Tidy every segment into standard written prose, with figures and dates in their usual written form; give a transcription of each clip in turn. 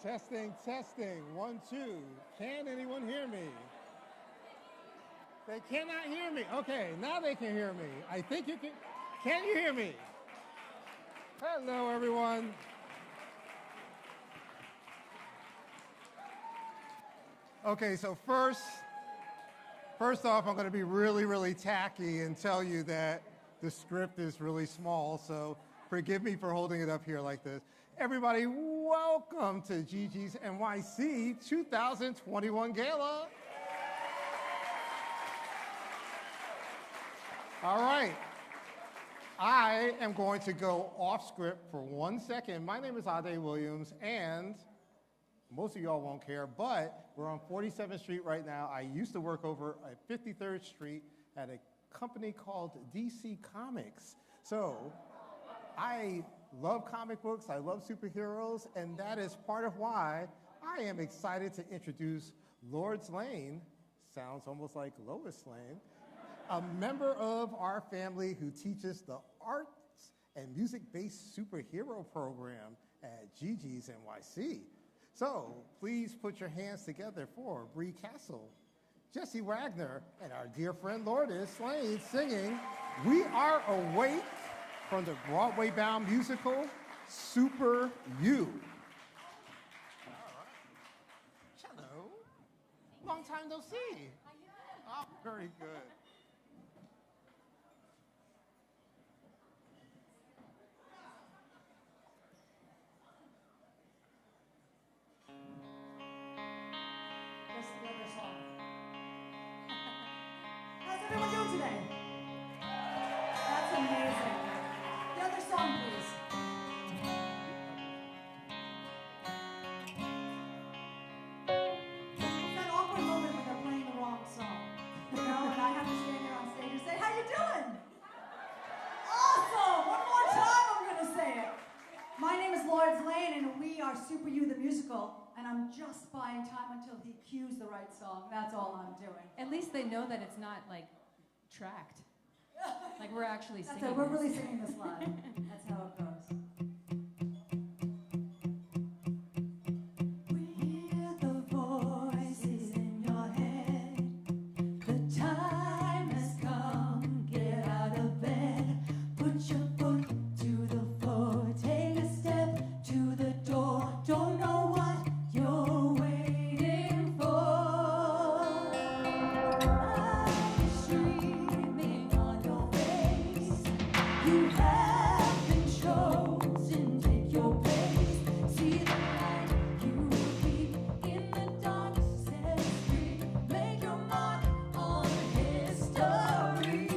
Testing, testing, 1, 2. Can anyone hear me? They cannot hear me. Okay, now they can hear me. I think you can. Can you hear me? Hello, everyone. Okay, so first off, I'm going to be really tacky and tell you that the script is really small, so forgive me for holding it up here like this. Everybody, welcome to GiGi's NYC 2021 Gala. All right, I am going to go off script for 1 second. My name is Ade Williams, and most of y'all won't care, but we're on 47th Street right now. I used to work over at 53rd Street at a company called DC Comics. So I love comic books, I love superheroes, and that is part of why I am excited to introduce Lourdes Lane, sounds almost like Lois Lane, a member of our family who teaches the arts and music-based superhero program at GiGi's NYC. So please put your hands together for Bree Castle, Jesse Wagner, and our dear friend Lourdes Lane singing We Are Awake from the Broadway-bound musical, Super You. All right. Hello. Long time no see. Oh, very good. That's the other song. How's everyone doing today? That's amazing. The other song, please. It's that awkward moment when they're playing the wrong song. You know, and I have to stand here on stage and say, how you doing? Awesome! One more time I'm going to say it. My name is Lourdes Lane, and we are Super You the Musical. And I'm just buying time until he cues the right song. That's all I'm doing. At least they know that it's not like tracked. Like we're actually singing. That's it. We're really singing this live. That's how it goes. We're the voices in your head. The time has come. Get out of bed. Put your foot to the floor. Take a step to the door. Don't know what you're waiting for. Eyes streaming on your face. You have been chosen. Take your place. See the light. You will be in the dark. Set free. Make your mark on history.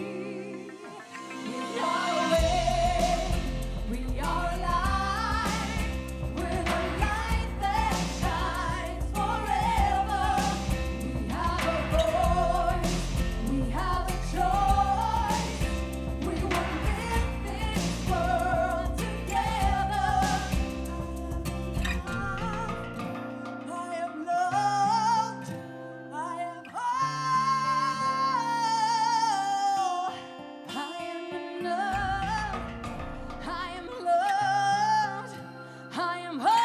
We are awake. We are alive. We're the light that shines forever. We have a voice. We have a choice. We will live this world together. I am loved. I am whole. I am enough. I am loved. I am whole.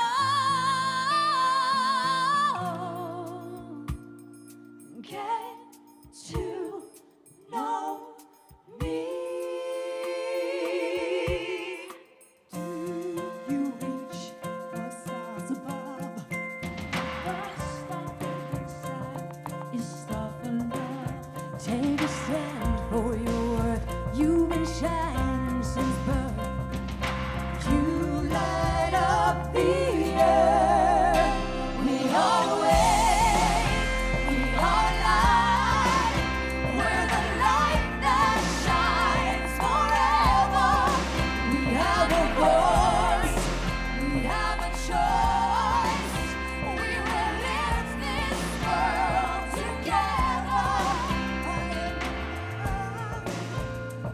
Get to know me. Do you reach for stars above? First stop inside is start for love. Take a stand for your worth. You've been shining since birth. You light up the earth. We are awake. We are alive. We're the light that shines forever. We have a voice. We have a choice. We will live this world together.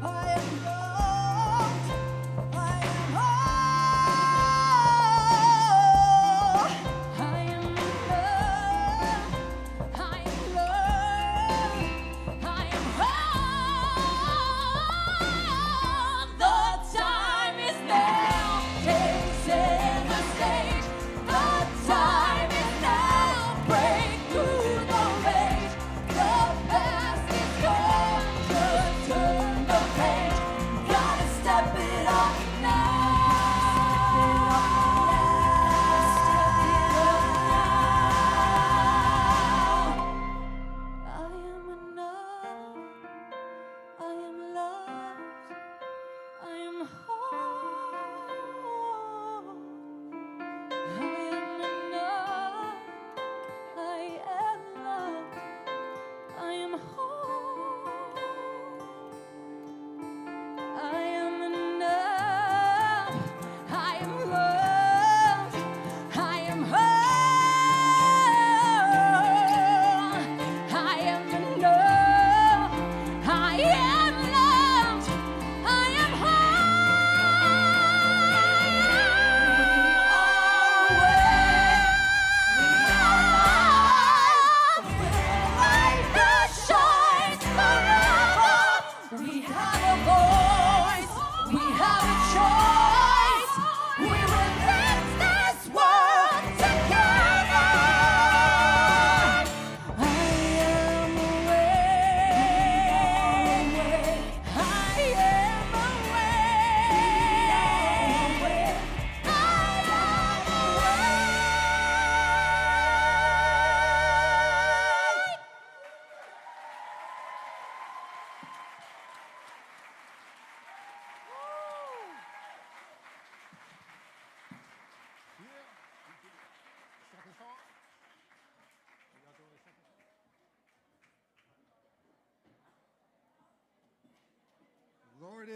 I am loved. I am whole. I am loved. I am loved. I am whole. The time is now. Take center stage.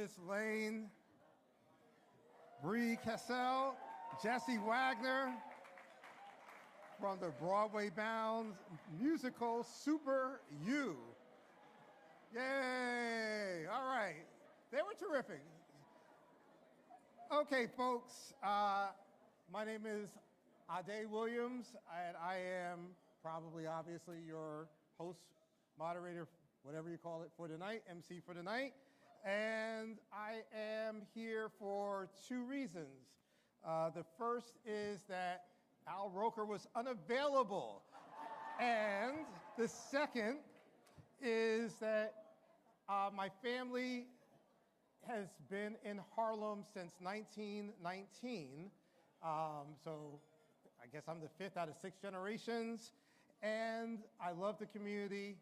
Miss Lane, Bree Cassell, Jesse Wagner from the Broadway-bound musical Super You. Yay! All right, they were terrific. Okay, folks, my name is Ade Williams, and I am probably, obviously, your host, moderator, whatever you call it, for tonight, MC for tonight. And I am here for two reasons. The first is that Al Roker was unavailable. And the second is that my family has been in Harlem since 1919. So I guess I'm the fifth out of 6 generations. And I love the community.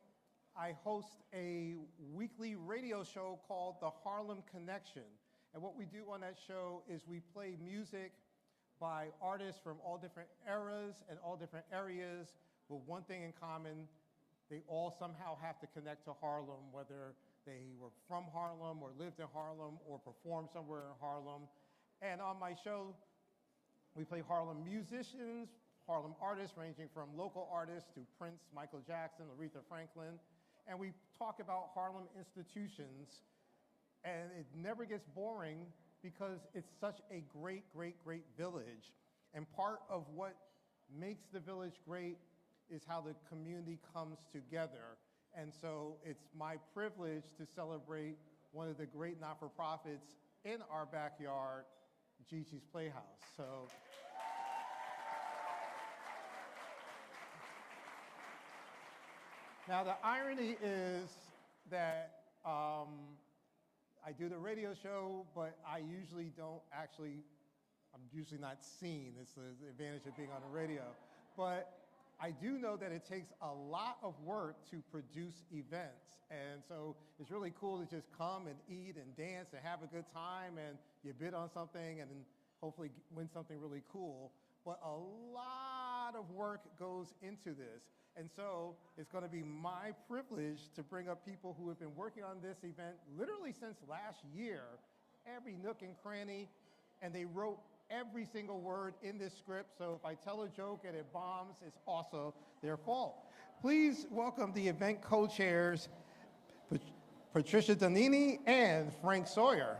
I host a weekly radio show called The Harlem Connection. And what we do on that show is we play music by artists from all different eras and all different areas with one thing in common: they all somehow have to connect to Harlem, whether they were from Harlem or lived in Harlem or performed somewhere in Harlem. And on my show, we play Harlem musicians, Harlem artists ranging from local artists to Prince, Michael Jackson, Aretha Franklin. And we talk about Harlem institutions, and it never gets boring because it's such a great, great, great village. And part of what makes the village great is how the community comes together. And so it's my privilege to celebrate one of the great not-for-profits in our backyard, GiGi's Playhouse. So now the irony is that I do the radio show, but I usually don't actually, I'm usually not seen. It's the advantage of being on the radio. But I do know that it takes a lot of work to produce events. And so it's really cool to just come and eat and dance and have a good time, and you bid on something and then hopefully win something really cool. But a lot of work goes into this. And so it's going to be my privilege to bring up people who have been working on this event literally since last year, every nook and cranny, and they wrote every single word in this script. So if I tell a joke and it bombs, it's also their fault. Please welcome the event co-chairs, Patricia Donini and Frank Sawyer.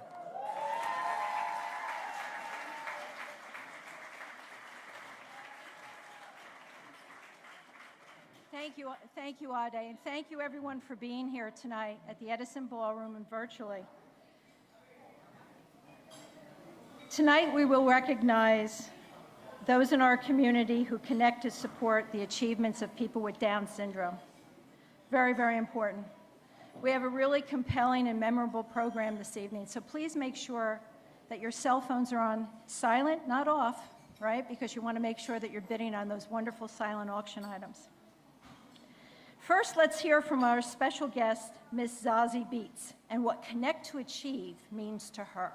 Thank you, Ade, and thank you everyone for being here tonight at the Edison Ballroom and virtually. Tonight we will recognize those in our community who connect to support the achievements of people with Down syndrome. Very, very important. We have a really compelling and memorable program this evening, so please make sure that your cell phones are on silent, not off, right? Because you want to make sure that you're bidding on those wonderful silent auction items. First, let's hear from our special guest, Ms. Zazie Beetz, and what Connect to Achieve means to her.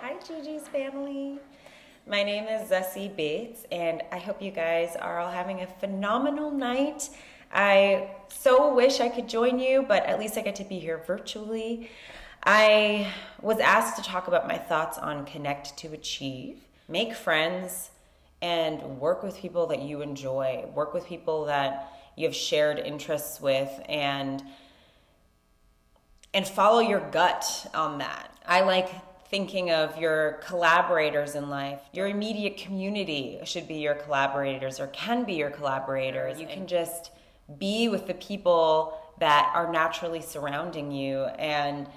Hi, GiGi's family. My name is Zazie Beetz, and I hope you guys are all having a phenomenal night. I so wish I could join you, but at least I get to be here virtually. I was asked to talk about my thoughts on Connect to Achieve. Make friends and work with people that you enjoy. Work with people that you have shared interests with, and follow your gut on that. I like thinking of your collaborators in life. Your immediate community should be your collaborators, or can be your collaborators. You can just be with the people that are naturally surrounding you and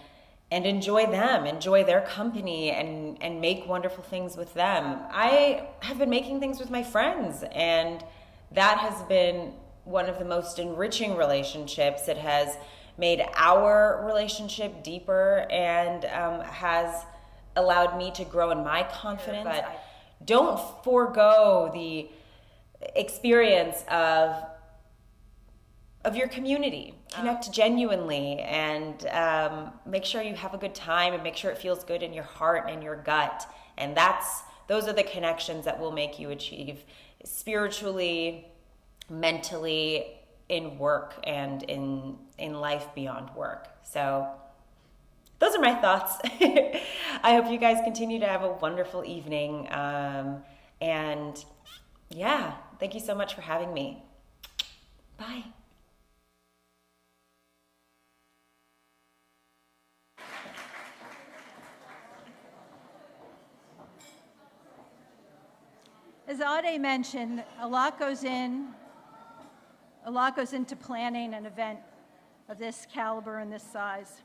enjoy them, enjoy their company, and make wonderful things with them. I have been making things with my friends, and that has been one of the most enriching relationships. It has made our relationship deeper and has allowed me to grow in my confidence. But don't forego the experience of your community. Connect genuinely, and make sure you have a good time, and make sure it feels good in your heart and your gut. And those are the connections that will make you achieve spiritually, mentally, in work and in life beyond work. So those are my thoughts. I hope you guys continue to have a wonderful evening. And yeah, thank you so much for having me. Bye. As Ade mentioned, a lot goes into planning an event of this caliber and this size.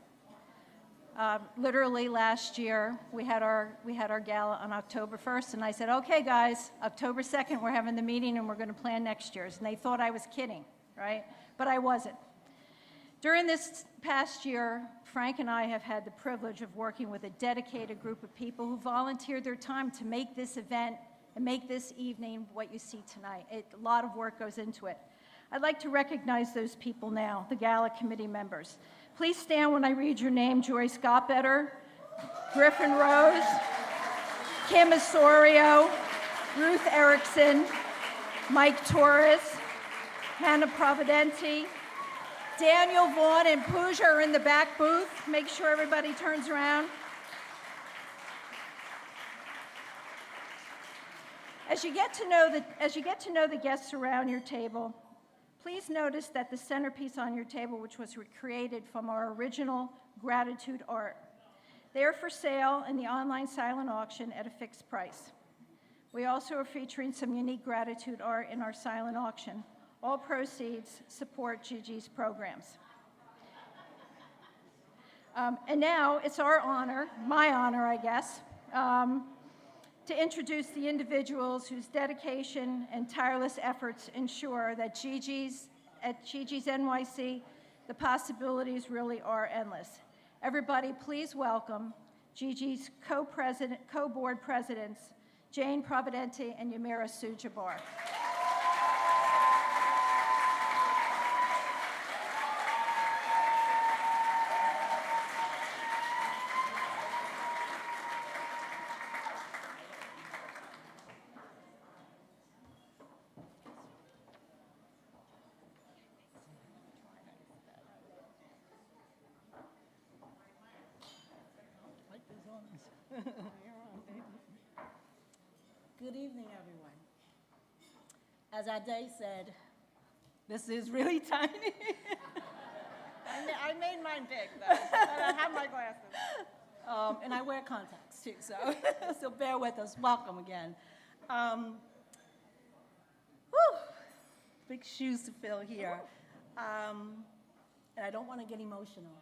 Literally last year, we had our gala on October 1st, and I said, okay, guys, October 2nd, we're having the meeting, and we're going to plan next year's. And they thought I was kidding, right? But I wasn't. During this past year, Frank and I have had the privilege of working with a dedicated group of people who volunteered their time to make this event and make this evening what you see tonight. A lot of work goes into it. I'd like to recognize those people now, the Gala committee members. Please stand when I read your name: Joyce Gottbetter, Griffin Rose, Kim Osorio, Ruth Erickson, Mike Torres, Hannah Providenti, Daniel Vaughn and Pooja are in the back booth. Make sure everybody turns around. As you get to know the guests around your table, please notice that the centerpiece on your table, which was recreated from our original gratitude art, they are for sale in the online silent auction at a fixed price. We also are featuring some unique gratitude art in our silent auction. All proceeds support GiGi's programs. And now it's our honor, my honor, I guess, to introduce the individuals whose dedication and tireless efforts ensure that at GiGi's NYC, the possibilities really are endless. Everybody, please welcome GiGi's co-board presidents, Jane Providenti and Yamira Sujabar. Good evening, everyone. As Ade said, this is really tiny. I made mine big, though, but I have my glasses. And I wear contacts, too, so, so bear with us. Welcome again. Big shoes to fill here. And I don't want to get emotional,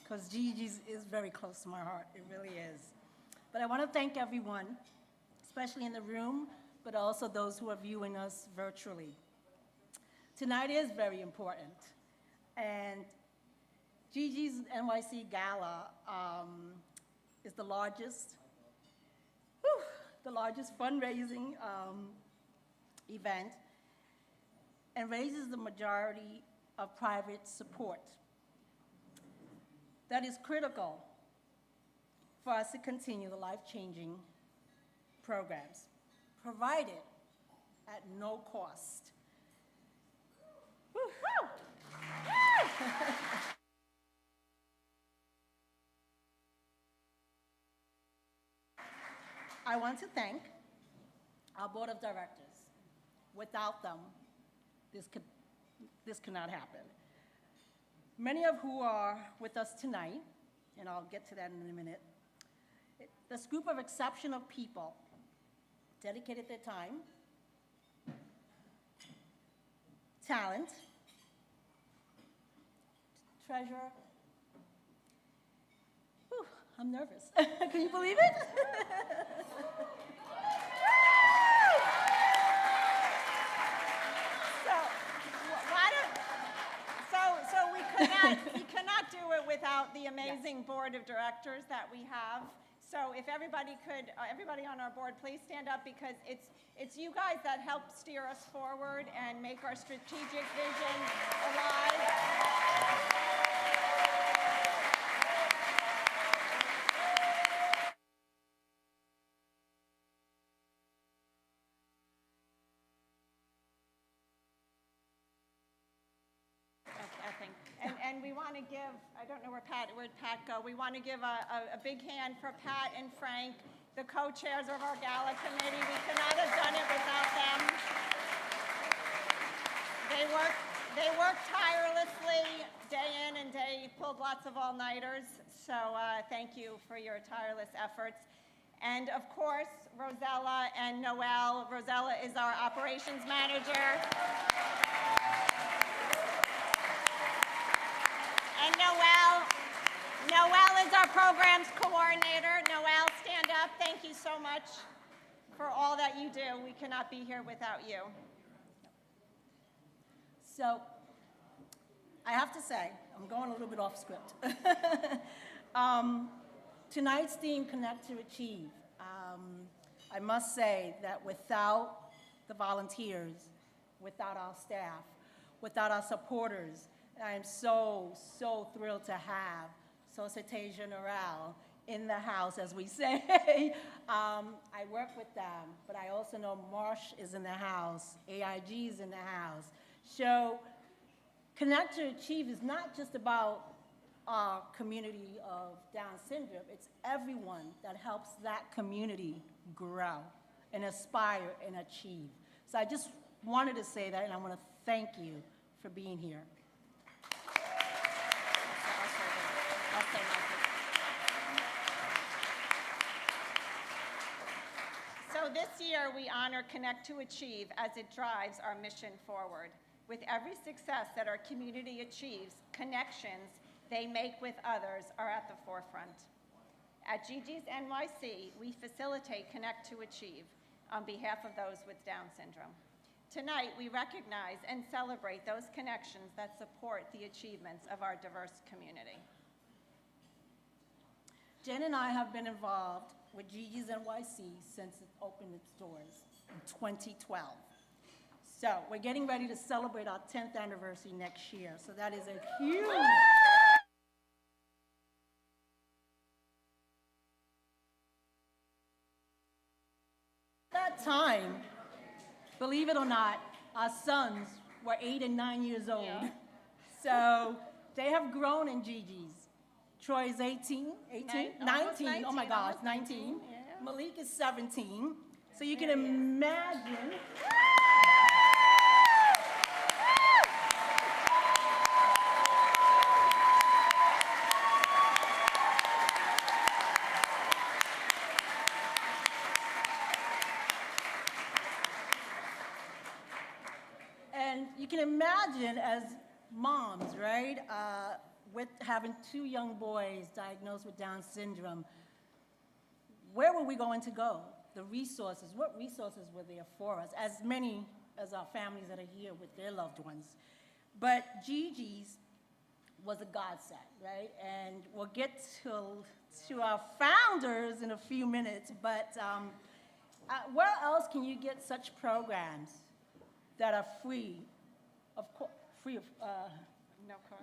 because GiGi's is very close to my heart. It really is. But I want to thank everyone, especially in the room, but also those who are viewing us virtually. Tonight is very important, and GiGi's NYC Gala is the largest fundraising event and raises the majority of private support. That is critical for us to continue the life-changing programs, provided at no cost. Woo. Woo. I want to thank our board of directors. Without them, this could not happen. Many of who are with us tonight, and I'll get to that in a minute, this group of exceptional people dedicated their time, talent, treasure. Whew, I'm nervous. Can you believe it? We cannot do it without the amazing board of directors that we have. So if everybody could, everybody on our board, please stand up, because it's you guys that help steer us forward and make our strategic vision alive. we want to give, I don't know where'd Pat go? We want to give a big hand for Pat and Frank, the co-chairs of our Gala committee. We could not have done it without them. They work tirelessly day in and day, pulled lots of all-nighters. So thank you for your tireless efforts. And of course, Rosella and Noelle. Rosella is our operations manager. And Noelle is our programs coordinator. Noelle, stand up. Thank you so much for all that you do. We cannot be here without you. So, I have to say, I'm going a little bit off script. Tonight's theme, Connect to Achieve. I must say that without the volunteers, without our staff, without our supporters, I am so thrilled to have Société Générale in the house, as we say. I work with them, but I also know Marsh is in the house, AIG is in the house. So Connect to Achieve is not just about our community of Down syndrome, it's everyone that helps that community grow and aspire and achieve. So I just wanted to say that, and I want to thank you for being here. So this year, we honor Connect to Achieve as it drives our mission forward. With every success that our community achieves, connections they make with others are at the forefront. At GiGi's NYC, we facilitate Connect to Achieve on behalf of those with Down syndrome. Tonight, we recognize and celebrate those connections that support the achievements of our diverse community. Jen and I have been involved with GiGi's NYC since it opened its doors in 2012. So we're getting ready to celebrate our 10th anniversary next year. So that is a huge... At that time, believe it or not, our sons were 8 and 9 years old. Yeah. So they have grown in GiGi's. Troy's 18, 19, oh my gosh, 19. Yeah. Malik is 17. So you can imagine. And you can imagine as moms, right, with having 2 young boys diagnosed with Down syndrome, where were we going to go? The resources, what resources were there for us, as many as our families that are here with their loved ones. But GiGi's was a godsend, right? And we'll get to our founders in a few minutes, but where else can you get such programs that are free of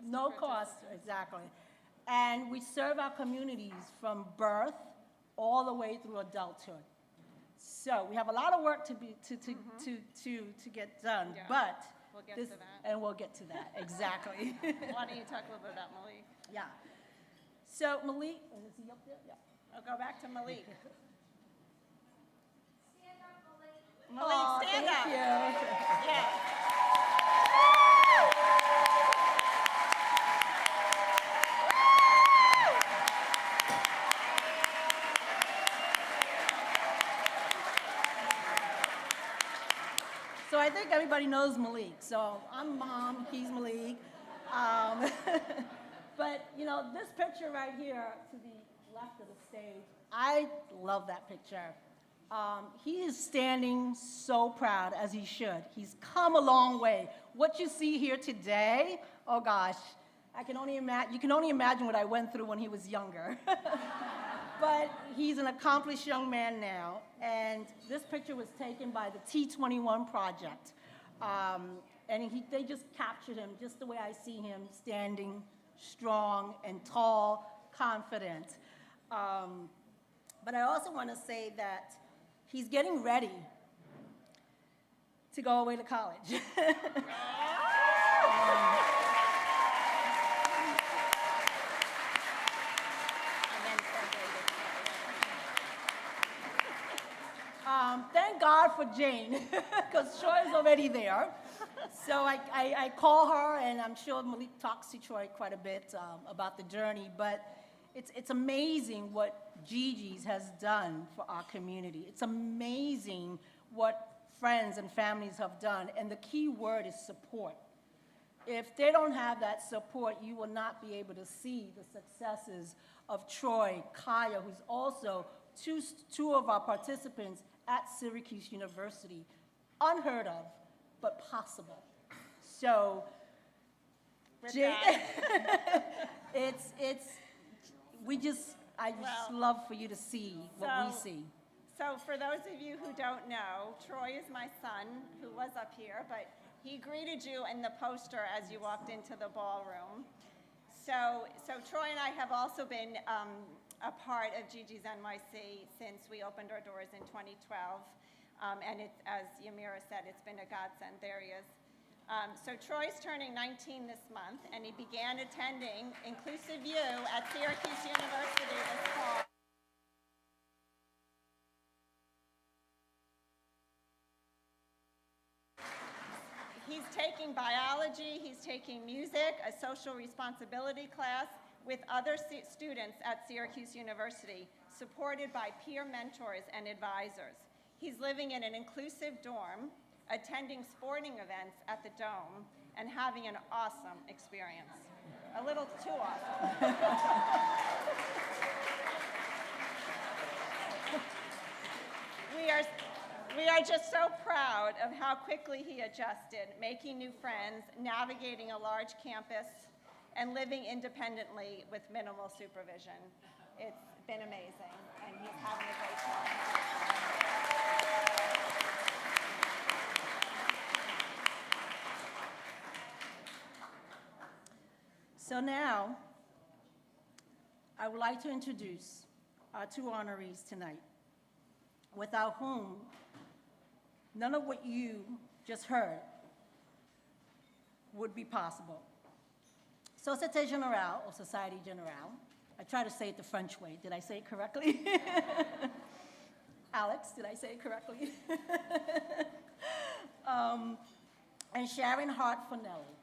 no cost, exactly. And we serve our communities from birth all the way through adulthood. So we have a lot of work to get done, Yeah. but We'll get to that. And we'll get to that, exactly. Why don't you talk a little bit about Malik? Yeah. So Malik, is he up there? Yeah. I'll go back to Malik. Aw, Malik, stand thank up. you. Yeah. So I think everybody knows Malik. So I'm Mom, he's Malik. But you know, this picture right here to the left of the stage, I love that picture. He is standing so proud, as he should. He's come a long way. What you see here today, oh gosh, you can only imagine what I went through when he was younger. But he's an accomplished young man now, and this picture was taken by the T21 Project. And they just captured him just the way I see him, standing strong and tall, confident. But I also want to say that he's getting ready to go away to college. hard for Jane because Troy is already there. So I call her, and I'm sure Malik talks to Troy quite a bit about the journey, but it's amazing what GiGi's has done for our community. It's amazing what friends and families have done, and the key word is support. If they don't have that support, you will not be able to see the successes of Troy, Kaya, who's also two of our participants at Syracuse University. Unheard of, but possible. So, With Jane, that, I just Well, love for you to see what we see. So for those of you who don't know, Troy is my son, who was up here, but he greeted you in the poster as you walked into the ballroom. So Troy and I have also been a part of GiGi's NYC since we opened our doors in 2012. And it's, as Yamira said, it's been a godsend. There he is. So Troy's turning 19 this month, and he began attending Inclusive U at Syracuse University this fall. He's taking biology, he's taking music, a social responsibility class with other students at Syracuse University, supported by peer mentors and advisors. He's living in an inclusive dorm, attending sporting events at the Dome, and having an awesome experience. A little too awesome. We are just so proud of how quickly he adjusted, making new friends, navigating a large campus, and living independently with minimal supervision. It's been amazing, and he's having a great time. So now, I would like to introduce our two honorees tonight, without whom none of what you just heard would be possible. Société Générale, or Société Générale, I try to say it the French way. Did I say it correctly? Alex, did I say it correctly? And Sharon Hart Fanelli.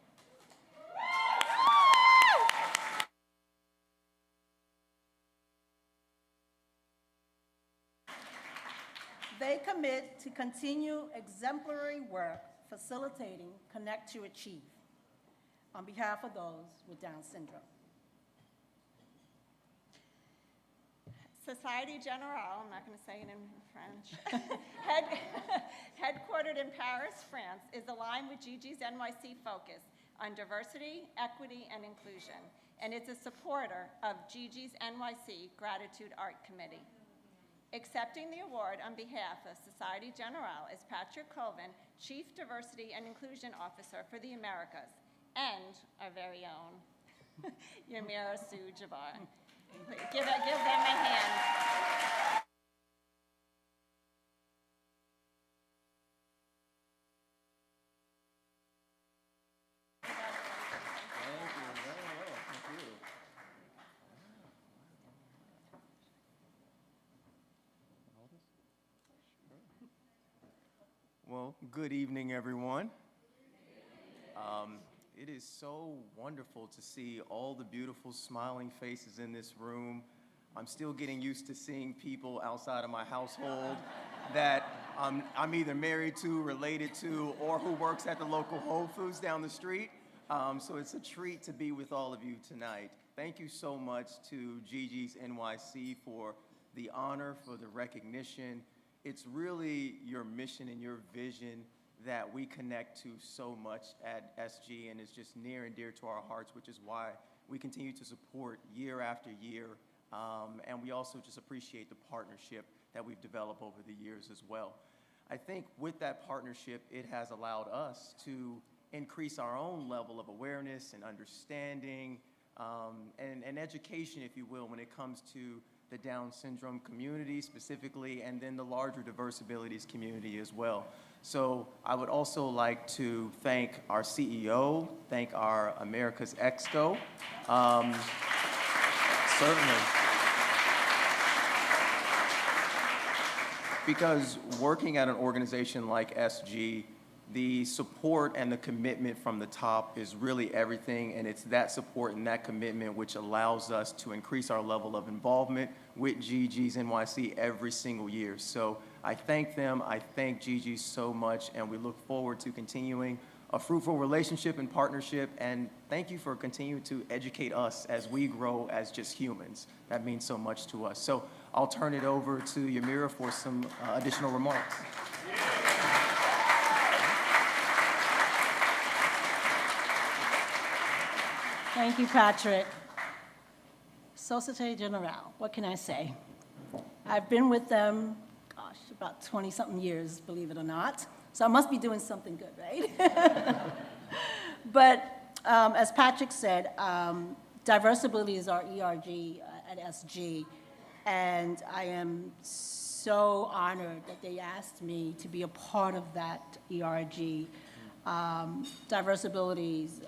They commit to continue exemplary work facilitating Connect to Achieve on behalf of those with Down syndrome. Société Générale, I'm not going to say it in French, headquartered in Paris, France, is aligned with GiGi's NYC focus on diversity, equity, and inclusion, and it's a supporter of GiGi's NYC Gratitude Art Committee. Accepting the award on behalf of Société Générale is Patrick Colvin, Chief Diversity and Inclusion Officer for the Americas, and our very own Yamira Soo-Jabbar. Give them a hand. Well, good evening, everyone. It is so wonderful to see all the beautiful smiling faces in this room. I'm still getting used to seeing people outside of my household that I'm either married to, related to, or who works at the local Whole Foods down the street. So it's a treat to be with all of you tonight. Thank you so much to GiGi's NYC for the honor, for the recognition. It's really your mission and your vision that we connect to so much at SG, and it's just near and dear to our hearts, which is why we continue to support year after year. And we also just appreciate the partnership that we've developed over the years as well. I think with that partnership, it has allowed us to increase our own level of awareness and understanding and education, if you will, when it comes to the Down syndrome community specifically, and then the larger diverse abilities community as well. So I would also like to thank our CEO, thank our America's Exco. Certainly. because working at an organization like SG, the support and the commitment from the top is really everything, and it's that support and that commitment which allows us to increase our level of involvement with GiGi's NYC every single year. So I thank them, I thank GiGi's so much, and we look forward to continuing a fruitful relationship and partnership, and thank you for continuing to educate us as we grow as just humans. That means so much to us. So I'll turn it over to Yamira for some additional remarks. Thank you, Patrick. Société Générale, what can I say? I've been with them, gosh, about 20-something years, believe it or not. So I must be doing something good, right? But as Patrick said, diversibility is our ERG at SG, and I am so honored that they asked me to be a part of that ERG. Diversibilities,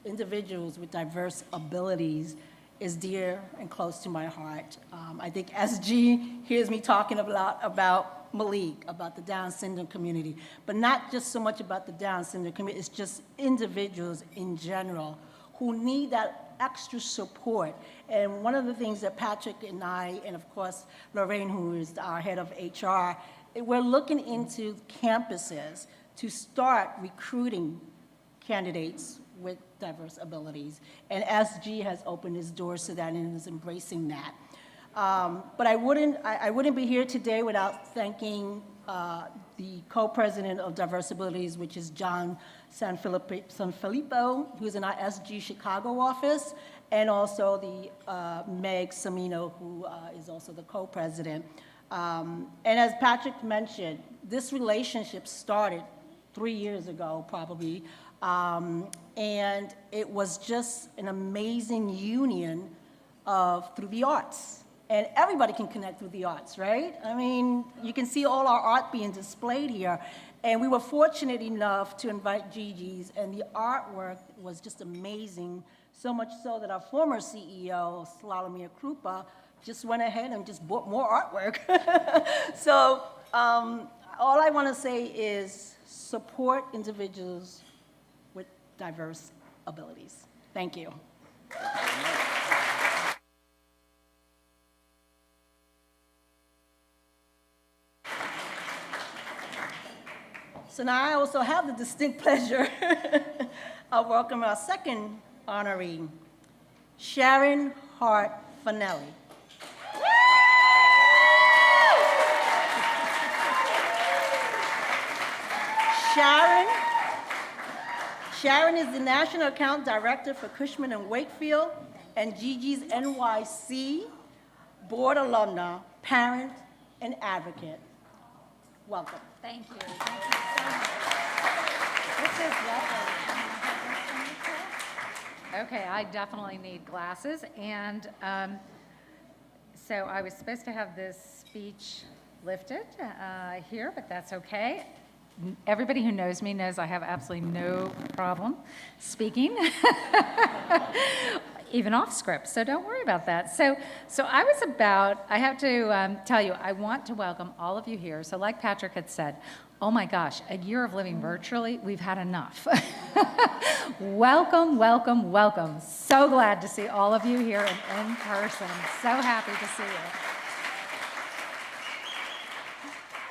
individuals with diverse abilities is dear and close to my heart. I think SG hears me talking a lot about Malik, about the Down syndrome community, but not just so much about the Down syndrome community, it's just individuals in general who need that extra support. And one of the things that Patrick and I, and of course Lorraine, who is our head of HR, we're looking into campuses to start recruiting candidates with diverse abilities. And SG has opened its doors to that and is embracing that. But I wouldn't be here today without thanking the co-president of Diverse Abilities, which is John Sanfilippo, who's in our SG Chicago office, and also the Meg Samino, who is also the co-president. And as Patrick mentioned, this relationship started 3 years ago, probably, and it was just an amazing union through the arts. And everybody can connect through the arts, right? I mean, you can see all our art being displayed here. And we were fortunate enough to invite GiGi's, and the artwork was just amazing, so much so that our former CEO, Slalomir Krupa, just went ahead and just bought more artwork. So all I want to say is support individuals with diverse abilities. Thank you. So now I also have the distinct pleasure of welcoming our second honoree, Sharon Hart Fanelli. Sharon is the National Account Director for Cushman Wakefield and GiGi's NYC, board alumna, parent, and advocate. Welcome. Thank you. Thank you so much. This is lovely. Okay, I definitely need glasses. And so I was supposed to have this speech lifted here, but that's okay. Everybody who knows me knows I have absolutely no problem speaking, even off script, so don't worry about that. So I have to tell you, I want to welcome all of you here. So like Patrick had said, oh my gosh, a year of living virtually, we've had enough. Welcome, welcome, welcome. So glad to see all of you here in person. So happy to see you.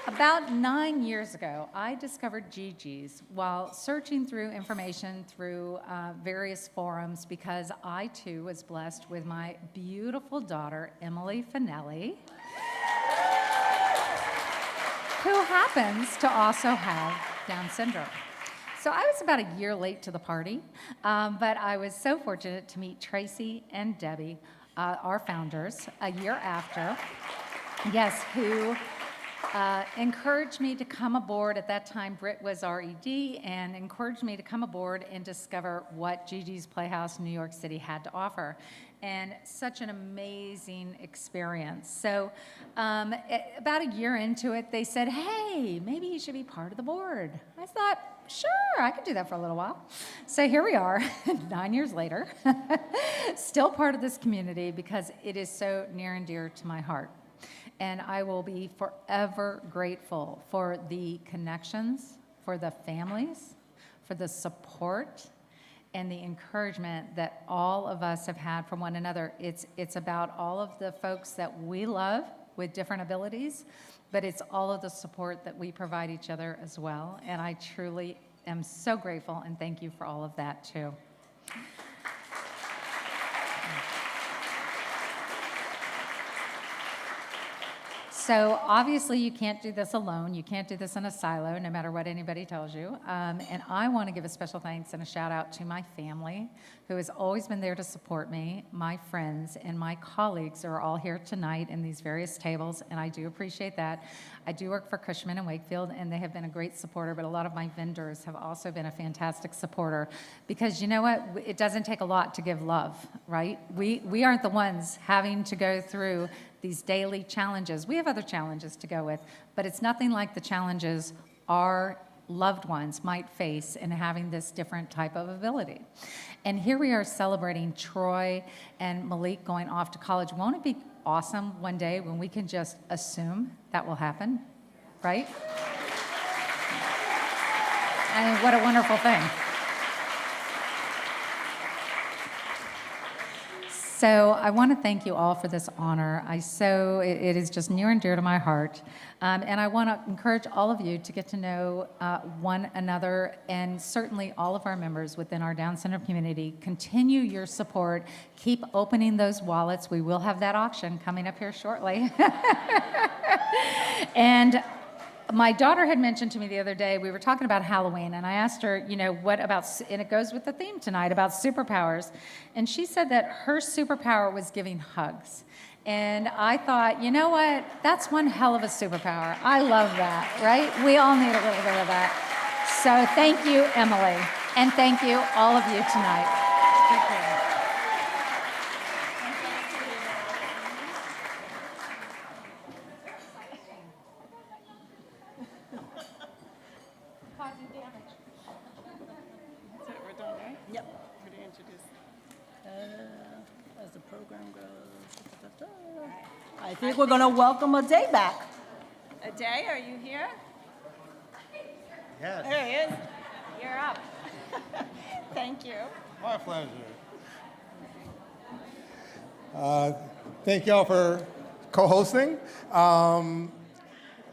About 9 years ago, I discovered GiGi's while searching through information through various forums because I, too, was blessed with my beautiful daughter, Emily Fanelli, who happens to also have Down syndrome. So I was about a year late to the party, but I was so fortunate to meet Tracy and Debbie, our founders, a year after, yes, who encouraged me to come aboard. At that time, Britt was RED, and encouraged me to come aboard and discover what GiGi's Playhouse New York City had to offer. And such an amazing experience. So about a year into it, they said, hey, maybe you should be part of the board. I thought, sure, I could do that for a little while. So here we are, 9 years later, still part of this community because it is so near and dear to my heart. And I will be forever grateful for the connections, for the families, for the support, and the encouragement that all of us have had from one another. It's about all of the folks that we love with different abilities, but it's all of the support that we provide each other as well. And I truly am so grateful and thank you for all of that too. So obviously you can't do this alone. You can't do this in a silo, no matter what anybody tells you. And I want to give a special thanks and a shout out to my family, who has always been there to support me, my friends, and my colleagues who are all here tonight in these various tables, and I do appreciate that. I do work for Cushman and Wakefield, and they have been a great supporter, but a lot of my vendors have also been a fantastic supporter, because you know what? It doesn't take a lot to give love, right? We aren't the ones having to go through these daily challenges. We have other challenges to go with, but it's nothing like the challenges our loved ones might face in having this different type of ability. And here we are celebrating Troy and Malik going off to college. Won't it be awesome one day when we can just assume that will happen, right? I mean, what a wonderful thing. So I want to thank you all for this honor. It is just near and dear to my heart. And I want to encourage all of you to get to know one another, and certainly all of our members within our Down syndrome community. Continue your support. Keep opening those wallets. We will have that auction coming up here shortly. And my daughter had mentioned to me the other day, we were talking about Halloween, and I asked her, you know, what about, and it goes with the theme tonight, about superpowers. And she said that her superpower was giving hugs. And I thought, you know what? That's one hell of a superpower. I love that, right? We all need a little bit of that. So thank you, Emily. And thank you, all of you tonight. Take care. As the program goes. I think we're going to welcome a day back. A day, are you here? Yes. There he is. You're up. Thank you. My pleasure. Thank y'all for co-hosting.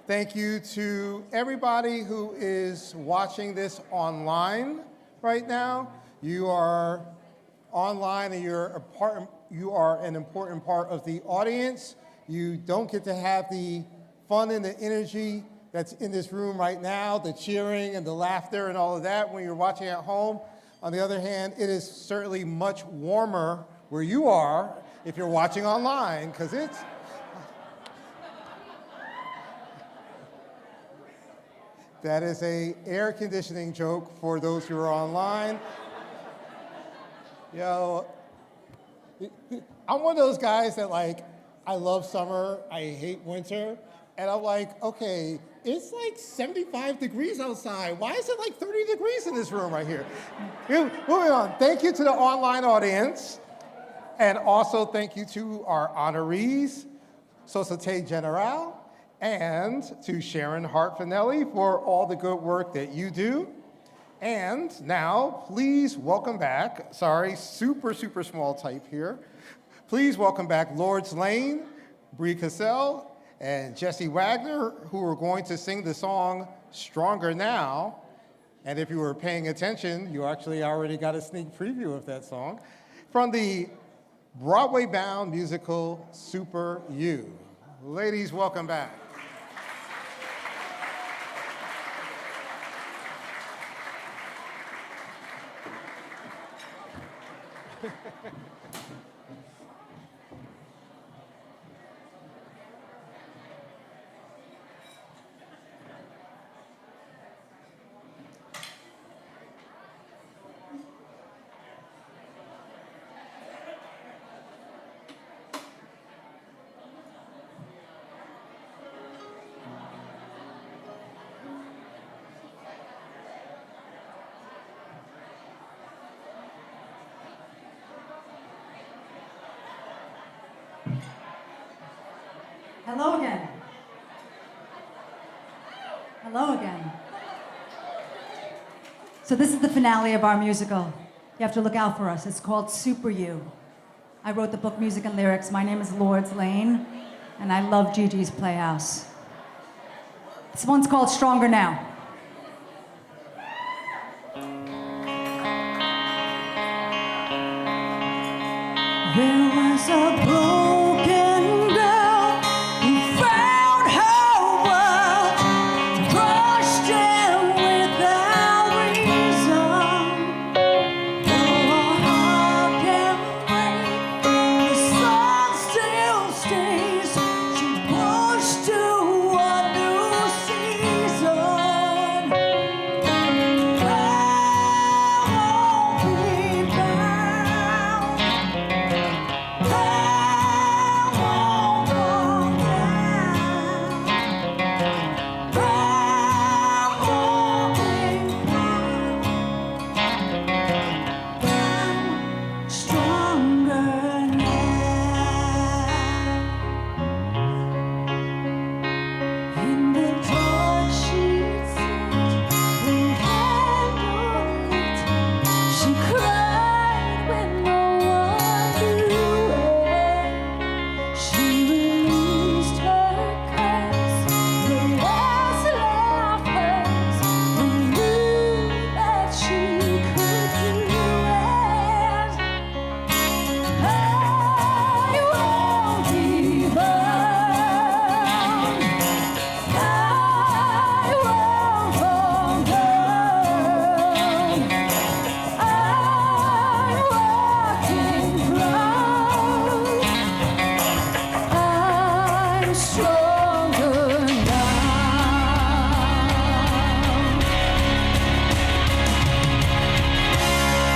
Thank you to everybody who is watching this online right now. You are online and you are an important part of the audience. You don't get to have the fun and the energy that's in this room right now, the cheering and the laughter and all of that when you're watching at home. On the other hand, it is certainly much warmer where you are if you're watching online, because it's... That is a air conditioning joke for those who are online. Yo, I'm one of those guys that, like, I love summer, I hate winter, and I'm like, okay, it's like 75 degrees outside. Why is it like 30 degrees in this room right here? Moving on. Thank you to the online audience, and also thank you to our honorees, Société Générale, and to Sharon Hart Fanelli for all the good work that you do. And now, please welcome back, sorry, super small type here. Please welcome back Lords Lane, Bree Cassell, and Jesse Wagner, who are going to sing the song Stronger Now. And if you were paying attention, you actually already got a sneak preview of that song from the Broadway-bound musical Super You. Ladies, welcome back. Hello again. Hello again. So this is the finale of our musical. You have to look out for us. It's called Super You. I wrote the book, music, and lyrics. My name is Lourdes Lane, and I love GiGi's Playhouse. This one's called Stronger Now. There was a broken girl who found her world crushed in without reason. Her heart can break, the sun still stays. She pushed to a new season. I won't be bound. She cried when no one knew it. She released her curse, the last laugh hers, and knew that she could do it. I won't give up. I won't fall down. I walked in proud. I'm stronger now. I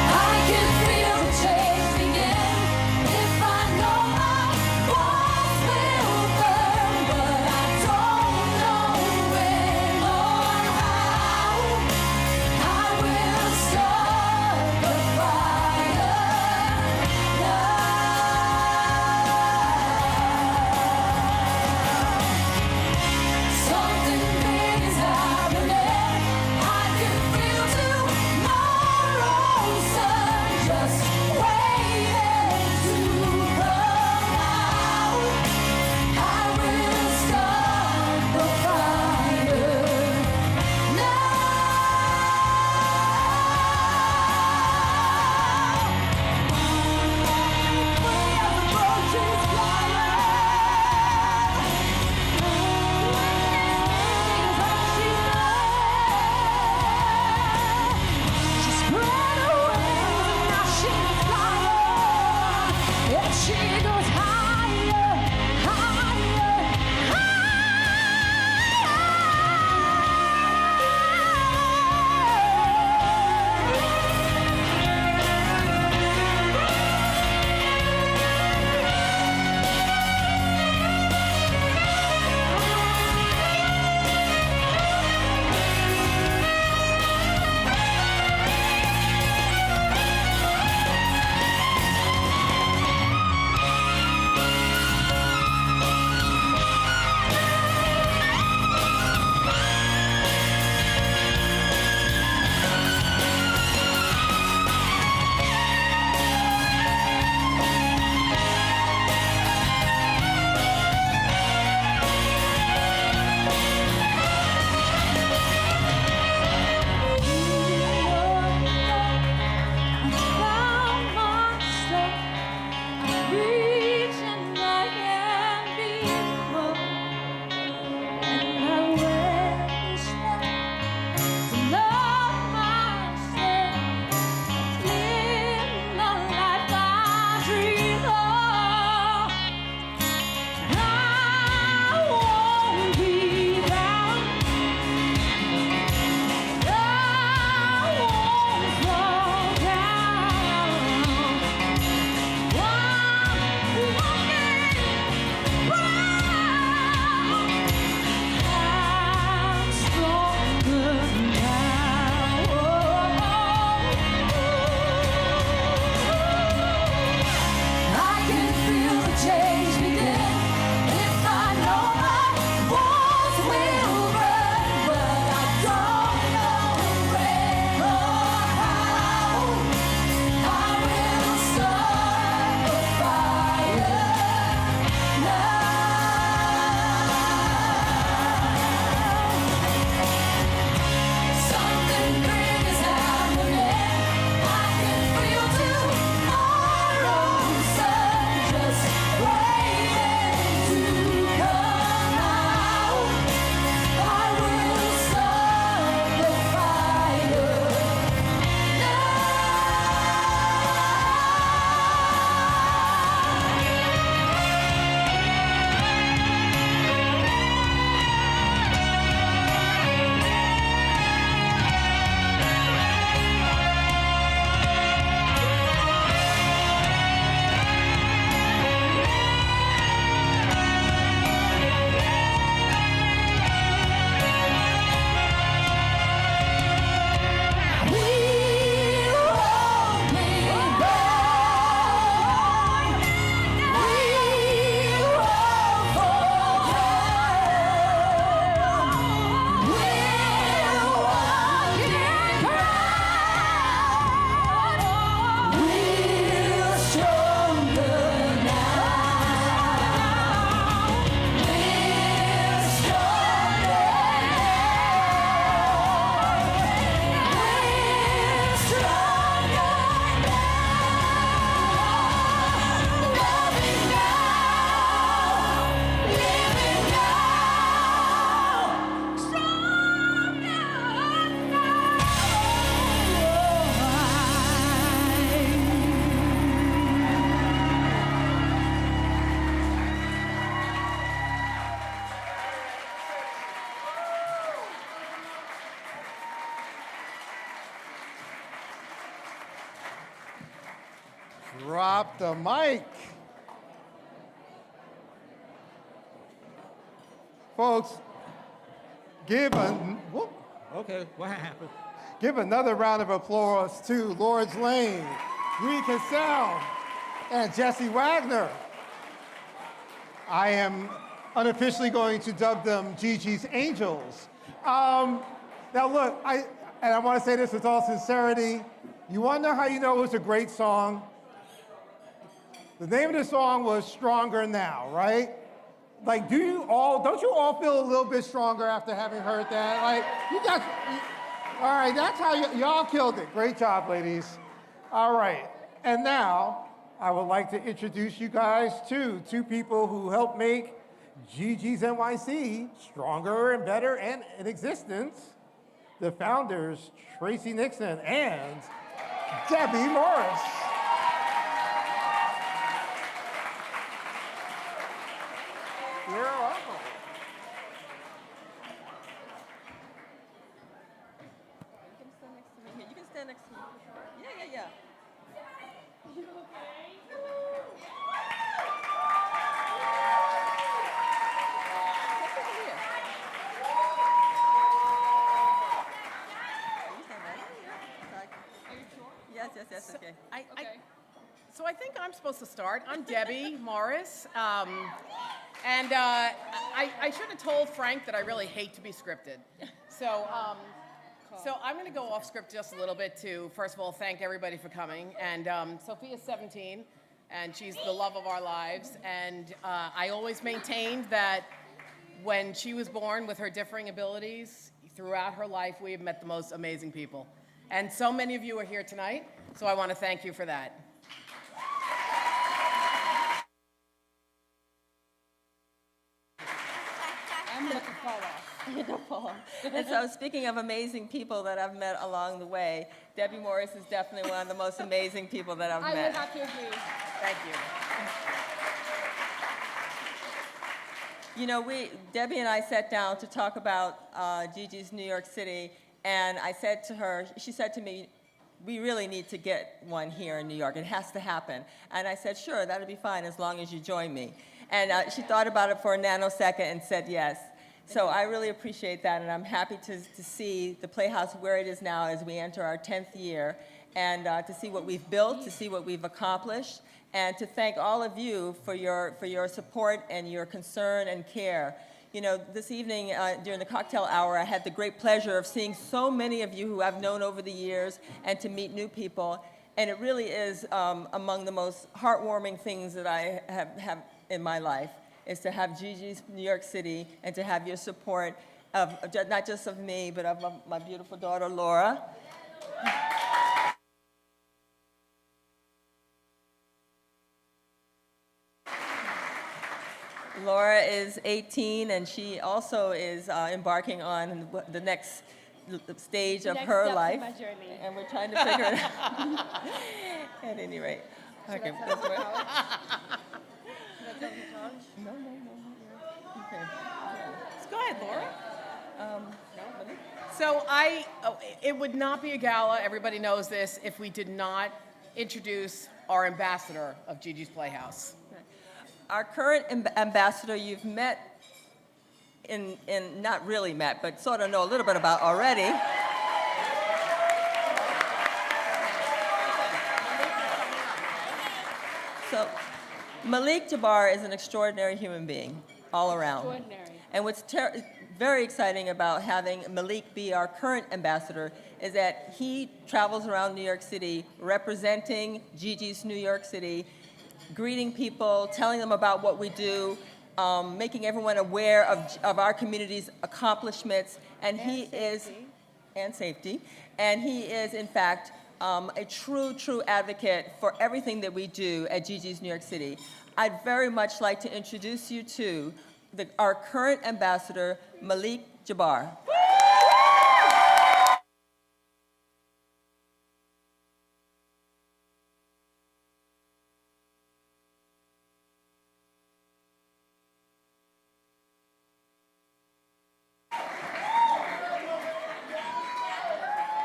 can feel the change begin if I know my walls will burn, but I don't know when or how. I will start the fire now. Something big is happening. I can feel tomorrow's sun just waiting to come out. I will start the fire she goes higher, higher, Drop the mic. Folks, whoop, okay, what happened? Give another round of applause to Lawrence Lane, Bree Cassell, and Jesse Wagner. I am unofficially going to dub them GiGi's Angels. Now look, I want to say this with all sincerity. You want to know how you know it was a great song? The name of the song was Stronger Now, right? Like, don't you all feel a little bit stronger after having heard that? Like, all right, that's how y'all killed it. Great job, ladies. All right, and now I would like to introduce you guys to two people who helped make GiGi's NYC stronger and better and in existence. The founders, Tracy Nixon and Debbie Morris. You're welcome. You can stand next to me. Yeah. You okay? Yes, okay. So I think I'm supposed to start. I'm Debbie Morris. I should have told Frank that I really hate to be scripted. So I'm going to go off script just a little bit to, first of all, thank everybody for coming. And Sophia's 17, and she's the love of our lives. And I always maintained that when she was born with her differing abilities, throughout her life, we have met the most amazing people. And so many of you are here tonight, so I want to thank you for that. I'm looking fall off. You don't fall off. And so speaking of amazing people that I've met along the way, Debbie Morris is definitely one of the most amazing people that I've met. I would have to agree. Thank you. You know, Debbie and I sat down to talk about GiGi's New York City, and I said to her, she said to me, we really need to get one here in New York. It has to happen. And I said, sure, that'll be fine as long as you join me. And she thought about it for a nanosecond and said yes. So I really appreciate that, and I'm happy to see the Playhouse where it is now as we enter our 10th year, and to see what we've built, to see what we've accomplished, and to thank all of you for your support and your concern and care. You know, this evening during the cocktail hour, I had the great pleasure of seeing so many of you who I've known over the years and to meet new people. And it really is among the most heartwarming things that I have in my life, is to have GiGi's New York City and to have your support of not just of me, but of my beautiful daughter, Laura. Laura is 18, and she also is embarking on the next stage of her life. And we're trying to figure it out. At any rate. Okay. No. Okay. Go ahead, Laura. So it would not be a gala, everybody knows this, if we did not introduce our ambassador of GiGi's Playhouse. Our current ambassador you've met, not really met, but sort of know a little bit about already. So Malik Jabbar is an extraordinary human being all around. Extraordinary. And what's very exciting about having Malik be our current ambassador is that he travels around New York City representing GiGi's New York City, greeting people, telling them about what we do, making everyone aware of our community's accomplishments, and safety. And he is, in fact, a true advocate for everything that we do at GiGi's New York City. I'd very much like to introduce you to our current ambassador, Malik Jabbar.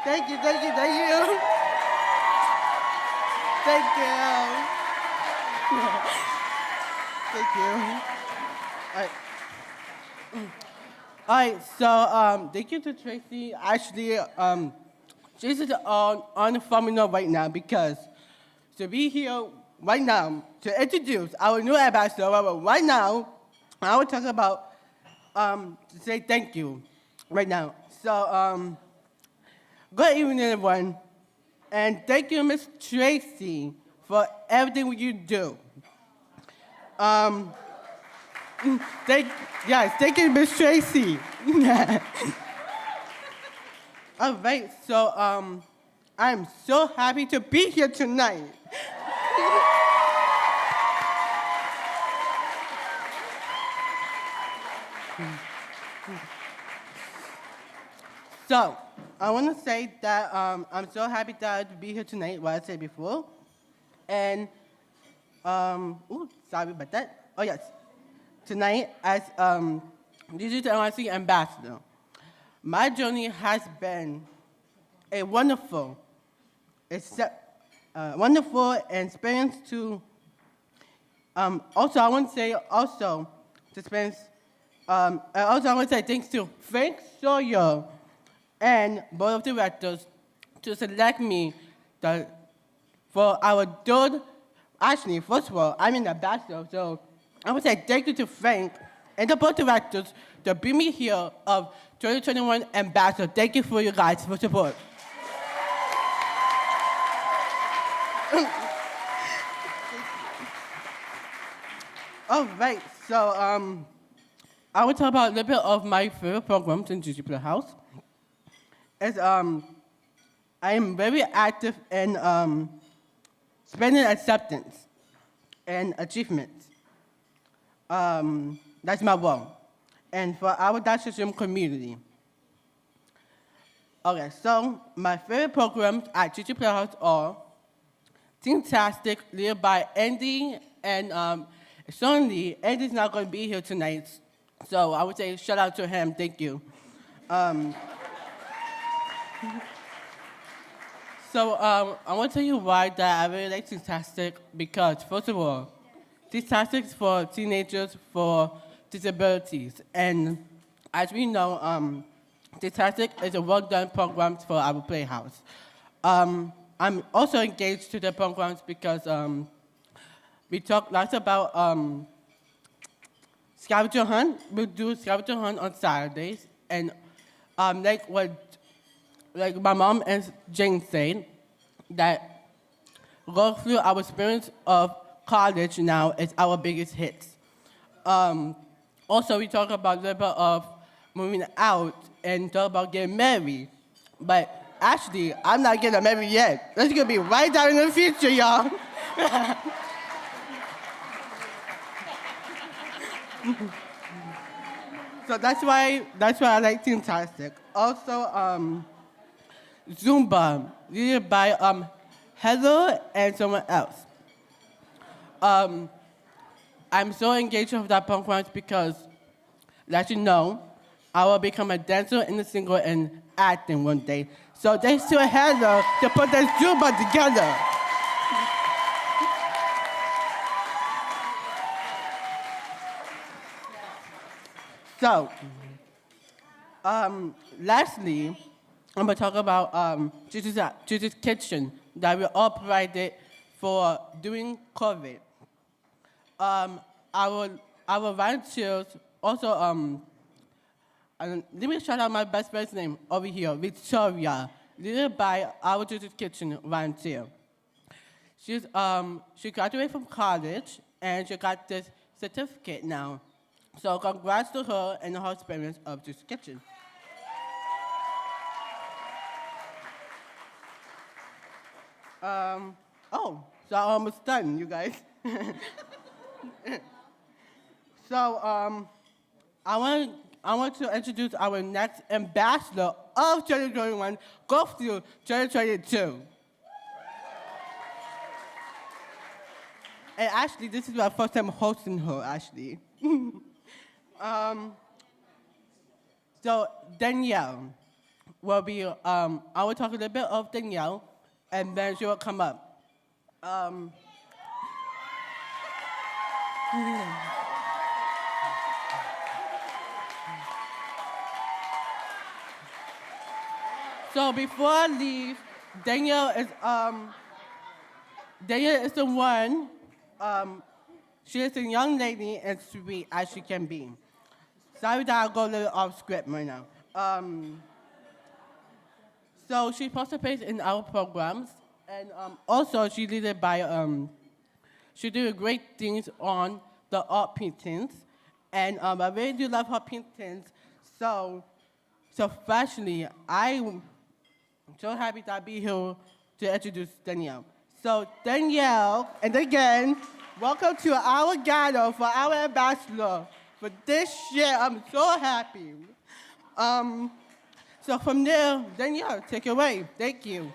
Thank you. Thank you. Thank you. All right, so thank you to Tracy. Actually, Tracy's on the phenomenal right now because to be here right now to introduce our new ambassador right now, I will talk about to say thank you right now. So good evening, everyone, and thank you, Miss Tracy, for everything you do. Thank you, Miss Tracy. All right, so I'm so happy to be here tonight. So I want to say that I'm so happy to be here tonight, what I said before. And, sorry about that. Oh, yes. Tonight, as GiGi's NYC ambassador, my journey has been a wonderful experience to, also I want to say thanks to Frank Sawyer and board of directors to select me for our third, actually, first of all, I'm an ambassador, so I would say thank you to Frank and the board of directors to bring me here of 2021 ambassador. Thank you for you guys for support. All right, so I will talk about a little bit of my favorite programs in GiGi Playhouse. As I am very active in spending acceptance and achievements. That's my role. And for our Dutch community. Okay, so my favorite programs at GiGi Playhouse are Teamtastic, led by Andy, and certainly Andy's not going to be here tonight, so I would say shout out to him, thank you. So I want to tell you why that I really like Teamtastic, because first of all, Teamtastic is for teenagers for disabilities, and as we know, Teamtastic is a well-done program for our playhouse. I'm also engaged to the programs because we talk lots about scavenger hunt. We do scavenger hunt on Saturdays, and like my mom and Jane said, that go through our experience of college now is our biggest hits. Also, we talk about a little bit of moving out and talk about getting married, but actually, I'm not getting married yet. That's gonna be right down in the future, y'all. So that's why I like Teamtastic. Also, Zumba, led by Heather and someone else. I'm so engaged with that program because, as you know, I will become a dancer and a singer and acting one day. So thanks to Heather to put that Zumba together. So, lastly, I'm going to talk about GiGi's Kitchen that we all provided for during COVID. Our volunteers also, let me shout out my best friend's name over here, Victoria, led by our GiGi's Kitchen volunteer. She graduated from college and she got this certificate now. So congrats to her and her experience of GiGi's Kitchen. So I'm almost done, you guys. So I want to introduce our next ambassador of 2021, go through 2022. And actually, this is my first time hosting her, actually. So Danielle will be, I will talk a little bit of Danielle, and then she will come up. So before I leave, Danielle is the one. She is a young lady and sweet as she can be. Sorry that I'll go a little off script right now. So she participates in our programs, and also she did she did great things on the art paintings, and I really do love her paintings. So especially, I'm so happy to be here to introduce Danielle. So Danielle, and again, welcome to our gala for our ambassador. For this year, I'm so happy. So from there, Danielle, take it away. Thank you.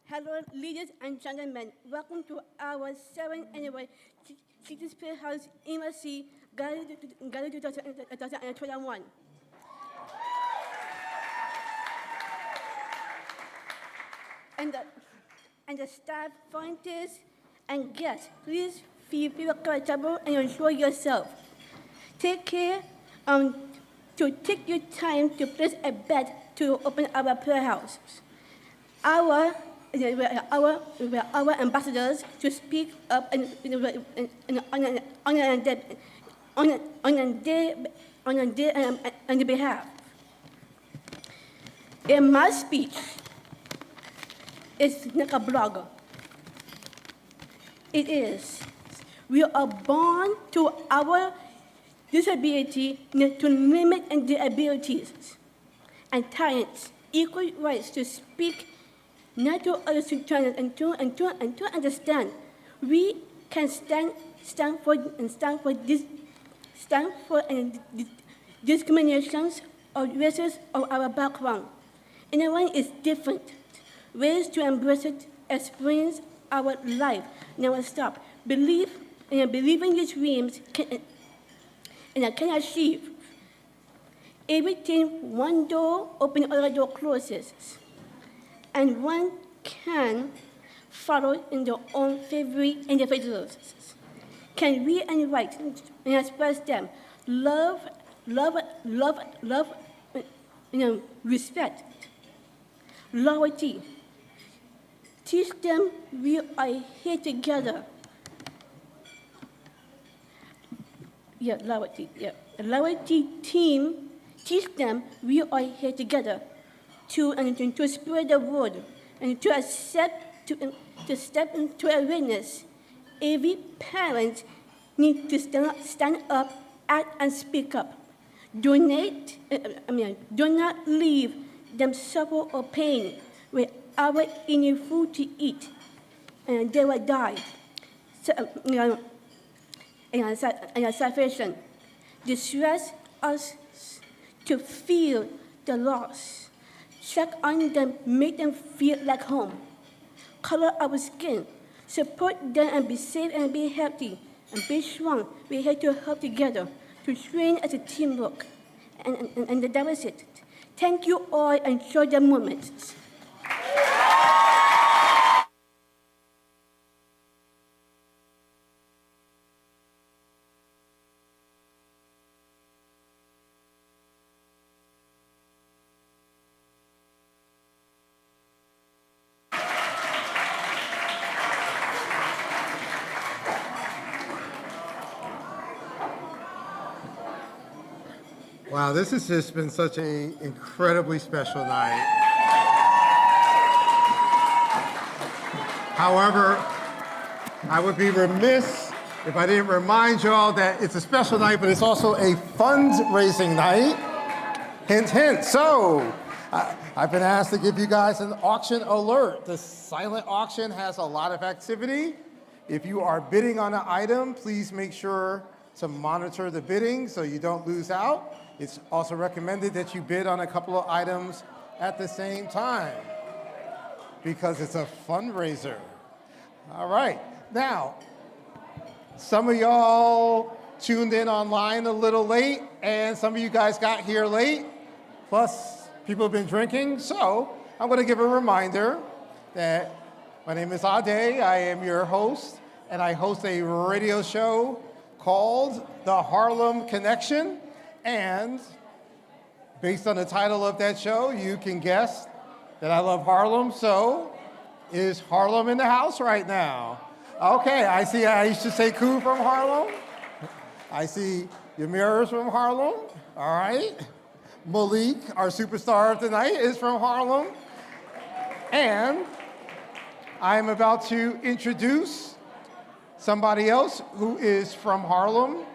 Hello, ladies and gentlemen. Welcome to our 7th annual Shakespeare House NYC Gala 2021. And the staff, volunteers, and guests, please feel comfortable and enjoy yourself. Take care to take your time to place a bet to open our prayer house. Our ambassadors to speak up on their behalf. In my speech, it's like a blogger. It is. We are born to our disability to limit their abilities and talents, equal rights to speak, not to others to understand. We can stand for discriminations or races of our background. Anyone is different. Ways to embrace it, experience our life, never stop. Believe in your dreams and can achieve. Everything, one door opens, other door closes. And one can follow in their own favorite individuals. Can read and write and express them. Love, respect, loyalty. Teach them we are here together. Loyalty team. Teach them we are here together to spread the word and to step into awareness. Every parent needs to stand up, act, and speak up. Do not leave them suffer or pain without any food to eat, and they will die. Salvation. Distress us to feel the loss. Check on them, make them feel like home. Color our skin, support them and be safe and be healthy and be strong. We're here to help together, to train as a teamwork. And that was it. Thank you all and enjoy the moments. Wow, this has just been such an incredibly special night. However, I would be remiss if I didn't remind y'all that it's a special night, but it's also a fundraising night. Hint, hint. So, I've been asked to give you guys an auction alert. The silent auction has a lot of activity. If you are bidding on an item, please make sure to monitor the bidding so you don't lose out. It's also recommended that you bid on a couple of items at the same time because it's a fundraiser. All right. Now, some of y'all tuned in online a little late, and some of you guys got here late, plus people have been drinking. So I'm going to give a reminder that my name is Ade. I am your host, and I host a radio show called The Harlem Connection. And based on the title of that show, you can guess that I love Harlem. So is Harlem in the house right now? Okay, I see Aisha Sekou from Harlem. I see Yamira's from Harlem. All right. Malik, our superstar of tonight, is from Harlem. And I'm about to introduce somebody else who is from Harlem,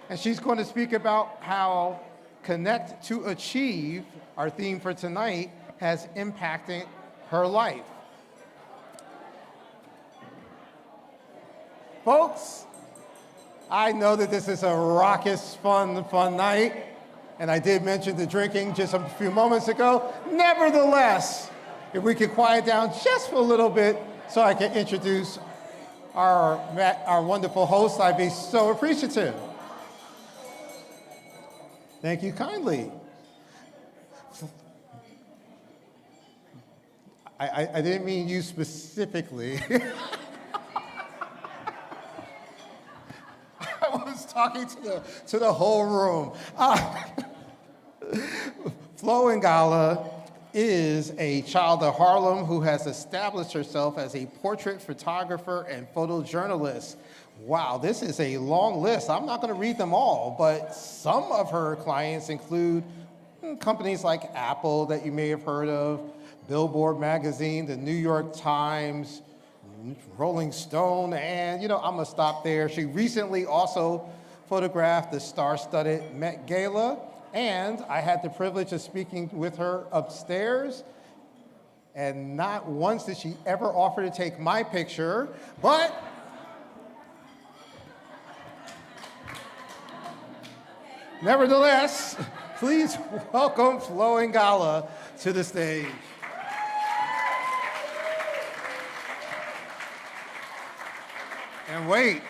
and she's going to speak about how Connect to Achieve, our theme for tonight, has impacted her life. Folks, I know that this is a raucous, fun night, and I did mention the drinking just a few moments ago. Nevertheless, if we could quiet down just for a little bit so I can introduce our wonderful host, I'd be so appreciative. Thank you kindly. I didn't mean you specifically. I was talking to the whole room. Flo and Gala is a child of Harlem who has established herself as a portrait photographer and photojournalist. Wow, this is a long list. I'm not going to read them all, but some of her clients include companies like Apple that you may have heard of, Billboard magazine, the New York Times, Rolling Stone, and I'm going to stop there. She recently also photographed the star-studded Met Gala, and I had the privilege of speaking with her upstairs, and not once did she ever offer to take my picture, but nevertheless, please welcome Flo and Gala to the stage. And wait.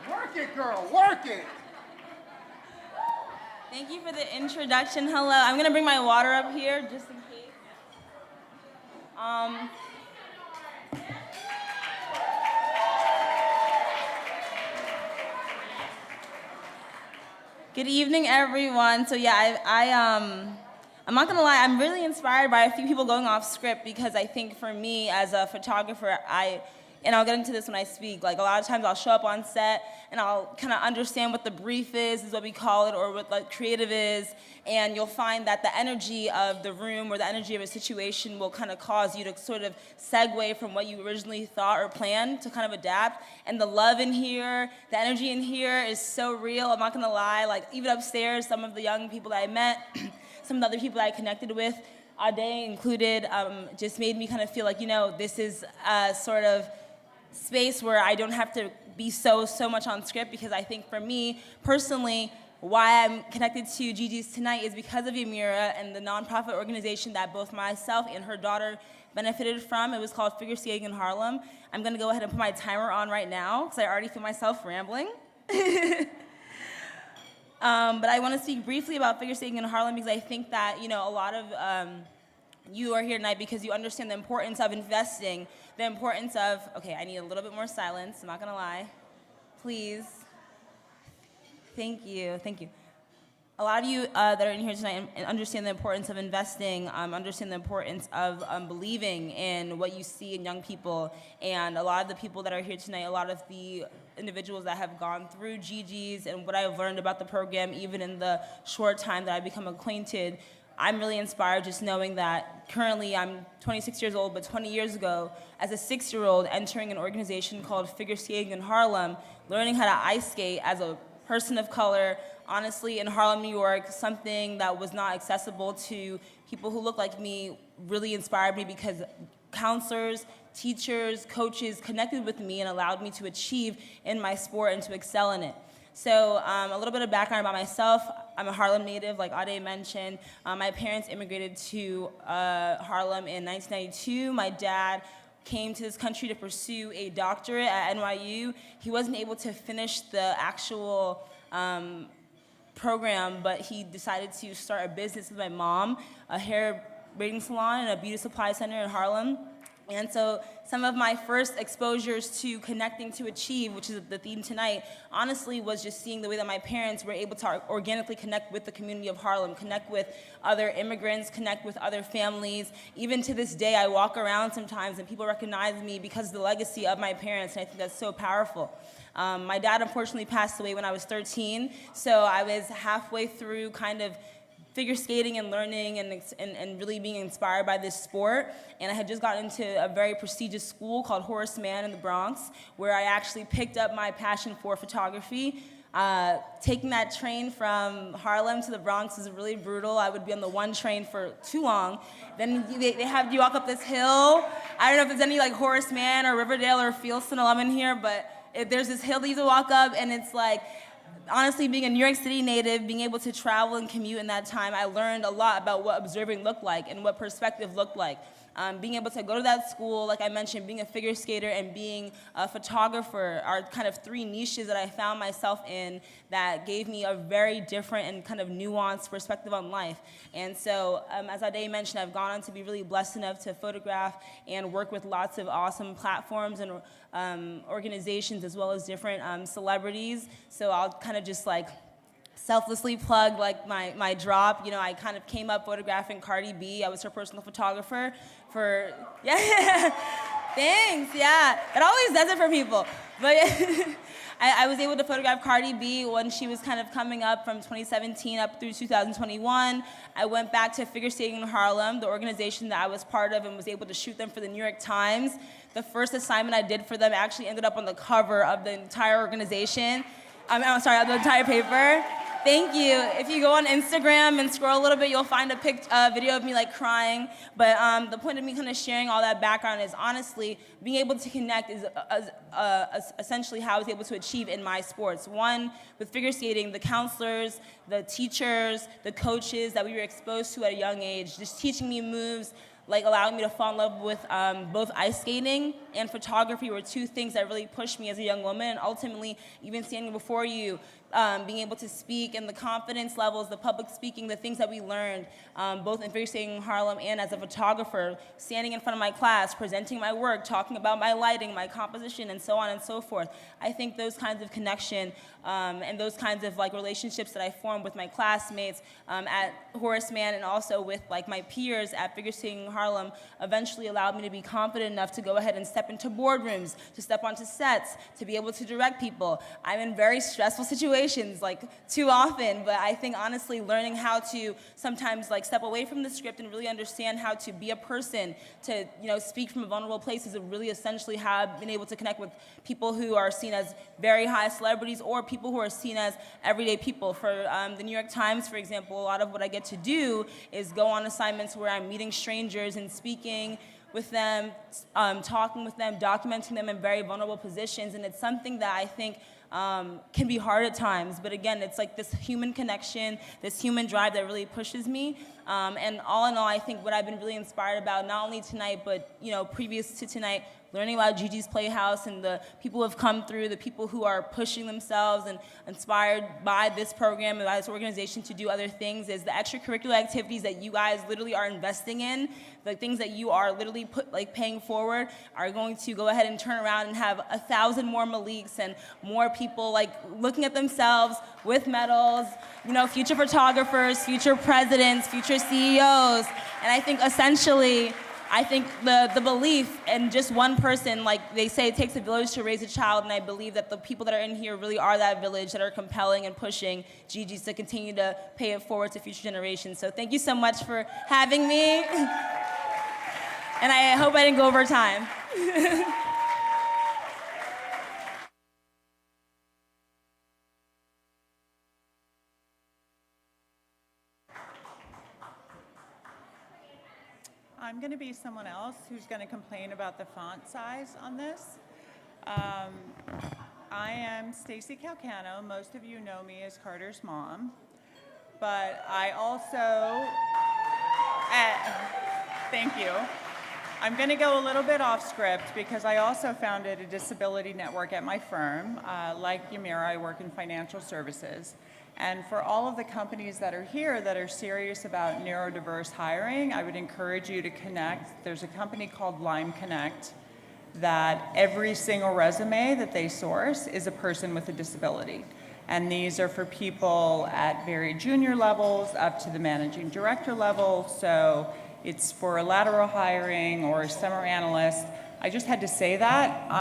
Work it, girl, work it. Thank you for the introduction. Hello, I'm gonna bring my water up here just in case. Good evening, everyone. So yeah, I'm not gonna lie, I'm really inspired by a few people going off script because I think for me as a photographer, and I'll get into this when I speak, like a lot of times I'll show up on set and I'll kind of understand what the brief is what we call it, or what like creative is, and you'll find that the energy of the room or the energy of a situation will kind of cause you to sort of segue from what you originally thought or planned to kind of adapt. And the love in here, the energy in here is so real, I'm not gonna lie. Like even upstairs, some of the young people that I met, some of the other people that I connected with, Ade included, just made me kind of feel like, this is a sort of space where I don't have to be so much on script, because I think for me, personally, why I'm connected to GiGi's tonight is because of Yamira and the nonprofit organization that both myself and her daughter benefited from. It was called Figure Skating in Harlem. I'm gonna go ahead and put my timer on right now, because I already feel myself rambling. But I want to speak briefly about figure skating in Harlem because I think that, a lot of you are here tonight because you understand the importance of investing, the importance of, okay, I need a little bit more silence, I'm not going to lie. Please. Thank you. A lot of you that are in here tonight understand the importance of investing, understand the importance of believing in what you see in young people. And a lot of the people that are here tonight, a lot of the individuals that have gone through GiGi's and what I've learned about the program, even in the short time that I've become acquainted, I'm really inspired just knowing that currently I'm 26 years old, but 20 years ago, as a 6-year-old entering an organization called Figure Skating in Harlem, learning how to ice skate as a person of color, honestly, in Harlem, New York, something that was not accessible to people who look like me really inspired me because counselors, teachers, coaches connected with me and allowed me to achieve in my sport and to excel in it. So a little bit of background about myself. I'm a Harlem native, like Ade mentioned. My parents immigrated to Harlem in 1992. My dad came to this country to pursue a doctorate at NYU. He wasn't able to finish the actual program, but he decided to start a business with my mom, a hair braiding salon and a beauty supply center in Harlem. And so some of my first exposures to connecting to achieve, which is the theme tonight, honestly was just seeing the way that my parents were able to organically connect with the community of Harlem, connect with other immigrants, connect with other families. Even to this day, I walk around sometimes and people recognize me because of the legacy of my parents, and I think that's so powerful. My dad unfortunately passed away when I was 13, so I was halfway through kind of figure skating and learning and really being inspired by this sport. And I had just gotten into a very prestigious school called Horace Mann in the Bronx, where I actually picked up my passion for photography. Taking that train from Harlem to the Bronx was really brutal. I would be on the one train for too long. Then they have you walk up this hill. I don't know if there's any like Horace Mann or Riverdale or Fieldston alum in here, but there's this hill that you have to walk up, and it's like, honestly, being a New York City native, being able to travel and commute in that time, I learned a lot about what observing looked like and what perspective looked like. Being able to go to that school, like I mentioned, being a figure skater and being a photographer are kind of three niches that I found myself in that gave me a very different and kind of nuanced perspective on life. And so, as Ade mentioned, I've gone on to be really blessed enough to photograph and work with lots of awesome platforms and organizations as well as different celebrities. So I'll kind of just like selflessly plug like my drop. You know, I kind of came up photographing Cardi B. I was her personal photographer for, yeah, thanks, yeah. It always does it for people. But I was able to photograph Cardi B when she was kind of coming up from 2017 up through 2021. I went back to Figure Skating in Harlem, the organization that I was part of, and was able to shoot them for the New York Times. The first assignment I did for them actually ended up on the cover of the entire organization. I'm sorry, of the entire paper. Thank you. If you go on Instagram and scroll a little bit, you'll find a video of me like crying. But the point of me kind of sharing all that background is honestly being able to connect is essentially how I was able to achieve in my sports. One, with figure skating, the counselors, the teachers, the coaches that we were exposed to at a young age, just teaching me moves, like allowing me to fall in love with both ice skating and photography were two things that really pushed me as a young woman, and ultimately even standing before you, being able to speak and the confidence levels, the public speaking, the things that we learned, both in figure skating in Harlem and as a photographer, standing in front of my class, presenting my work, talking about my lighting, my composition, and so on and so forth. I think those kinds of connection and those kinds of like relationships that I formed with my classmates at Horace Mann and also with like my peers at figure skating in Harlem eventually allowed me to be confident enough to go ahead and step into boardrooms, to step onto sets, to be able to direct people. I'm in very stressful situations like too often, but I think honestly learning how to sometimes like step away from the script and really understand how to be a person, to speak from a vulnerable place is really essentially how I've been able to connect with people who are seen as very high celebrities or people who are seen as everyday people. For the New York Times, for example, a lot of what I get to do is go on assignments where I'm meeting strangers and speaking with them, talking with them, documenting them in very vulnerable positions, and it's something that I think can be hard at times, but again, it's like this human connection, this human drive that really pushes me. And all in all, I think what I've been really inspired about, not only tonight, but previous to tonight, learning about GiGi's Playhouse and the people who have come through, the people who are pushing themselves and inspired by this program and by this organization to do other things, is the extracurricular activities that you guys literally are investing in, the things that you are literally paying forward, are going to go ahead and turn around and have 1,000 more Maliks and more people like looking at themselves with medals, future photographers, future presidents, future CEOs. And I think essentially, the belief in just one person, like they say it takes a village to raise a child, and I believe that the people that are in here really are that village that are compelling and pushing GiGi's to continue to pay it forward to future generations. So thank you so much for having me. And I hope I didn't go over time. I'm going to be someone else who's going to complain about the font size on this. I am Stacy Calcano. Most of you know me as Carter's mom. but I also, thank you. I'm going to go a little bit off script because I also founded a disability network at my firm. Like Yamira, I work in financial services. And for all of the companies that are here that are serious about neurodiverse hiring, I would encourage you to connect. There's a company called Lime Connect that every single resume that they source is a person with a disability. And these are for people at very junior levels up to the managing director level. So it's for a lateral hiring or a summer analyst. I just had to say that.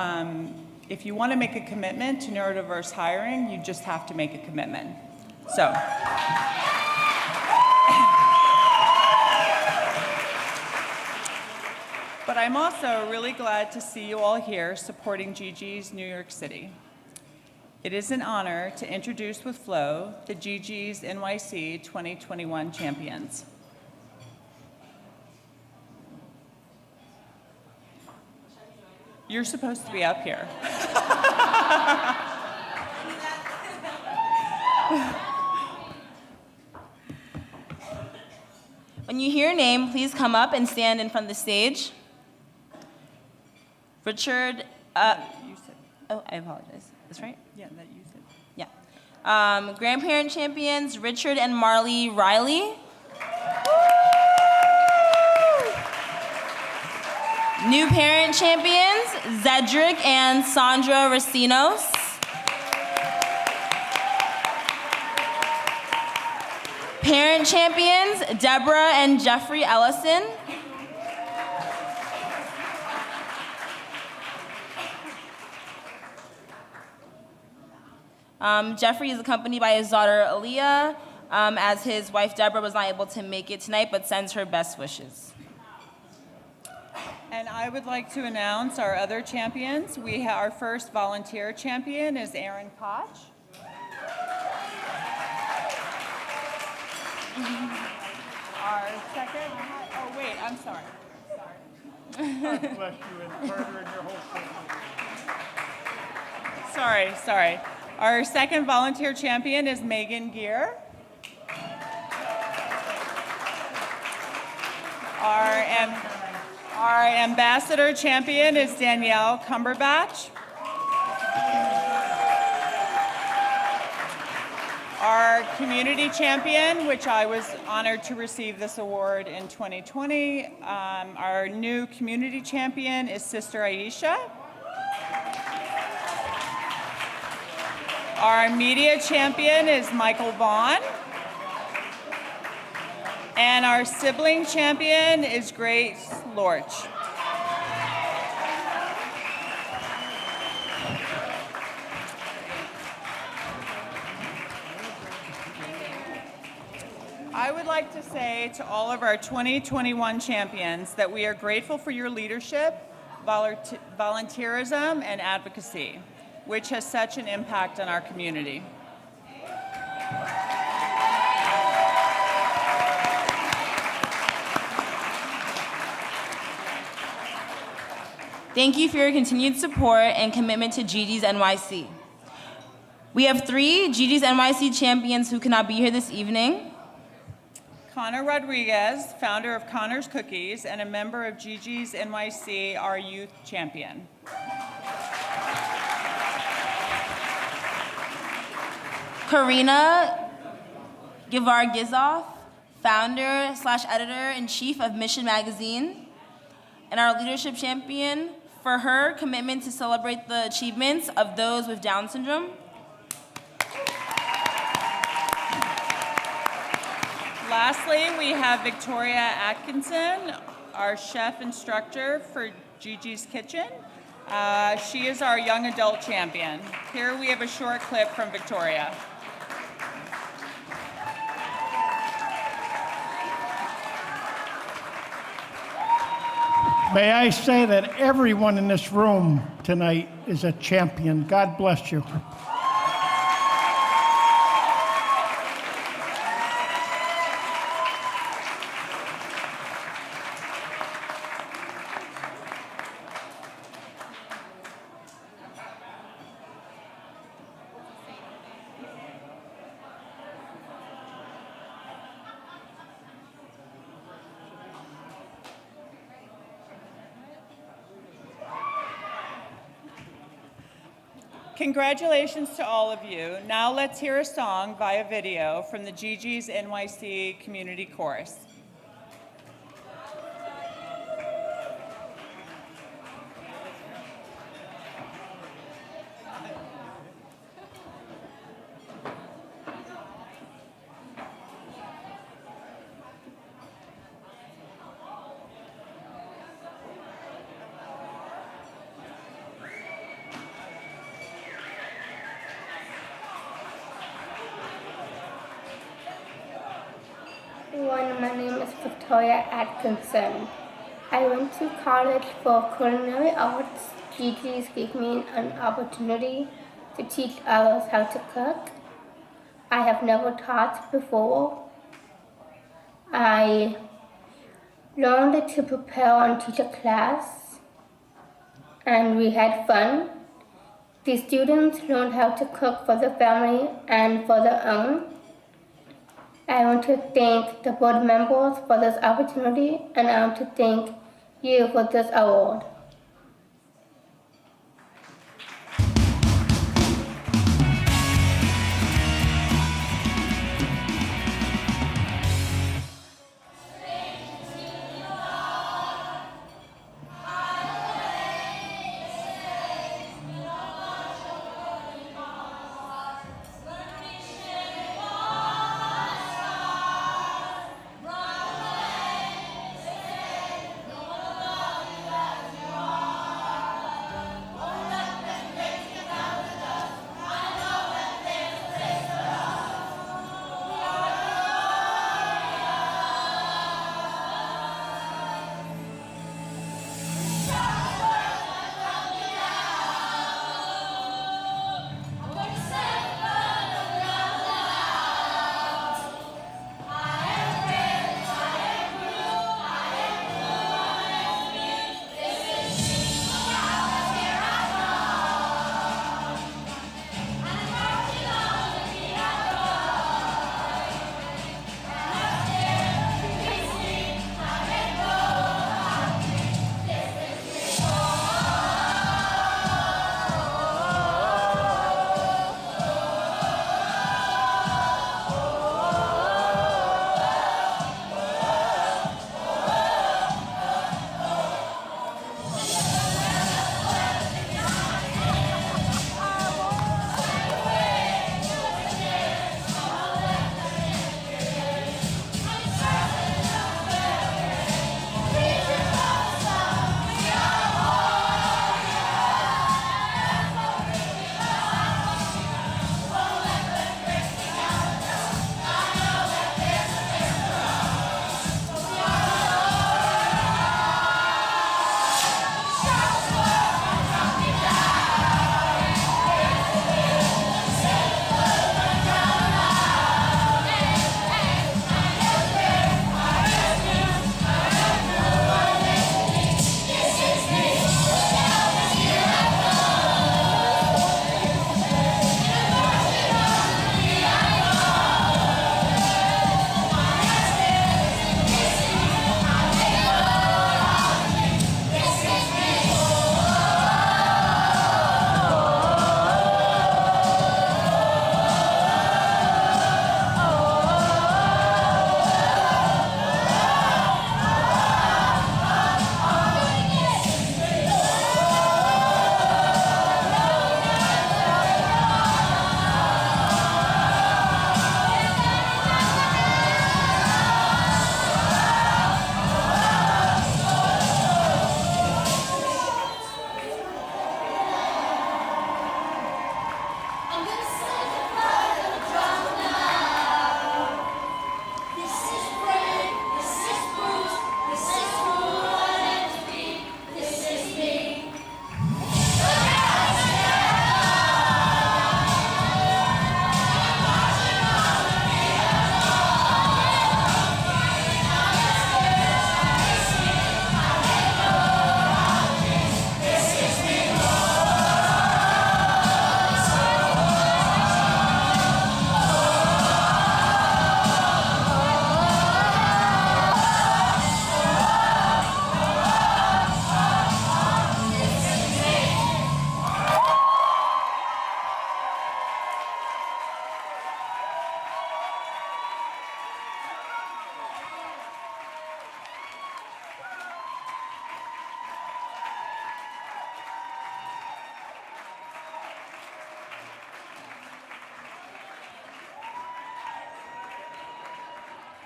If you want to make a commitment to neurodiverse hiring, you just have to make a commitment. So. But I'm also really glad to see you all here supporting GiGi's New York City. It is an honor to introduce with Flo the GiGi's NYC 2021 champions. You're supposed to be up here. When you hear your name, please come up and stand in front of the stage. Richard, You said, oh, I apologize. That's right? yeah, that you said. Yeah. Grandparent champions, Richard and Marley Riley. New parent champions, Zedric and Sandra Racinos. Parent champions, Deborah and Jeffrey Ellison. Jeffrey is accompanied by his daughter Aaliyah, as his wife Deborah was not able to make it tonight, but sends her best wishes. And I would like to announce our other champions. Our first volunteer champion is Aaron Koch. Our second, oh wait, I'm sorry. God bless you and further in your whole family. Sorry. Our second volunteer champion is Megan Gear. Our ambassador champion is Danielle Cumberbatch. Our community champion, which I was honored to receive this award in 2020, our new community champion is Sister Aisha. Our media champion is Michael Vaughn. And our sibling champion is Grace Lorch. I would like to say to all of our 2021 champions that we are grateful for your leadership, volunteerism, and advocacy, which has such an impact on our community. Thank you for your continued support and commitment to GiGi's NYC. We have 3 GiGi's NYC champions who cannot be here this evening. Connor Rodriguez, founder of Connor's Cookies and a member of GiGi's NYC, our youth champion. Karina Givar-Gizoff, founder/editor-in-chief of Mission Magazine, and our leadership champion for her commitment to celebrate the achievements of those with Down syndrome. Lastly, we have Victoria Atkinson, our chef instructor for GiGi's Kitchen. She is our young adult champion. Here we have a short clip from Victoria. May I say that everyone in this room tonight is a champion. God bless you. Congratulations to all of you. Now let's hear a song via video from the GiGi's NYC Community Chorus. Everyone, my name is Victoria Atkinson. I went to college for culinary arts. GiGi's gave me an opportunity to teach others how to cook. I have never taught before. I learned to prepare and teach a class, and we had fun. The students learned how to cook for the family and for their own. I want to thank the board members for this opportunity, and I want to thank you for this award.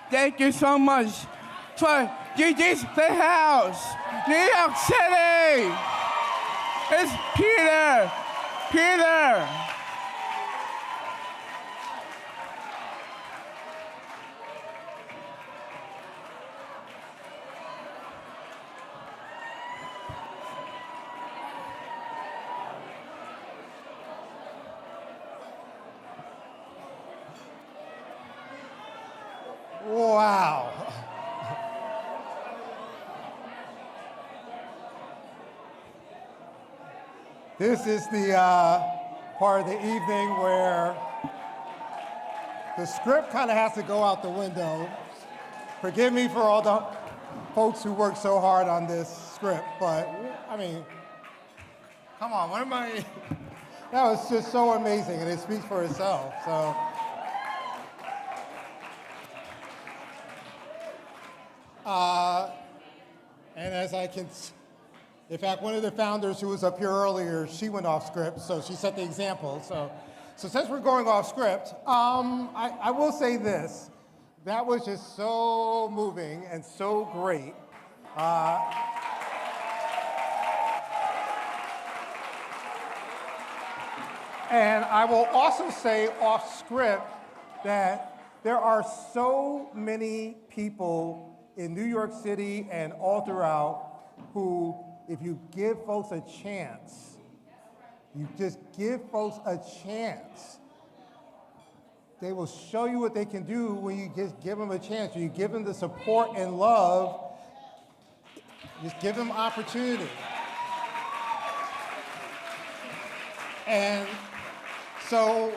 Thank you so much for GiGi's Playhouse, New York City. It's Peter. Peter. Wow. This is the part of the evening where the script kind of has to go out the window. Forgive me for all the folks who worked so hard on this script, but I mean, come on, what am I? That was just so amazing, and it speaks for itself. So. And as I can, in fact, one of the founders who was up here earlier, she went off script, so she set the example. So since we're going off script, I will say this. That was just so moving and so great. And I will also say off script that there are so many people in New York City and all throughout who, if you give folks a chance, you just give folks a chance, they will show you what they can do when you just give them a chance. When you give them the support and love, just give them opportunity. And so,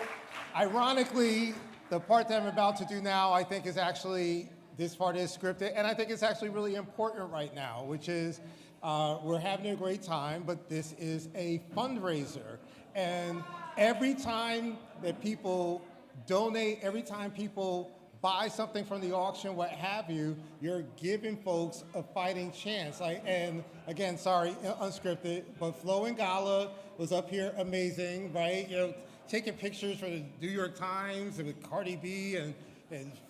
ironically, the part that I'm about to do now, I think is actually, this part is scripted, and I think it's actually really important right now, which is we're having a great time, but this is a fundraiser. And every time that people donate, every time people buy something from the auction, what have you, you're giving folks a fighting chance. And again, sorry, unscripted, but Flo and Gala was up here amazing, right? You know, taking pictures for the New York Times and with Cardi B and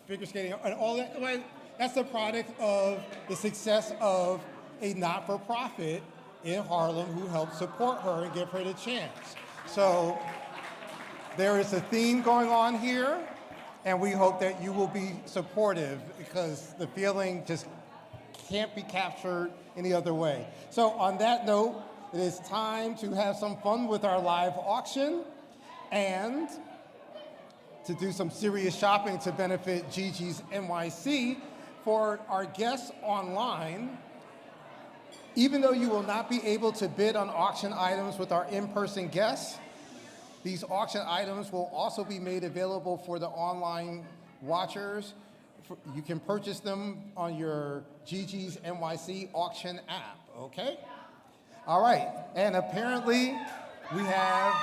figure skating and all that. Like, that's the product of the success of a not-for-profit in Harlem who helped support her and give her the chance. So there is a theme going on here, and we hope that you will be supportive because the feeling just can't be captured any other way. So on that note, it is time to have some fun with our live auction and to do some serious shopping to benefit GiGi's NYC. For our guests online, even though you will not be able to bid on auction items with our in-person guests, these auction items will also be made available for the online watchers. You can purchase them on your GiGi's NYC auction app, okay? All right, and apparently we have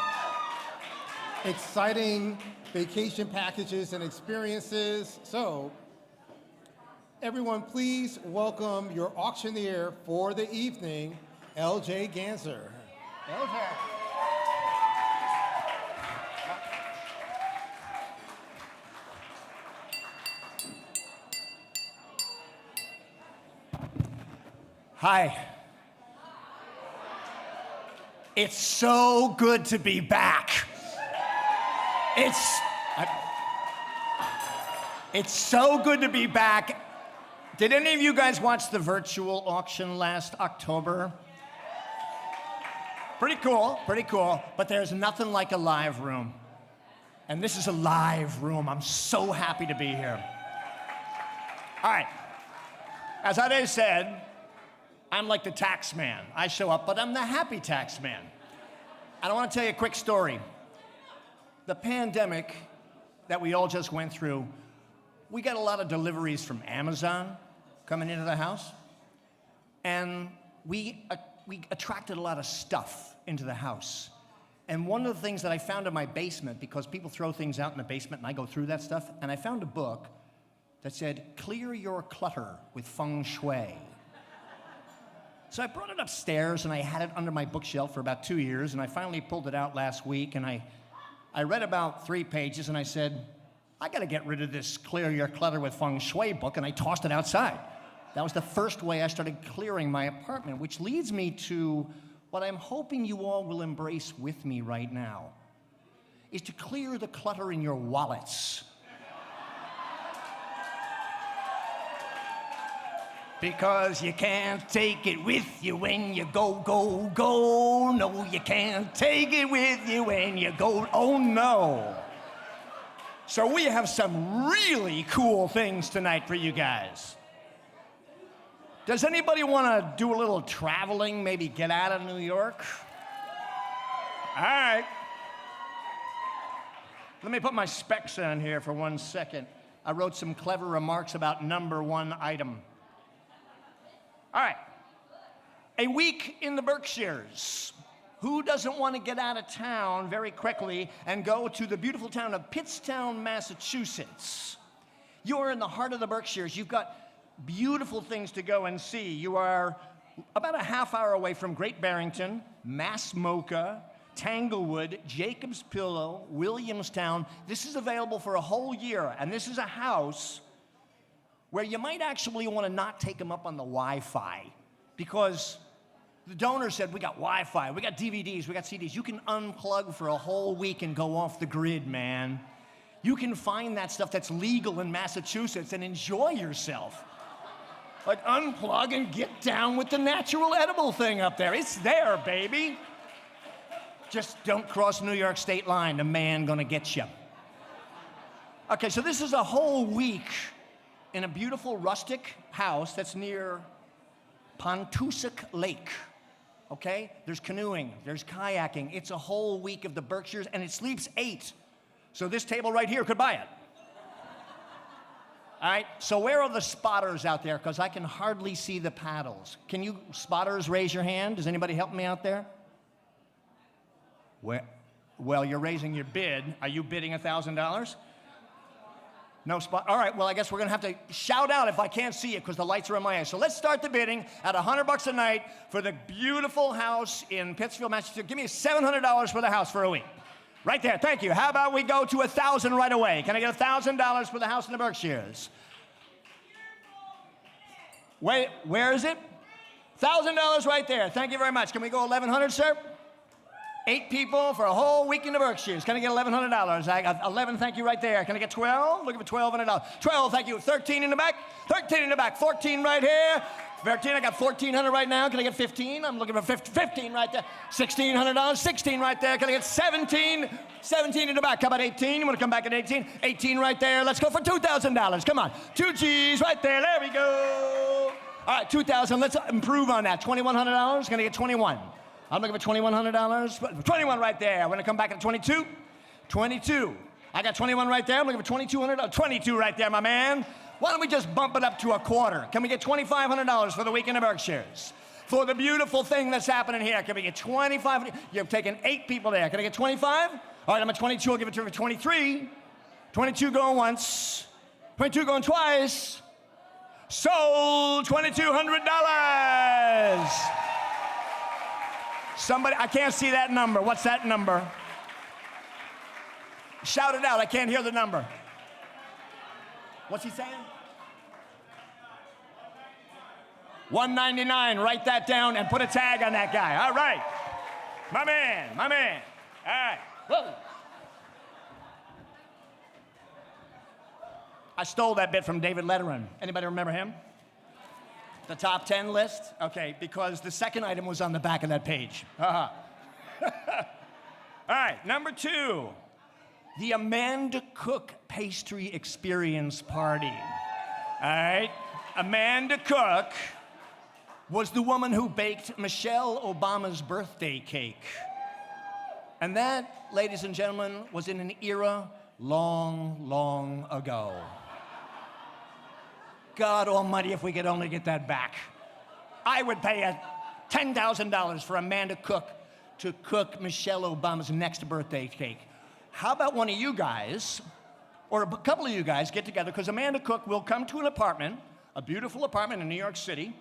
exciting vacation packages and experiences. So everyone, please welcome your auctioneer for the evening, LJ Ganser. LJ. Hi. It's so good to be back. It's so good to be back. Did any of you guys watch the virtual auction last October? Pretty cool, but there's nothing like a live room. And this is a live room. I'm so happy to be here. All right, as Ade said, I'm like the tax man. I show up, but I'm the happy tax man. And I want to tell you a quick story. The pandemic that we all just went through, we got a lot of deliveries from Amazon coming into the house, and we attracted a lot of stuff into the house. And one of the things that I found in my basement, because people throw things out in the basement and I go through that stuff, and I found a book that said, "Clear your clutter with feng shui." So I brought it upstairs and I had it under my bookshelf for about 2 years, and I finally pulled it out last week, and I read about 3 pages and I said, I got to get rid of this Clear Your Clutter with Feng Shui book, and I tossed it outside. That was the first way I started clearing my apartment, which leads me to what I'm hoping you all will embrace with me right now, is to clear the clutter in your wallets. Because you can't take it with you when you go, go, go. No, you can't take it with you when you go, oh no. So we have some really cool things tonight for you guys. Does anybody want to do a little traveling, maybe get out of New York? All right. Let me put my specs on here for 1 second. I wrote some clever remarks about number one item. All right. A week in the Berkshires. Who doesn't want to get out of town very quickly and go to the beautiful town of Pittstown, Massachusetts? You're in the heart of the Berkshires. You've got beautiful things to go and see. You are about a half hour away from Great Barrington, Massmoka, Tanglewood, Jacob's Pillow, Williamstown. This is available for a whole year, and this is a house where you might actually want to not take them up on the Wi-Fi, because the donor said, we got Wi-Fi, we got DVDs, we got CDs. You can unplug for a whole week and go off the grid, man. You can find that stuff that's legal in Massachusetts and enjoy yourself. Like, unplug and get down with the natural edible thing up there. It's there, baby. Just don't cross New York state line. The man gonna get you. Okay, so this is a whole week in a beautiful rustic house that's near Pontusic Lake, okay? There's canoeing, there's kayaking. It's a whole week of the Berkshires, and it sleeps 8. So this table right here could buy it. All right, so where are the spotters out there? Because I can hardly see the paddles. Can you spotters raise your hand? Is anybody helping me out there? Well, you're raising your bid. Are you bidding $1,000? No spot. All right, well, I guess we're going to have to shout out if I can't see it because the lights are in my eyes. So let's start the bidding at $100 a night for the beautiful house in Pittsfield, Massachusetts. Give me $700 for the house for a week. Right there, thank you. How about we go to $1,000 right away? Can I get $1,000 for the house in the Berkshires? Wait, where is it? $1,000 right there. Thank you very much. Can we go $1,100, sir? 8 people for a whole week in the Berkshires. Can I get $1,100? I got 11, thank you, right there. Can I get 12? Looking for $1,200. 12, thank you. 13 in the back. 13 in the back. 14 right here. 13, I got $1,400 right now. Can I get 15? I'm looking for 15 right there. $1,600. 16 right there. Can I get 17? 17 in the back. How about 18? You want to come back at 18? 18 right there. Let's go for $2,000. Come on. 2 G's right there. There we go. All right, 2,000. Let's improve on that. $2,100. Can I get 21? I'm looking for $2,100. 21 right there. I want to come back at 22. 22. I got 21 right there. I'm looking for $2,200. 22 right there, my man. Why don't we just bump it up to a quarter? Can we get $2,500 for the week in the Berkshires? For the beautiful thing that's happening here, can we get 25? You've taken 8 people there. Can I get 25? All right, I'm at 22. I'll give it to you for 23. 22 going once. 22 going twice. Sold $2,200. Somebody, I can't see that number. What's that number? Shout it out. I can't hear the number. What's he saying? $199. Write that down and put a tag on that guy. All right. My man, my man. All right. Whoa. I stole that bit from David Letterman. Anybody remember him? The top 10 list? Okay, because the second item was on the back of that page. All right, number 2. The Amanda Cook Pastry Experience Party. All right, Amanda Cook was the woman who baked Michelle Obama's birthday cake. And that, ladies and gentlemen, was in an era long, long ago. God almighty, if we could only get that back. I would pay $10,000 for Amanda Cook to cook Michelle Obama's next birthday cake. How about one of you guys, or a couple of you guys, get together, because Amanda Cook will come to an apartment, a beautiful apartment in New York City,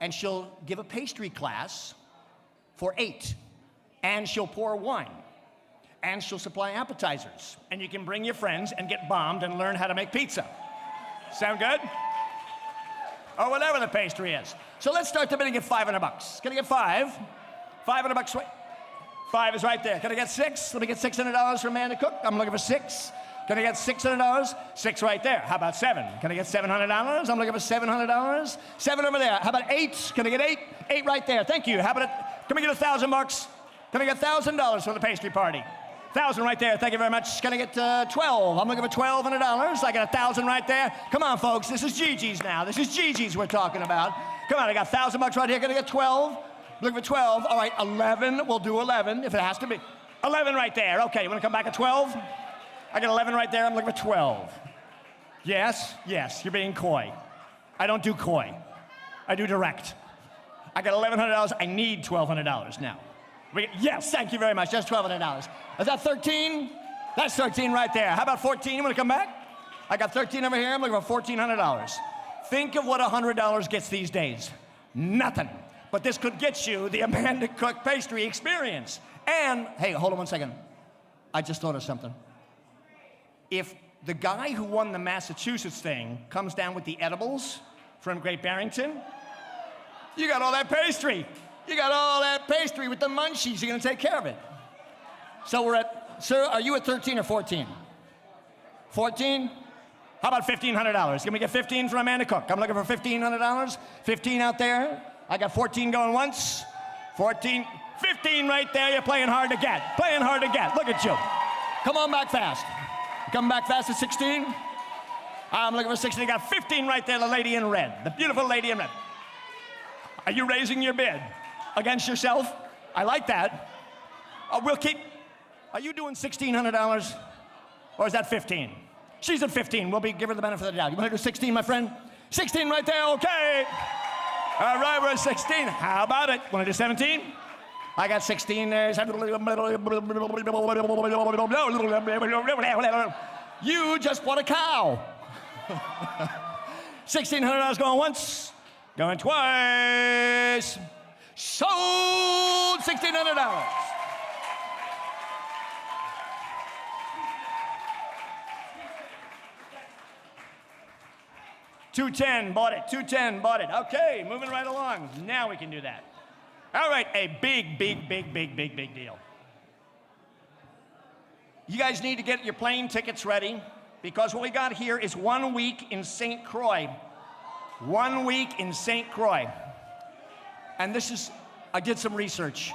and she'll give a pastry class for 8, and she'll pour wine. and she'll supply appetizers. And you can bring your friends and get bombed and learn how to make pizza. Sound good? Or whatever the pastry is. So let's start the bidding at $500. Can I get 5? $500. Wait. 5 is right there. Can I get 6? Let me get $600 from man to cook. I'm looking for 6. Can I get $600? 6 right there. How about 7? Can I get $700? I'm looking for $700. 7 over there. How about 8? Can I get 8? 8 right there. Thank you. How about it? Can we get $1,000? Can I get $1,000 for the pastry party? 1,000 right there. Thank you very much. Can I get 12? I'm looking for $1,200. I got 1,000 right there. Come on, folks. This is GiGi's now. This is GiGi's we're talking about. Come on, I got $1,000 right here. Can I get 12? Looking for 12. All right, 11. We'll do 11 if it has to be. 11 right there. Okay, you want to come back at 12? I got 11 right there. I'm looking for 12. Yes, yes, you're being coy. I don't do coy. I do direct. I got $1,100. I need $1,200 now. Yes, thank you very much. Just $1,200. Is that 13? That's 13 right there. How about 14? You want to come back? I got 13 over here. I'm looking for $1,400. Think of what $100 gets these days. Nothing. But this could get you the Amanda Cook pastry experience. And, hey, hold on one second. I just thought of something. If the guy who won the Massachusetts thing comes down with the edibles from Great Barrington, you got all that pastry. You got all that pastry with the munchies. You're going to take care of it. So we're at, sir, are you at 13 or 14? 14? How about $1,500? Can we get 15 from Amanda Cook? I'm looking for $1,500. 15 out there. I got 14 going once. 14. 15 right there. You're playing hard to get. Playing hard to get. Look at you. Come on back fast. Come back fast at 16. I'm looking for 16. I got 15 right there. The lady in red. The beautiful lady in red. Are you raising your bid against yourself? I like that. We'll keep. Are you doing $1,600? Or is that 15? She's at 15. We'll give her the benefit of the doubt. You want to do 16, my friend? 16 right there, okay. All right, we're at 16. How about it? Want to do 17? I got 16 there. You just bought a cow. $1,600 going once, going twice. Sold $1,600. $210, bought it. $210, bought it. Okay, moving right along. Now we can do that. All right, a big deal. You guys need to get your plane tickets ready because what we got here is 1 week in St. Croix. 1 week in St. Croix. And this is, I did some research.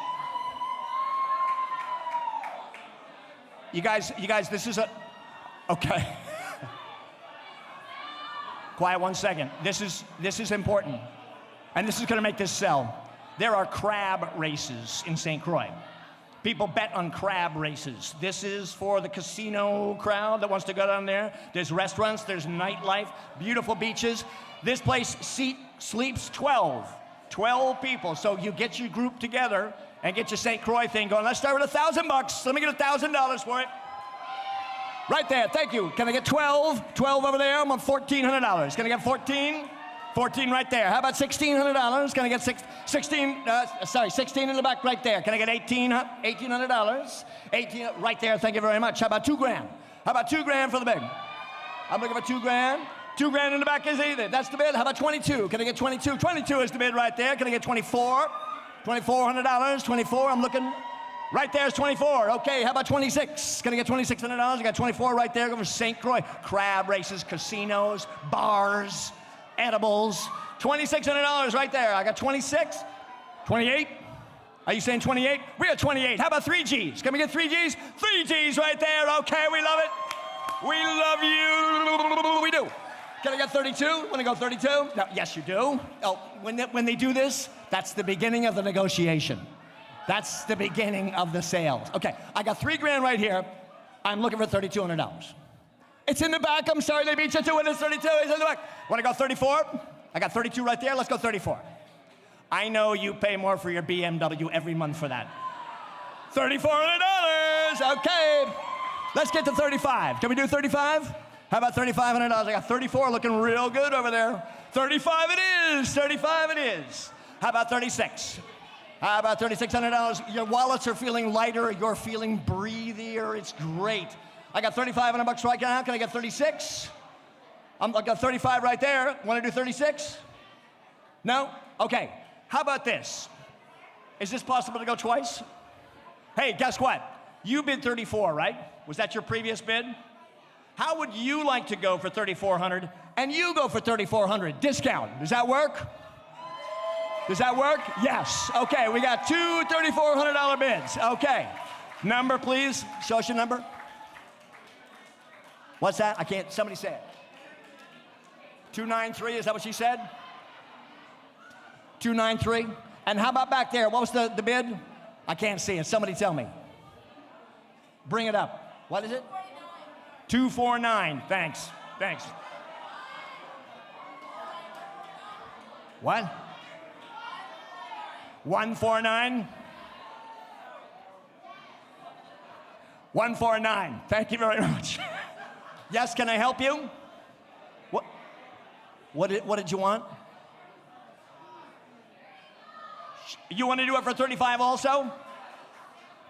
You guys, this is okay. Quiet 1 second. This is important. And this is going to make this sell. There are crab races in St. Croix. People bet on crab races. This is for the casino crowd that wants to go down there. There's restaurants, there's nightlife, beautiful beaches. This place sleeps 12 people. So you get your group together and get your St. Croix thing going. Let's start with $1,000. Let me get $1,000 for it. Right there, thank you. Can I get 12? 12 over there, I'm on $1,400. Can I get 14? 14 right there. How about $1,600? Can I get 16 in the back right there. Can I get $1,800? 18 right there, thank you very much. How about $2 grand? How about $2 grand for the bid? I'm looking for $2 grand. $2 grand in the back is either. That's the bid. How about 22? Can I get 22? 22 is the bid right there. Can I get 24? $2,400. 24, I'm looking. Right there's 24. Okay, how about 26? Can I get $2,600? I got 24 right there. Go for St. Croix. Crab races, casinos, bars, edibles. $2,600 right there. I got 26. 28. Are you saying 28? We're at 28. How about 3 Gs? Can we get 3 Gs? 3 Gs right there. Okay, we love it. We love you. We do. Can I get 32? Want to go 32? No, yes, you do. Oh, when they do this, that's the beginning of the negotiation. That's the beginning of the sales. Okay, I got 3 grand right here. I'm looking for $3,200. It's in the back. I'm sorry they beat you to it. It's 32. It's in the back. Want to go 34? I got 32 right there. Let's go 34. I know you pay more for your BMW every month for that. $3,400. Okay. Let's get to 35. Can we do 35? How about $3,500? I got 34 looking real good over there. 35 it is. 35 it is. How about 36? How about $3,600? Your wallets are feeling lighter. You're feeling breathier. It's great. I got $3,500 right now. Can I get 36? I got 35 right there. Want to do 36? No? Okay. How about this? Is this possible to go twice? Hey, guess what? You bid 34, right? Was that your previous bid? How would you like to go for 3,400 and you go for 3,400? Discount. Does that work? Does that work? Yes. Okay, we got two $3,400 bids. Okay. Number, please. Show us your number. What's that? I can't. Somebody say it. 293. Is that what she said? 293. And how about back there? What was the bid? I can't see it. Somebody tell me. Bring it up. What is it? 249. Thanks. Thanks. What? 149? 149. Thank you very much. Yes, can I help you? What did you want? You want to do it for 35 also?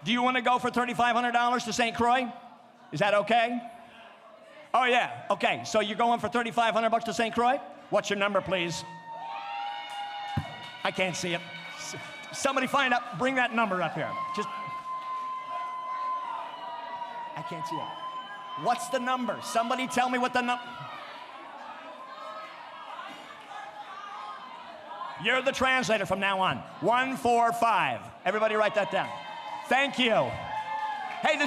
Do you want to go for $3,500 to St. Croix? Is that okay? Oh yeah, okay. So you're going for $3,500 to St. Croix? What's your number, please? I can't see it. Somebody find out, bring that number up here. Just, I can't see it. What's the number? Somebody tell me what the number. You're the translator from now on. 145. Everybody write that down. Thank you. Hey,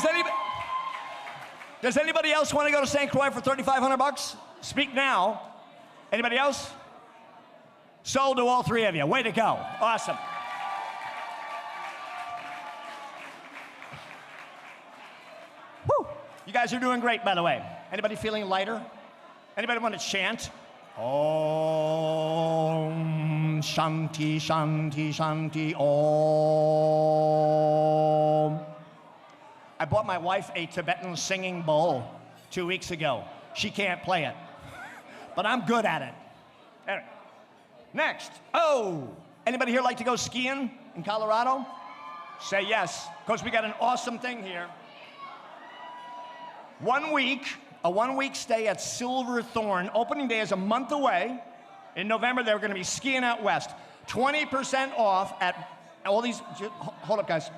does anybody else want to go to St. Croix for $3,500? Speak now. Anybody else? Sold to all three of you. Way to go. Awesome. Woo. You guys are doing great, by the way. Anybody feeling lighter? Anybody want to chant? Om Shanti Shanti Shanti Om. I bought my wife a Tibetan singing bowl 2 weeks ago. She can't play it, but I'm good at it. Anyway. Next. Oh, anybody here like to go skiing in Colorado? Say yes, because we got an awesome thing here. 1 week. A 1 week stay at Silverthorne. Opening day is a month away. In November, they're going to be skiing out west. 20% off at all these. Hold up, guys.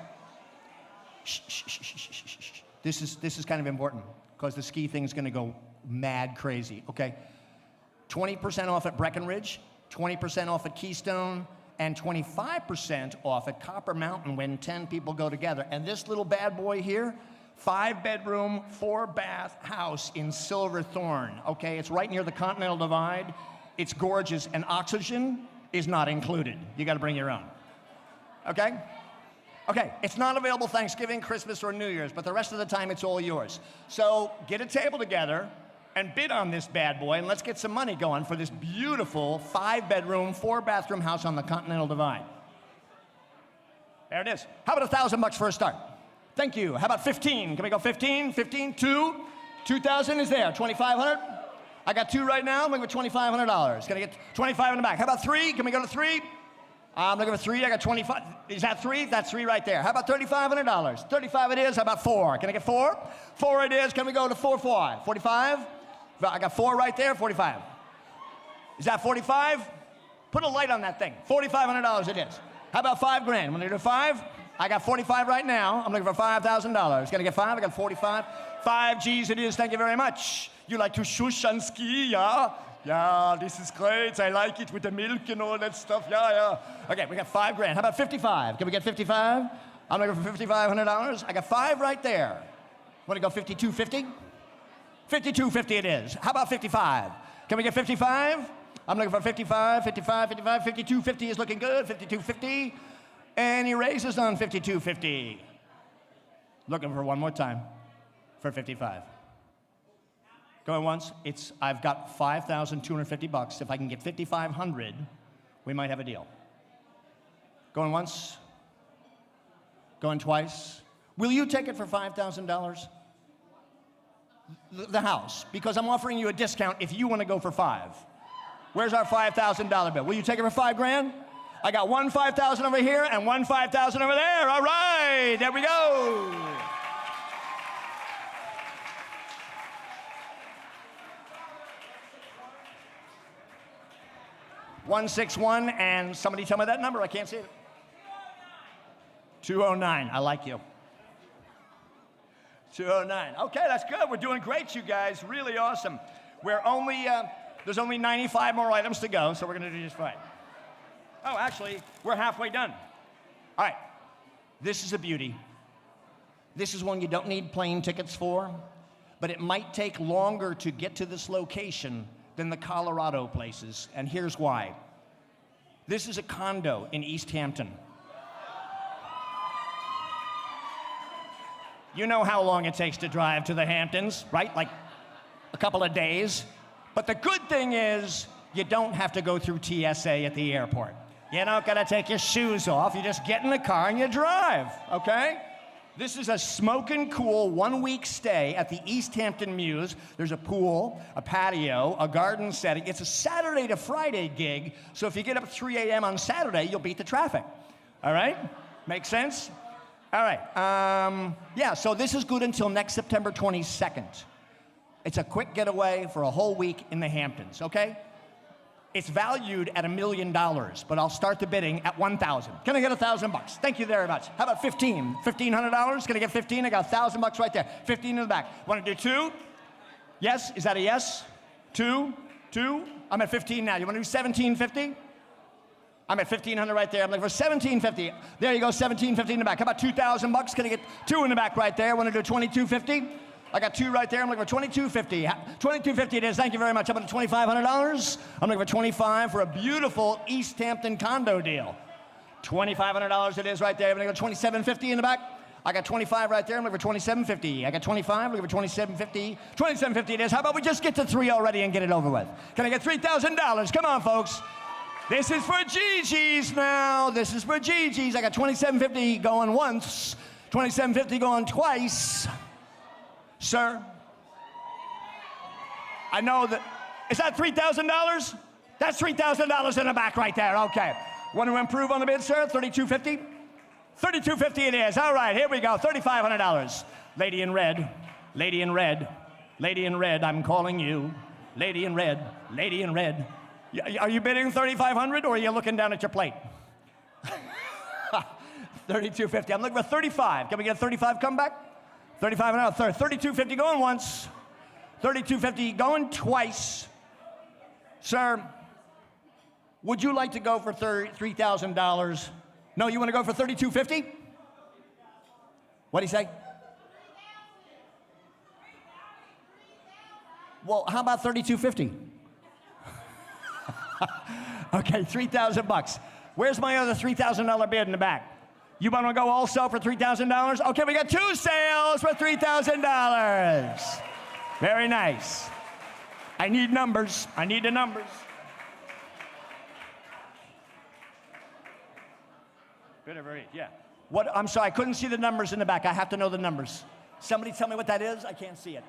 Shh, shh, shh, shh, shh, shh, shh. This is kind of important because the ski thing is going to go mad crazy. Okay, 20% off at Breckenridge, 20% off at Keystone, and 25% off at Copper Mountain when 10 people go together. And this little bad boy here. 5-bedroom, 4-bath house in Silverthorne, okay? It's right near the Continental Divide. It's gorgeous, and oxygen is not included. You gotta bring your own, okay? Okay, it's not available Thanksgiving, Christmas, or New Year's, but the rest of the time it's all yours. So get a table together and bid on this bad boy, and let's get some money going for this beautiful 5-bedroom, 4-bathroom house on the Continental Divide. There it is. How about $1,000 for a start? Thank you. How about 15? Can we go 15? 15, 2. 2,000 is there. 2,500? I got 2 right now. I'm going to go $2,500. Can I get 25 in the back? How about 3? Can we go to 3? I'm looking for 3. I got 25. Is that 3? That's 3 right there. How about $3,500? 35 it is. How about 4? Can I get 4? 4 it is. Can we go to 4, 5? 45? I got 4 right there. 45. Is that 45? Put a light on that thing. $4,500 it is. How about $5 grand? Want to do 5? I got 45 right now. I'm looking for $5,000. Can I get 5? I got 45. 5 G's it is. Thank you very much. You like to shush and ski, yeah? Yeah, this is great. I like it with the milk and all that stuff. Yeah, yeah. Okay, we got 5 grand. How about 55? Can we get 55? I'm looking for $5,500. I got 5 right there. Want to go 52.50? 52.50 it is. How about 55? Can we get 55? I'm looking for 55, 55, 55. 52.50 is looking good. 52.50. Any raises on 52.50? Looking for one more time for 55. Going once. I've got $5,250. If I can get 5,500, we might have a deal. Going once. Going twice. Will you take it for $5,000? The house, because I'm offering you a discount if you want to go for 5. Where's our $5,000 bill? Will you take it for 5 grand? I got one 5,000 over here and one 5,000 over there. All right, there we go. $161, and somebody tell me that number. I can't see it. 209. I like you. 209. Okay, that's good. We're doing great, you guys. Really awesome. We're only, there's only 95 more items to go, so we're going to do just fine. Oh, actually, we're halfway done. All right. This is a beauty. This is one you don't need plane tickets for, but it might take longer to get to this location than the Colorado places, and here's why. This is a condo in East Hampton. You know how long it takes to drive to the Hamptons, right? Like a couple of days. But the good thing is you don't have to go through TSA at the airport. You don't gotta take your shoes off. You just get in the car and you drive, okay? This is a smoking cool 1-week stay at the East Hampton Mews. There's a pool, a patio, a garden setting. It's a Saturday to Friday gig, so if you get up at 3 a.m. on Saturday, you'll beat the traffic. All right? Make sense? All right. Yeah, so this is good until next September 22nd. It's a quick getaway for a whole week in the Hamptons, okay? It's valued at $1 million, but I'll start the bidding at $1,000. Can I get $1,000? Thank you very much. How about 15? $1,500? Can I get 15? I got $1,000 right there. 15 in the back. Want to do 2? Yes? Is that a yes? 2? 2? I'm at 15 now. You want to do 1750? I'm at 1,500 right there. I'm looking for 1750. There you go, 1750 in the back. How about $2,000? Can I get 2 in the back right there? Want to do 2250? I got 2 right there. I'm looking for 2250. 2250 it is. Thank you very much. How about $2,500? I'm looking for 25 for a beautiful East Hampton condo deal. $2,500 it is right there. I'm looking for 2750 in the back. I got 25 right there. I'm looking for 2750. I got 25. Looking for 2750. 2750 it is. How about we just get to 3 already and get it over with? Can I get $3,000? Come on, folks. This is for GiGi's now. This is for GiGi's. I got 2750 going once. 2750 going twice. Sir, I know that, is that $3,000? That's $3,000 in the back right there, okay. Want to improve on the bid, sir? 3250? 3250 it is, all right, here we go, $3,500. Lady in red, lady in red, lady in red, I'm calling you. Lady in red, lady in red. Are you bidding 3,500 or are you looking down at your plate? 3250, I'm looking for 35. Can we get a 35 comeback? 35 and out, 3250 going once, 3250 going twice. Sir, would you like to go for $3,000? No, you want to go for 3250? What'd he say? Well, how about 3250? Okay, $3,000. Where's my other $3,000 bid in the back? You want to go also for $3,000? Okay, we got 2 sales for $3,000. Very nice. I need numbers. I need the numbers. Bit of a, yeah. What? I'm sorry, I couldn't see the numbers in the back. I have to know the numbers. Somebody tell me what that is. I can't see it.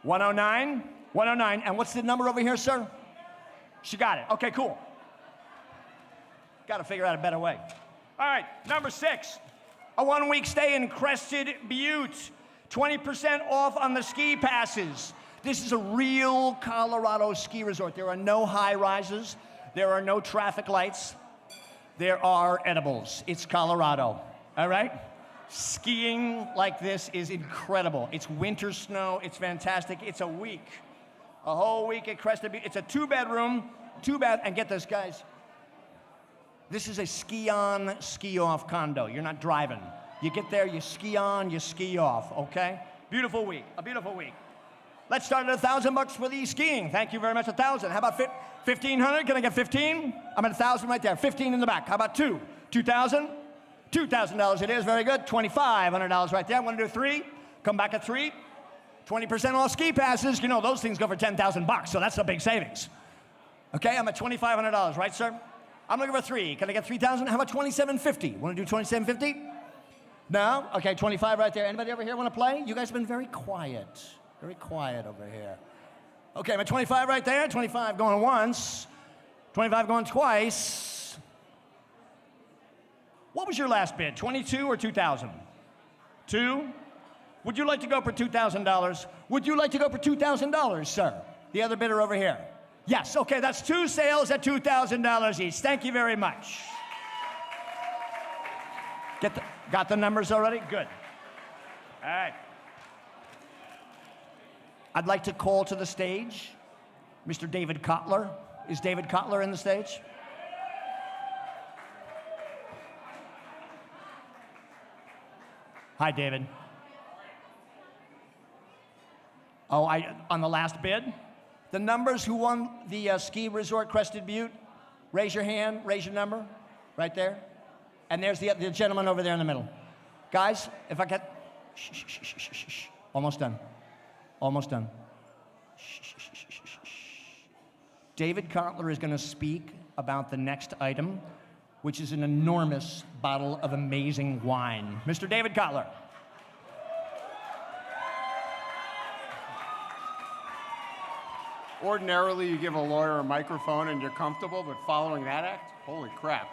109. 109. And what's the number over here, sir? She got it. Okay, cool. Got to figure out a better way. All right, number 6, a 1-week stay in Crested Butte. 20% off on the ski passes. This is a real Colorado ski resort. There are no high rises. There are no traffic lights. There are edibles. It's Colorado, all right? Skiing like this is incredible. It's winter snow. It's fantastic. It's a week, a whole week at Crested Butte. It's a 2-bedroom, 2-bath, and get this, guys. This is a ski-on, ski-off condo. You're not driving. You get there, you ski on, you ski off, okay? Beautiful week, a beautiful week. Let's start at $1,000 for the skiing. Thank you very much, 1,000. How about 1,500? Can I get 15? I'm at 1,000 right there, 15 in the back. How about 2? 2,000? $2,000 it is, very good. $2,500 right there. Want to do 3? Come back at 3. 20% off ski passes. You know, those things go for $10,000, so that's a big savings. Okay, I'm at $2,500, right, sir? I'm looking for 3. Can I get 3,000? How about 2,750? Want to do 2,750? No? Okay, 25 right there. Anybody over here want to play? You guys have been very quiet over here. Okay, I'm at 25 right there. 25 going once. 25 going twice. What was your last bid, 22 or 2,000? 2? Would you like to go for $2,000? Would you like to go for $2,000, sir? The other bidder over here. Yes, okay, that's 2 sales at $2,000 each. Thank you very much. Got the numbers already? Good. All right. I'd like to call to the stage Mr. David Kotler. Is David Kotler in the stage? Hi, David. Oh, on the last bid? The numbers who won the ski resort Crested Butte, raise your hand, raise your number, right there. And there's the gentleman over there in the middle. Guys, if I get, shh, shh, shh, shh, shh, shh. Almost done. Almost done. Shh, shh, shh, shh, shh, shh. David Kotler is going to speak about the next item, which is an enormous bottle of amazing wine. Mr. David Kotler. Ordinarily, you give a lawyer a microphone and you're comfortable, but following that act, holy crap.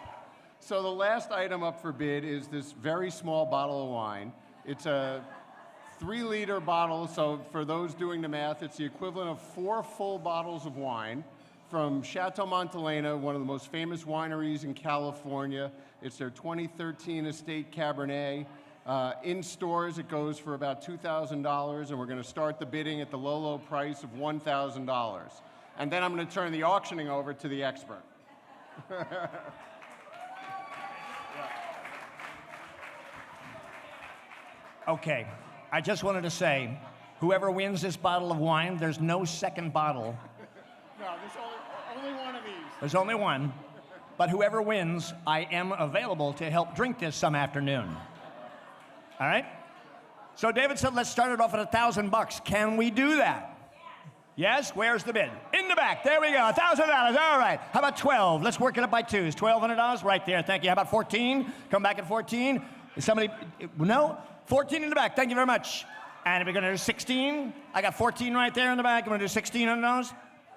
So the last item up for bid is this very small bottle of wine. It's a 3-liter bottle, so for those doing the math, it's the equivalent of 4 full bottles of wine from Chateau Montelena, one of the most famous wineries in California. It's their 2013 Estate Cabernet. In stores, it goes for about $2,000, and we're going to start the bidding at the low, low price of $1,000. And then I'm going to turn the auctioning over to the expert. Okay, I just wanted to say, whoever wins this bottle of wine, there's no second bottle. No, there's only one of these. There's only one. But whoever wins, I am available to help drink this some afternoon. All right? So David said, let's start it off at $1,000. Can we do that? Yes? Where's the bid? In the back. There we go. $1,000. All right. How about 12? Let's work it up by 2s. $1,200 right there. Thank you. How about 14? Come back at 14. Is somebody? No? 14 in the back. Thank you very much. And we're going to do 16. I got 14 right there in the back. I'm going to do $1,600.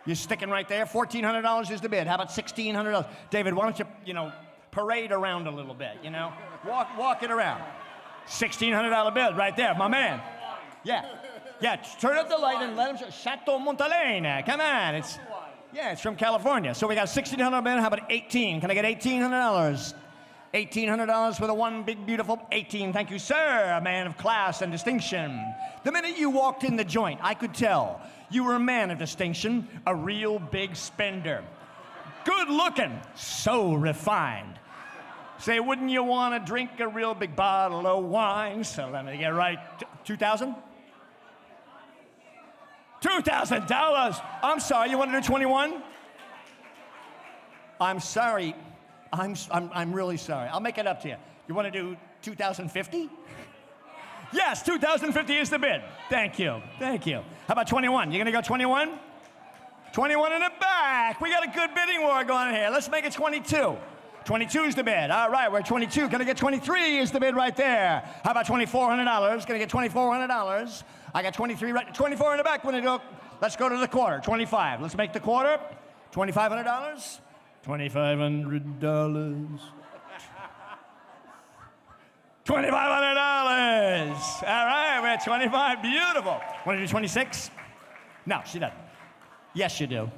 You're sticking right there. $1,400 is the bid. How about $1,600? David, why don't you, parade around a little bit, Walk it around. $1,600 bid right there, my man. Yeah. Yeah, turn up the light and let him show. Chateau Montelena, come on. It's from California. So we got $1,600 bid. How about 18? Can I get $1,800? $1,800 for the one big, beautiful 18. Thank you, sir, a man of class and distinction. The minute you walked in the joint, I could tell you were a man of distinction, a real big spender. Good looking, so refined. Say, wouldn't you want to drink a real big bottle of wine? So let me get right. $2,000? $2,000. I'm sorry, you want to do 21? I'm sorry. I'm really sorry. I'll make it up to you. You want to do 2,050? Yes, 2,050 is the bid. Thank you. Thank you. How about 21? You going to go 21? 21 in the back. We got a good bidding war going here. Let's make it 22. 22 is the bid. All right, we're at 22. Gonna get 23 is the bid right there. How about $2,400? Gonna get $2,400. I got 23 right, 24 in the back. Let's go to the quarter. 25. Let's make the quarter. $2,500. $2,500. $2,500. All right, we're at 25. Beautiful. Want to do 26? No, she doesn't. Yes, you do.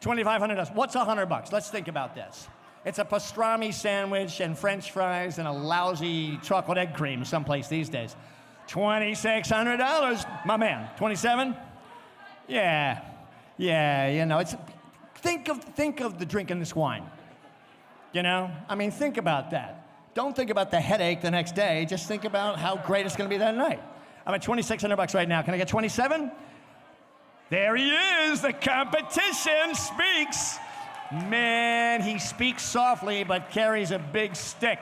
$2,500. What's $100? Let's think about this. It's a pastrami sandwich and French fries and a lousy chocolate egg cream someplace these days. $2,600, my man. 27? Yeah, it's, think of the drink in this wine. Think about that. Don't think about the headache the next day. Just think about how great it's going to be that night. I'm at $2,600 right now. Can I get 27? There he is. The competition speaks. Man, he speaks softly but carries a big stick.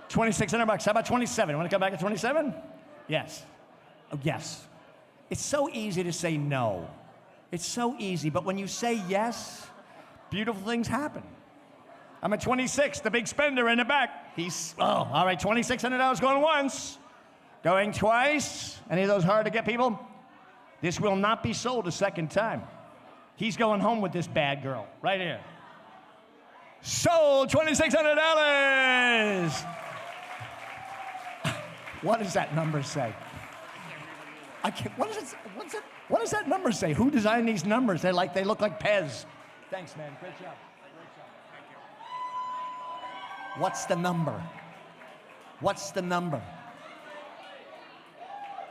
$2,600. How about 27? Want to come back at 27? Yes. Oh, yes. It's so easy to say no. It's so easy, but when you say yes, beautiful things happen. I'm at 26, the big spender in the back. All right, $2,600 going once. Going twice. Any of those hard to get people? This will not be sold a second time. He's going home with this bad girl, right here. Sold $2,600. What does that number say? I can't, what does that number say? Who designed these numbers? They look like Pez. Thanks, man. Great job. What's the number? What's the number?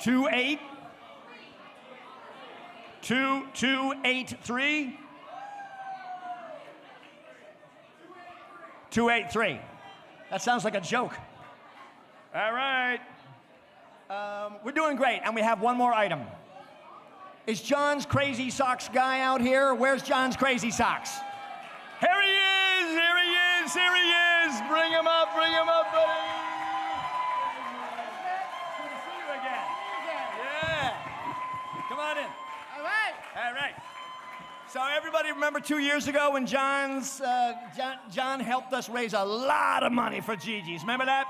28? 2283? 283. That sounds like a joke. All right. We're doing great, and we have one more item. Is John's Crazy Socks guy out here? Where's John's Crazy Socks? Here he is! Here he is! Here he is! Bring him up, buddy! Good to see you again. Yeah. Come on in. All right. All right. So everybody remember 2 years ago when John helped us raise a lot of money for GiGi's. Remember that?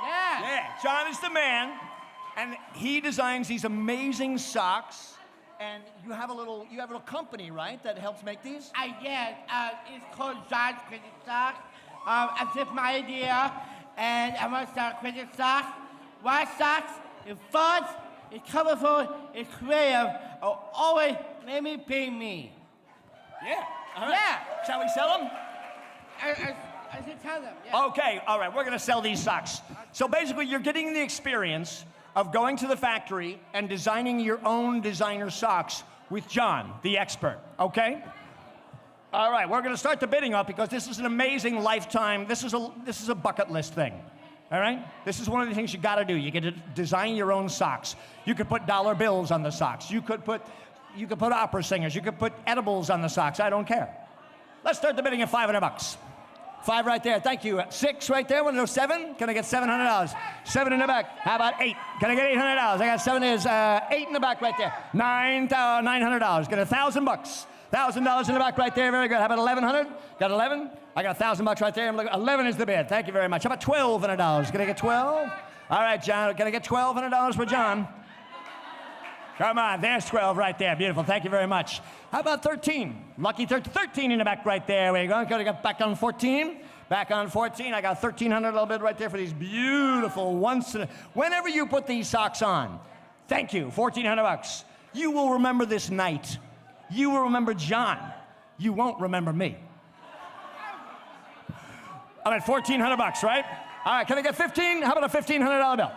Yeah. Yeah. John is the man, and he designs these amazing socks. And you have a little company, right, that helps make these? It's called John's Crazy Socks. It's just my idea, and I want to start Crazy Socks. White socks, it's fun, it's colorful, it's creative. Always let me be me. Yeah. All right. Yeah. Shall we sell them? I should tell them. Yeah. Okay. All right. We're going to sell these socks. So basically, you're getting the experience of going to the factory and designing your own designer socks with John, the expert, okay? All right, we're gonna start the bidding up because this is an amazing lifetime, this is a bucket list thing, all right? This is one of the things you gotta do. You get to design your own socks. You could put dollar bills on the socks. You could put opera singers. You could put edibles on the socks. I don't care. Let's start the bidding at $500. 5 right there, thank you. 6 right there, want to know 7? Can I get $700? 7 in the back, how about 8? Can I get $800? I got 7, there's 8 in the back right there. $900, get $1,000. $1,000 in the back right there, very good. How about 1,100? Got 11? I got $1,000 right there. I'm looking, 11 is the bid, thank you very much. How about $1,200? Can I get 12? All right, John, can I get $1,200 for John? Come on, there's 12 right there. Beautiful, thank you very much. How about 13? Lucky 13 in the back right there. Where you going? Gotta get back on 14. Back on 14. I got 1,300 little bit right there for these beautiful whenever you put these socks on. Thank you, $1,400. You will remember this night. You will remember John. You won't remember me. I'm at $1,400, right? All right, can I get 15? How about a $1,500 bill?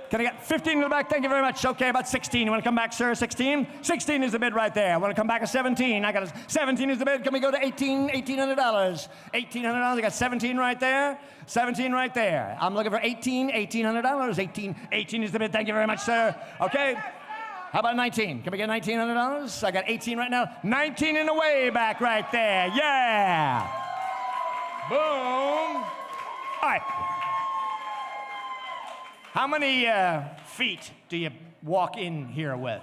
Can I get 15 in the back? Thank you very much. Okay, about 16. You want to come back, sir? 16? 16 is the bid right there. I want to come back at 17. I got 17 is the bid. Can we go to $1,800? $1,800. I got 17 right there. 17 right there. I'm looking for $1,800. 18 is the bid. Thank you very much, sir. Okay. How about 19? Can we get $1,900? I got 18 right now. 19 in the way back right there. Yeah. Boom. All right. How many feet do you walk in here with?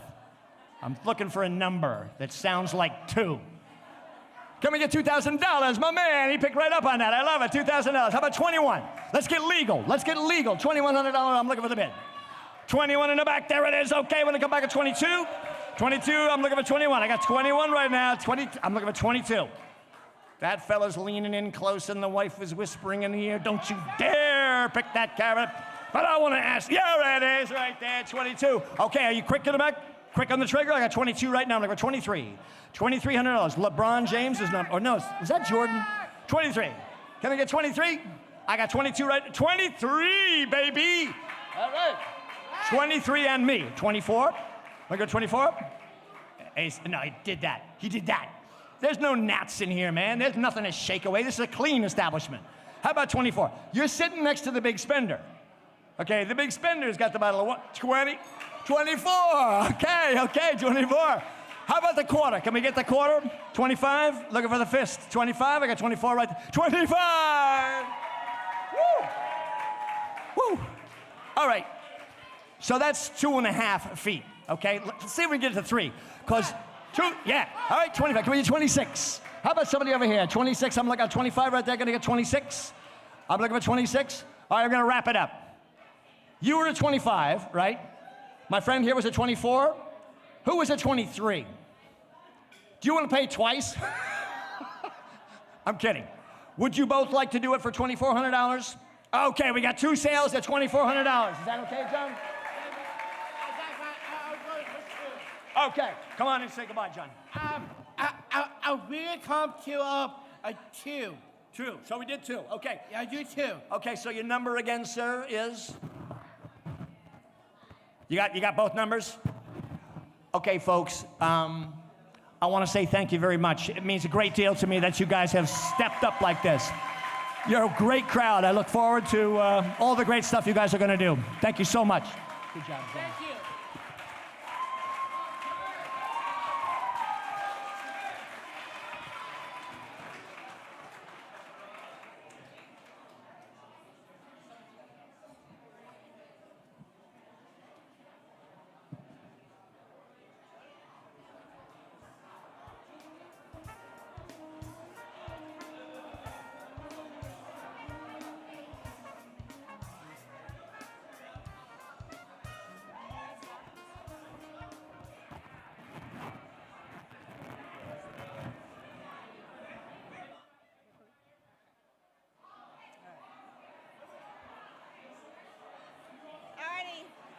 I'm looking for a number that sounds like 2. Can we get $2,000? My man, he picked right up on that. I love it, $2,000. How about 21? Let's get legal. Let's get legal. $2,100, I'm looking for the bid. 21 in the back, there it is. Okay, when I come back at 22. 22, I'm looking for 21. I got 21 right now. I'm looking for 22. That fella's leaning in close and the wife is whispering in the ear, don't you dare pick that carrot. But I want to ask, yeah, it is right there, 22. Okay, are you quick in the back? Quick on the trigger? I got 22 right now. I'm looking for 23. $2,300. LeBron James is not, or no, is that Jordan? 23. Can I get 23? I got 22 right, 23, baby. All right. 23 and me. 24. I got 24. No, he did that. He did that. There's no gnats in here, man. There's nothing to shake away. This is a clean establishment. How about 24? You're sitting next to the big spender. Okay, the big spender's got the bottle of what? 20? 24. Okay, 24. How about the quarter? Can we get the quarter? 25? Looking for the fist. 25? I got 24 right there. 25! Woo! Woo! All right. So that's 2.5 feet, okay? Let's see if we can get to 3. Because 2, yeah. All right, 25. Can we get 26? How about somebody over here? 26, I'm looking at 25 right there. Gonna get 26? I'm looking for 26. All right, we're gonna wrap it up. You were at 25, right? My friend here was at 24. Who was at 23? Do you want to pay twice? I'm kidding. Would you both like to do it for $2,400? Okay, we got 2 sales at $2,400. Is that okay, John? Okay, come on and say goodbye, John. I really come to a 2. 2, so we did 2, okay. Yeah, I do 2. Okay, so your number again, sir, is? You got both numbers? Okay, folks, I want to say thank you very much. It means a great deal to me that you guys have stepped up like this. You're a great crowd. I look forward to all the great stuff you guys are going to do. Thank you so much. Good job, John. Thank you.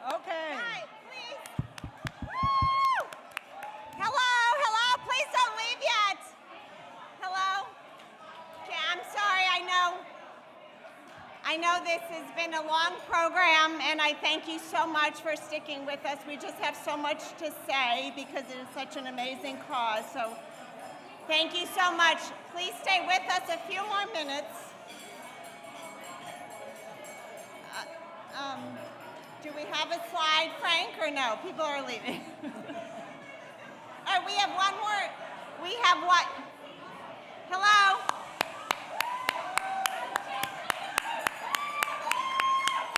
Okay. Hi, please. Woo! Hello, please don't leave yet. Hello? Okay, I'm sorry, I know this has been a long program, and I thank you so much for sticking with us. We just have so much to say because it is such an amazing cause, so thank you so much. Please stay with us a few more minutes. Do we have a slide, Frank, or no? People are leaving. All right, we have one more. We have what? Hello?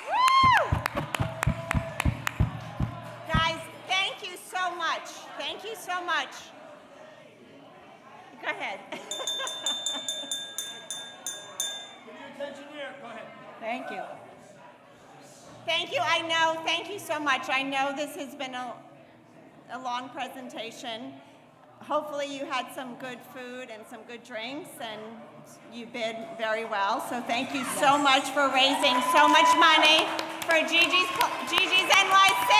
Woo! Guys, thank you so much. Thank you so much. Go ahead. Give your attention here. Go ahead. Thank you. Thank you, I know, thank you so much. I know this has been a long presentation. Hopefully you had some good food and some good drinks, and you bid very well. So thank you so much for raising so much money for GiGi's NYC.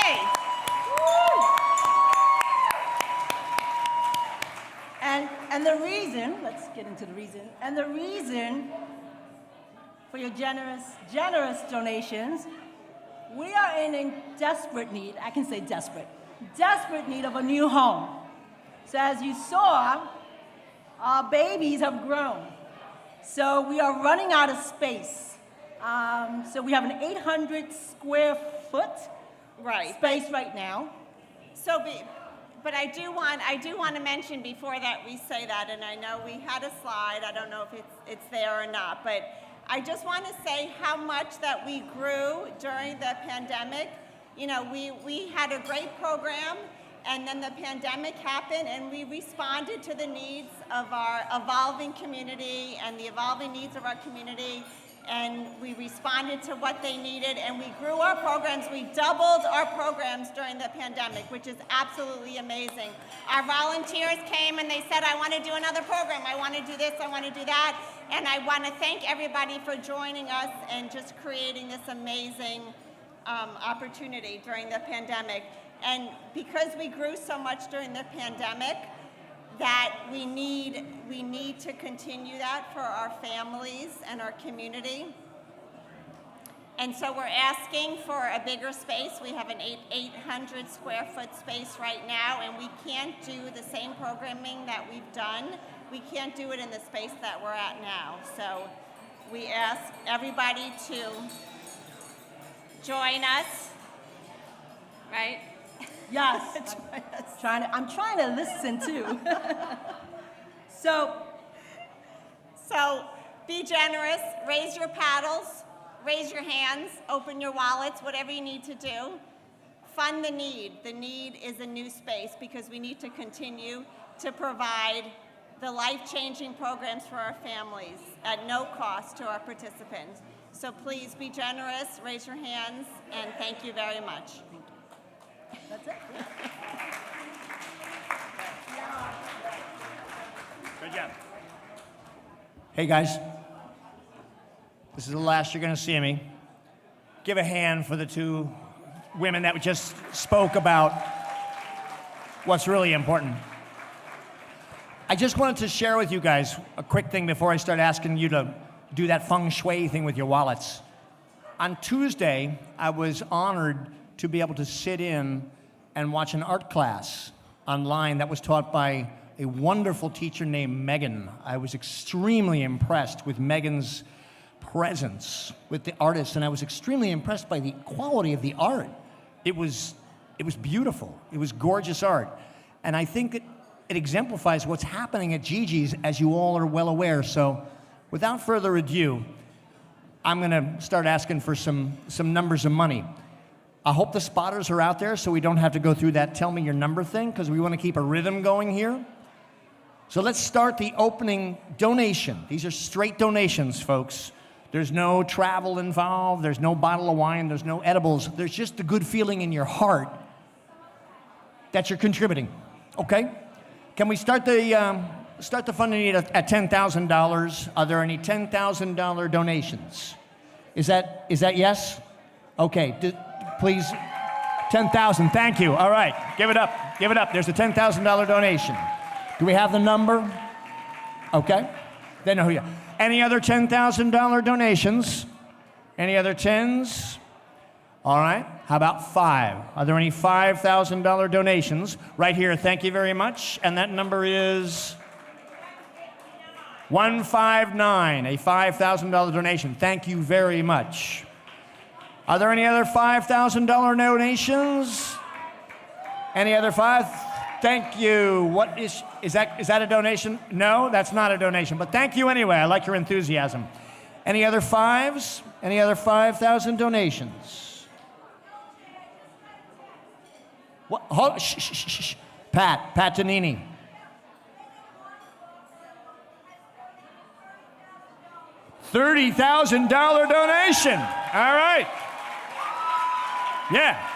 And the reason, let's get into the reason, and the reason for your generous donations, we are in desperate need, I can say desperate need of a new home. So as you saw, our babies have grown. So we are running out of space. So we have an 800 square foot space right now. So, but I do want to mention before that we say that, and I know we had a slide, I don't know if it's there or not, but I just want to say how much that we grew during the pandemic. You know, we had a great program, and then the pandemic happened, and we responded to the needs of our evolving community and the evolving needs of our community, and we responded to what they needed, and we grew our programs. We doubled our programs during the pandemic, which is absolutely amazing. Our volunteers came and they said, I want to do another program, I want to do this, I want to do that, and I want to thank everybody for joining us and just creating this amazing opportunity during the pandemic. And because we grew so much during the pandemic, that we need to continue that for our families and our community. And so we're asking for a bigger space. We have an 800 square foot space right now, and we can't do the same programming that we've done. We can't do it in the space that we're at now. So we ask everybody to join us, right? Yes. I'm trying to listen too. So be generous, raise your paddles, raise your hands, open your wallets, whatever you need to do. Fund the need. The need is a new space because we need to continue to provide the life-changing programs for our families at no cost to our participants. So please be generous, raise your hands, and thank you very much. Thank you. That's it. Yeah. Hey, guys. This is the last you're going to see me. Give a hand for the two women that just spoke about what's really important. I just wanted to share with you guys a quick thing before I start asking you to do that feng shui thing with your wallets. On Tuesday, I was honored to be able to sit in and watch an art class online that was taught by a wonderful teacher named Megan. I was extremely impressed with Megan's presence with the artists, and I was extremely impressed by the quality of the art. It was beautiful. It was gorgeous art. And I think it exemplifies what's happening at GiGi's, as you all are well aware. So without further ado, I'm gonna start asking for some numbers of money. I hope the spotters are out there so we don't have to go through that tell me your number thing, because we want to keep a rhythm going here. So let's start the opening donation. These are straight donations, folks. There's no travel involved, there's no bottle of wine, there's no edibles. There's just the good feeling in your heart that you're contributing, okay? Can we start the funding at $10,000? Are there any $10,000 donations? Is that yes? Okay, please, 10,000, thank you. All right, give it up, give it up. There's a $10,000 donation. Do we have the number? Okay, they know who you are. Any other $10,000 donations? Any other tens? All right, how about 5? Are there any $5,000 donations? Right here, thank you very much. And that number is 159, a $5,000 donation. Thank you very much. Are there any other $5,000 donations? Any other five? Thank you. What is that a donation? No, that's not a donation, but thank you anyway. I like your enthusiasm. Any other fives? Any other 5,000 donations? What? Hold, shh. Pat Tanini. $30,000 donation. All right. Yeah.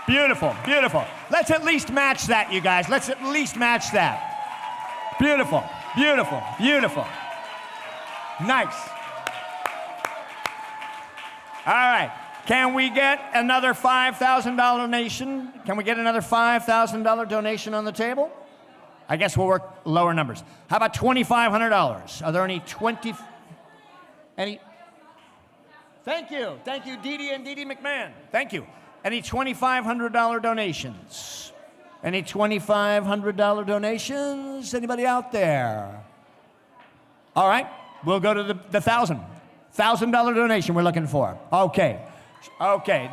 Beautiful, beautiful. Let's at least match that, you guys. Let's at least match that. Beautiful, beautiful, beautiful. Nice. All right. Can we get another $5,000 donation? Can we get another $5,000 donation on the table? I guess we'll work lower numbers. How about $2,500? Are there any Thank you, Dee Dee and Dee Dee McMahon. Thank you. Any $2,500 donations? Any $2,500 donations? Anybody out there? All right, we'll go to the $1,000 donation we're looking for. Okay,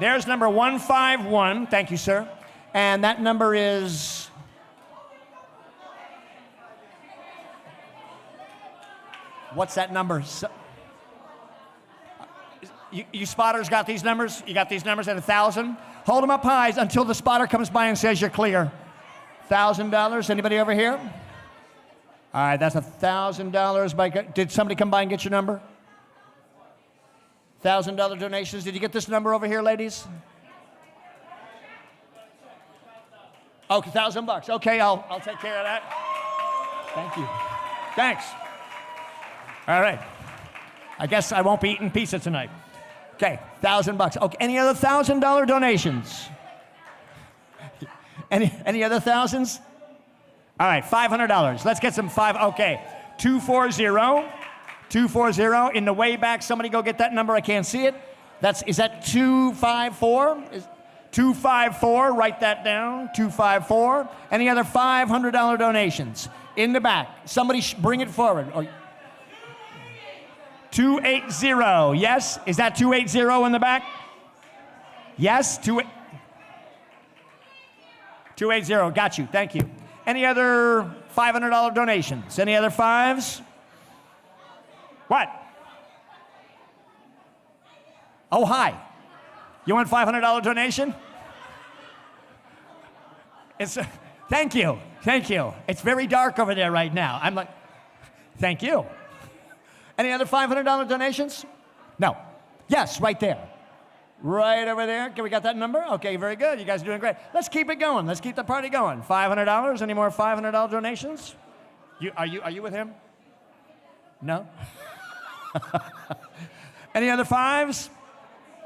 there's number 151. Thank you, sir. And that number is... What's that number? You spotters got these numbers? You got these numbers at 1,000? Hold them up high until the spotter comes by and says you're clear. $1,000, anybody over here? All right, that's $1,000. Did somebody come by and get your number? $1,000 donations. Did you get this number over here, ladies? Okay, $1,000. Okay, I'll take care of that. Thank you. Thanks. All right. I guess I won't be eating pizza tonight. Okay, $1,000. Okay, any other $1,000 donations? Any other thousands? All right, $500. Let's get some okay, 240 in the way back. Somebody go get that number. I can't see it. Is that 254? 254. Write that down. 254. Any other $500 donations in the back? Somebody bring it forward. 280, yes? Is that 280 in the back? Yes? 280, got you, thank you. Any other $500 donations? Any other fives? What? Oh, hi. You want $500 donation? Thank you. It's very dark over there right now. I'm like, thank you. Any other $500 donations? No. Yes, right there. Right over there. Can we got that number? Okay, very good. You guys are doing great. Let's keep it going. Let's keep the party going. $500. Any more $500 donations? Are you with him? No? Any other fives?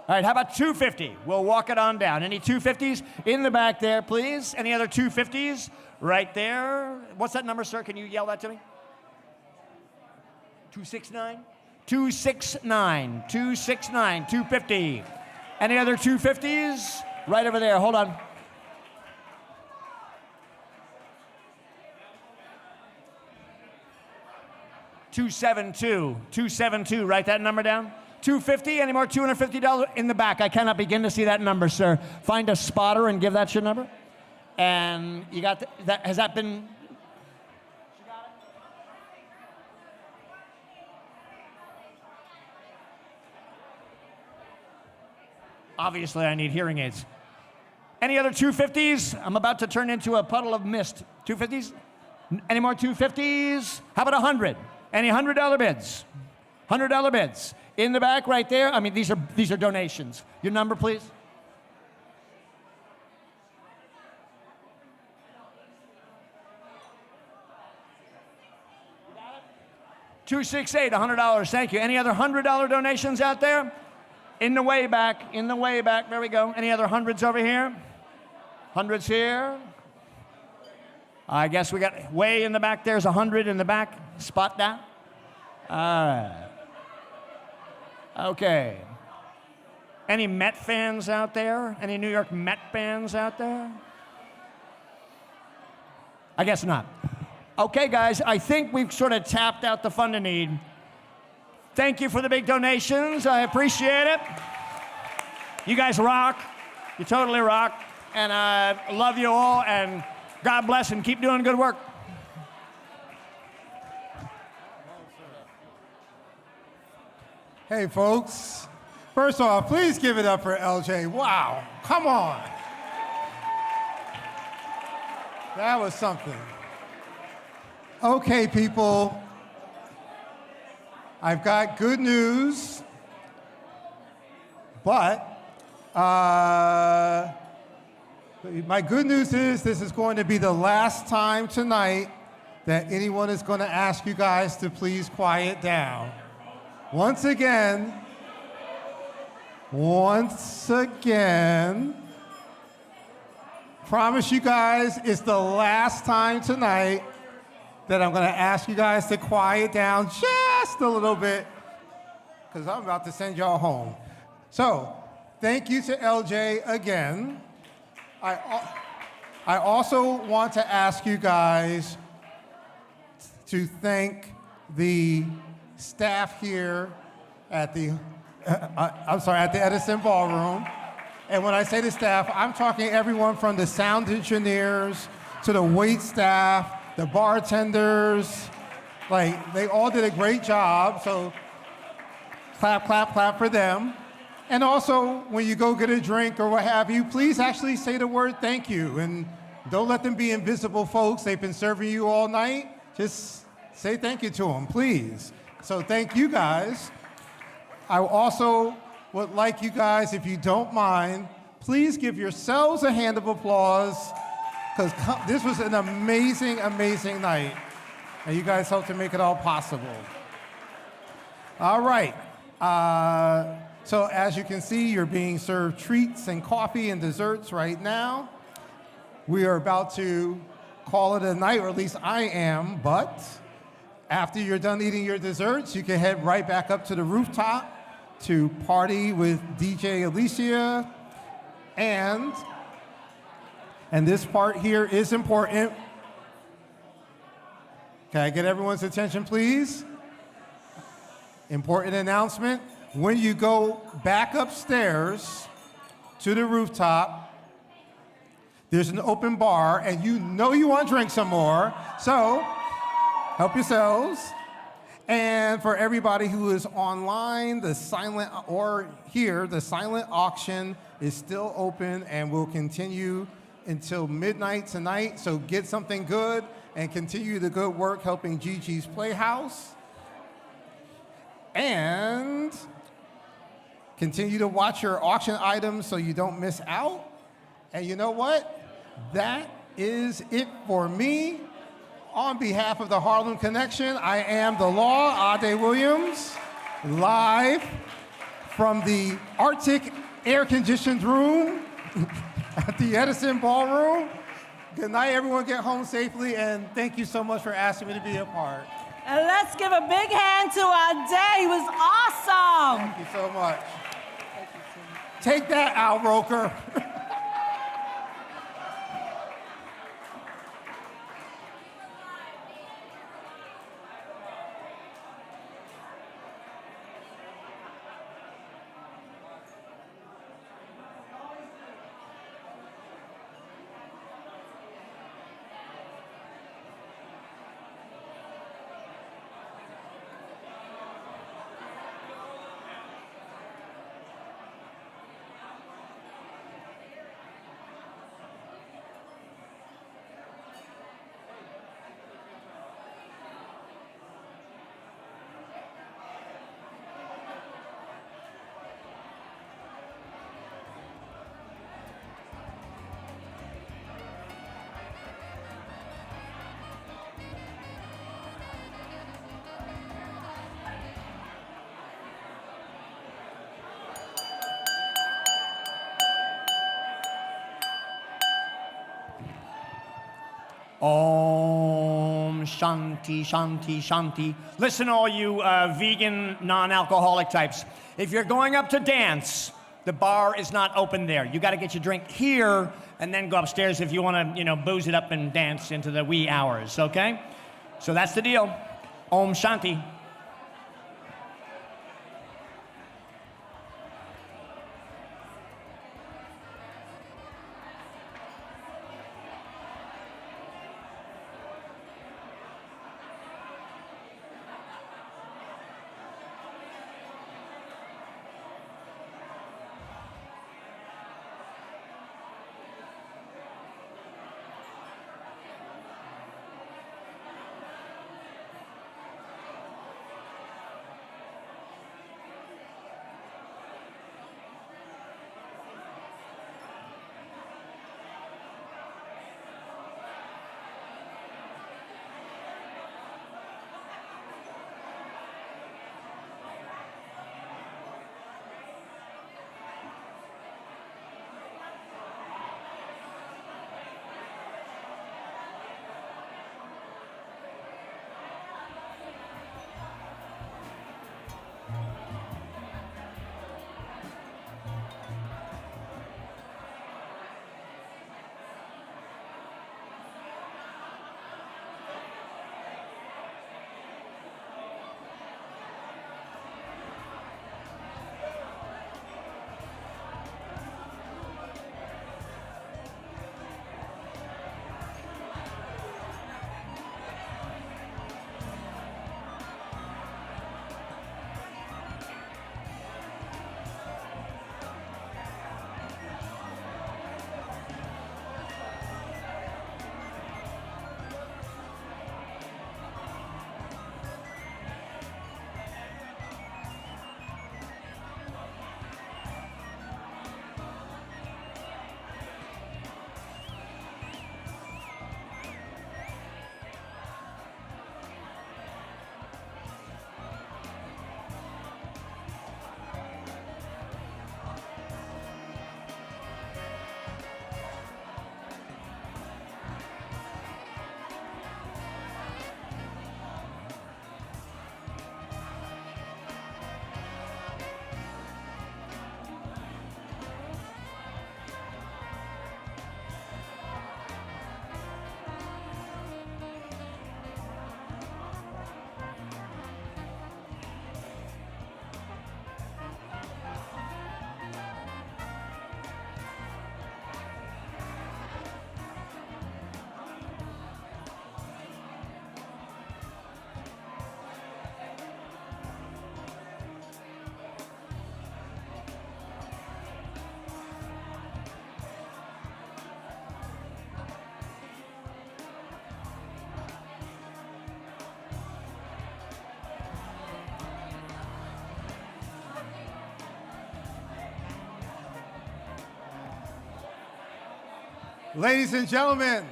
All right, how about 250? We'll walk it on down. Any 250s in the back there, please? Any other 250s? Right there. What's that number, sir? Can you yell that to me? 269? 269. 269. 250. Any other 250s? Right over there. Hold on. $272. Write that number down. $250. Any more $250 in the back? I cannot begin to see that number, sir. Find a spotter and give that your number. And you got that? Has that been? Obviously, I need hearing aids. Any other 250s? I'm about to turn into a puddle of mist. 250s? Any more 250s? How about 100? Any $100 bids? $100 bids. In the back right there. I mean, these are donations. Your number, please. $268, $100. Thank you. Any other $100 donations out there? In the way back, there we go. Any other hundreds over here? Hundreds here. I guess we got way in the back, there's 100 in the back. Spot that. All right. Okay. Any Met fans out there? Any New York Met fans out there? I guess not. Okay, guys, I think we've sort of tapped out the fund and need. Thank you for the big donations. I appreciate it. You guys rock. You totally rock. And I love you all, and God bless, and keep doing good work. Hey, folks. First off, please give it up for LJ. Wow, come on. That was something. Okay, people. I've got good news, but my good news is this is going to be the last time tonight that anyone is going to ask you guys to please quiet down. Once again, promise you guys it's the last time tonight that I'm going to ask you guys to quiet down just a little bit, because I'm about to send y'all home. So, thank you to LJ again. I also want to ask you guys to thank the staff here at the Edison Ballroom. And when I say the staff, I'm talking everyone from the sound engineers to the wait staff, the bartenders. Like, they all did a great job, so clap, clap, clap for them. And also, when you go get a drink or what have you, please actually say the word thank you. And don't let them be invisible folks. They've been serving you all night. Just say thank you to them, please. So thank you guys. I also would like you guys, if you don't mind, please give yourselves a hand of applause, because this was an amazing, amazing night. And you guys helped to make it all possible. All right. So as you can see, you're being served treats and coffee and desserts right now. We are about to call it a night, or at least I am, but after you're done eating your desserts, you can head right back up to the rooftop to party with DJ Alicia. And this part here is important. Can I get everyone's attention, please? Important announcement. When you go back upstairs to the rooftop, there's an open bar, and you know you want to drink some more, so help yourselves. And for everybody who is online, the silent auction is still open and will continue until midnight tonight, so get something good and continue the good work helping GiGi's Playhouse. And Continue to watch your auction items so you don't miss out. And you know what? That is it for me. On behalf of the Harlem Connection, I am the law, Ade Williams, live from the Arctic air-conditioned room at the Edison Ballroom. Good night, everyone. Get home safely, and thank you so much for asking me to be a part. And let's give a big hand to Ade. He was awesome. Thank you so much. Take that, Al Roker. Om Shanti, Shanti, Shanti. Listen, all you vegan, non-alcoholic types. If you're going up to dance, the bar is not open there. You got to get your drink here and then go upstairs if you want to, booze it up and dance into the wee hours, okay? So that's the deal. Om Shanti. Ladies and gentlemen,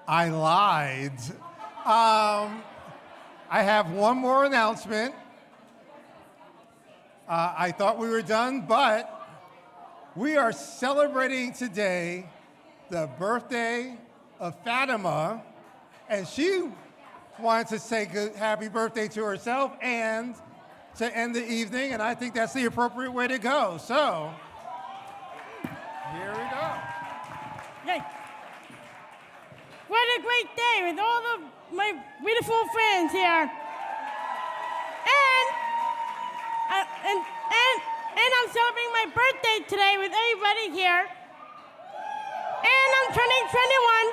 I lied. I have one more announcement. I thought we were done, but we are celebrating today the birthday of Fatima, and she wanted to say happy birthday to herself and to end the evening, and I think that's the appropriate way to go. So, here we go. Yay. What a great day with all of my beautiful friends here. And I'm celebrating my birthday today with everybody here. And I'm turning 21.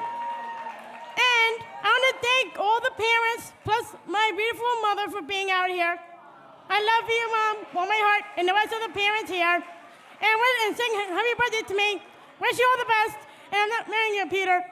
And I want to thank all the parents plus my beautiful mother for being out here. I love you, Mom, from my heart, and the rest of the parents here. And sing happy birthday to me. Wish you all the best. And I'm not marrying you, Peter.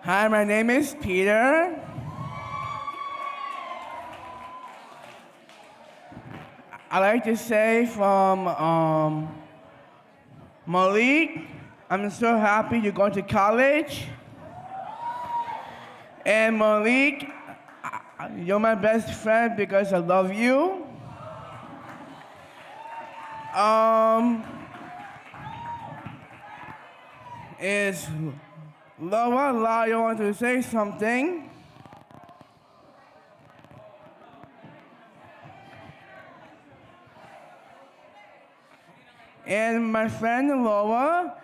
Hi, my name is Peter. I like to say from Malik, I'm so happy you're going to college. And Malik, you're my best friend because I love you. Is Laura, you want to say something? And my friend Laura,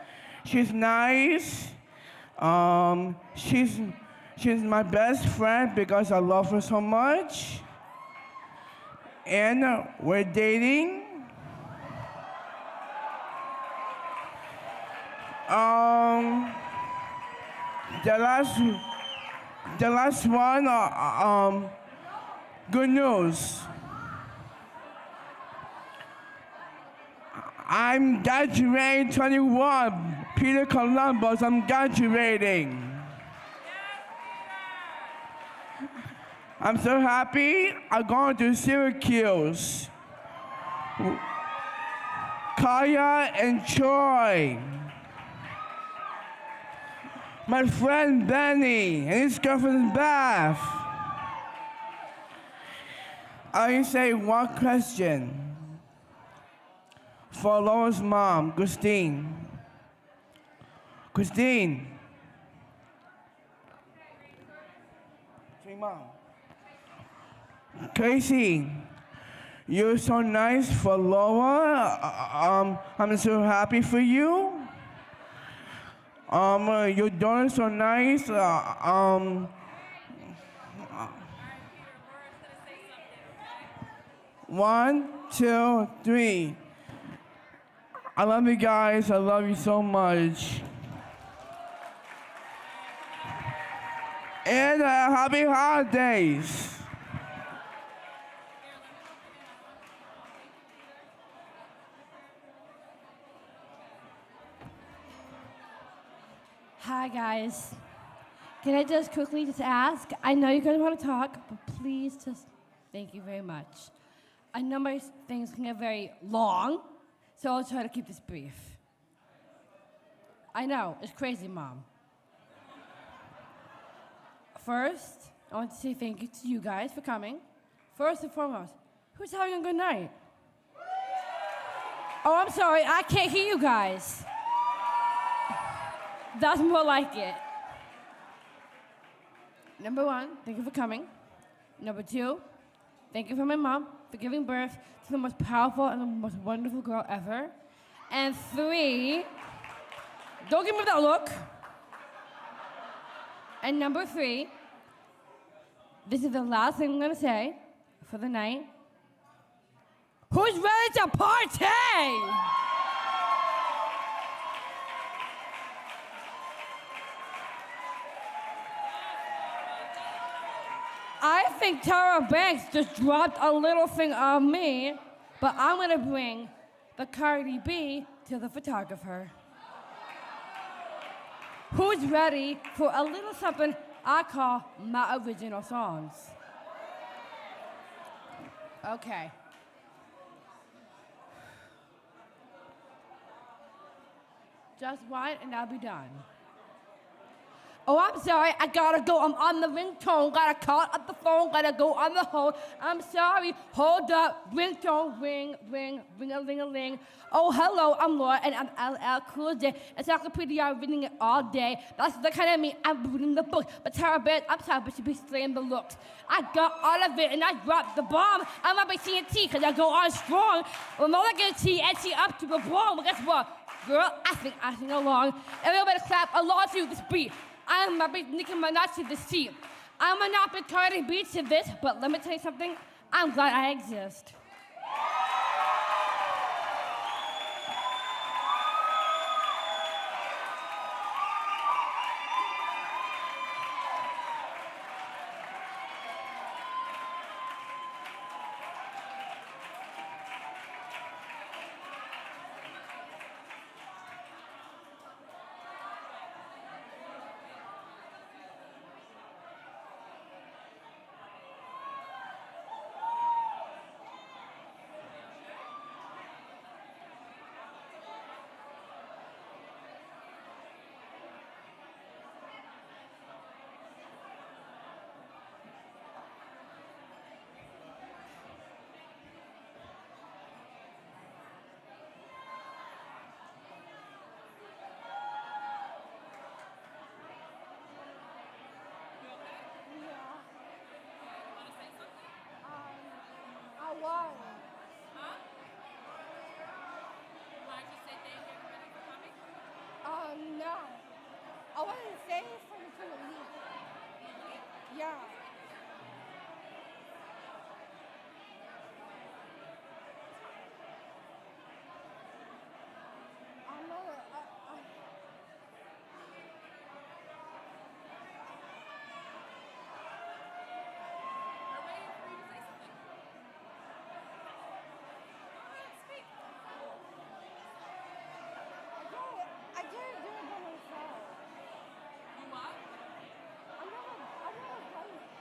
she's nice. She's my best friend because I love her so much. And we're dating. The last one, good news. I'm graduating 21, Peter Columbus, I'm graduating. I'm so happy, I'm going to Syracuse. Kaya and Troy. My friend Benny and his girlfriend Beth. I say one question. For Laura's mom, Christine. Christine. Say mom. Casey, you're so nice for Laura. I'm so happy for you. Your daughter's so nice. One, two, three. I love you guys. I love you so much. And happy holidays. Hi, guys. Can I just quickly ask? I know you guys want to talk, but please just thank you very much. I know my things can get very long, so I'll try to keep this brief. I know, it's crazy, Mom. First, I want to say thank you to you guys for coming. First and foremost, who's having a good night? Oh, I'm sorry, I can't hear you guys. That's more like it. Number one, thank you for coming. Number two, thank you for my mom for giving birth to the most powerful and the most wonderful girl ever. And three, don't give me that look. And number three, this is the last thing I'm gonna say for the night. Who's ready to party? I think Tara Banks just dropped a little thing on me but I'm going to bring the Cardi B to the photographer. Who's ready for a little something I call my original songs? Okay. Just one and I'll be done. Oh, I'm sorry, I gotta go. I'm on the ringtone. Gotta call up the phone. Gotta go on the hold. I'm sorry. Hold up. Ringtone. Ring, ring, ring-a-ling-a-ling. Oh, hello, I'm Laura, and I'm LL Cool J. Encyclopedia, reading it all day. That's the kind of me. I'm reading the book. But Tara Bears, I'm sorry, but she be slaying the looks. I got all of it, and I dropped the bomb. I'm up by TNT, because I go on strong. Well, more like a T, and she up to the bomb. But guess what? Girl, I sing along. Everybody clap along to this beat. I'm a big Nicki Minaj to the seat. I'm a not big Cardi B to this, but let me tell you something. I'm glad I exist. No. I wanted to say it for the leave. Yeah. I didn't do it by myself. You what? I never done it.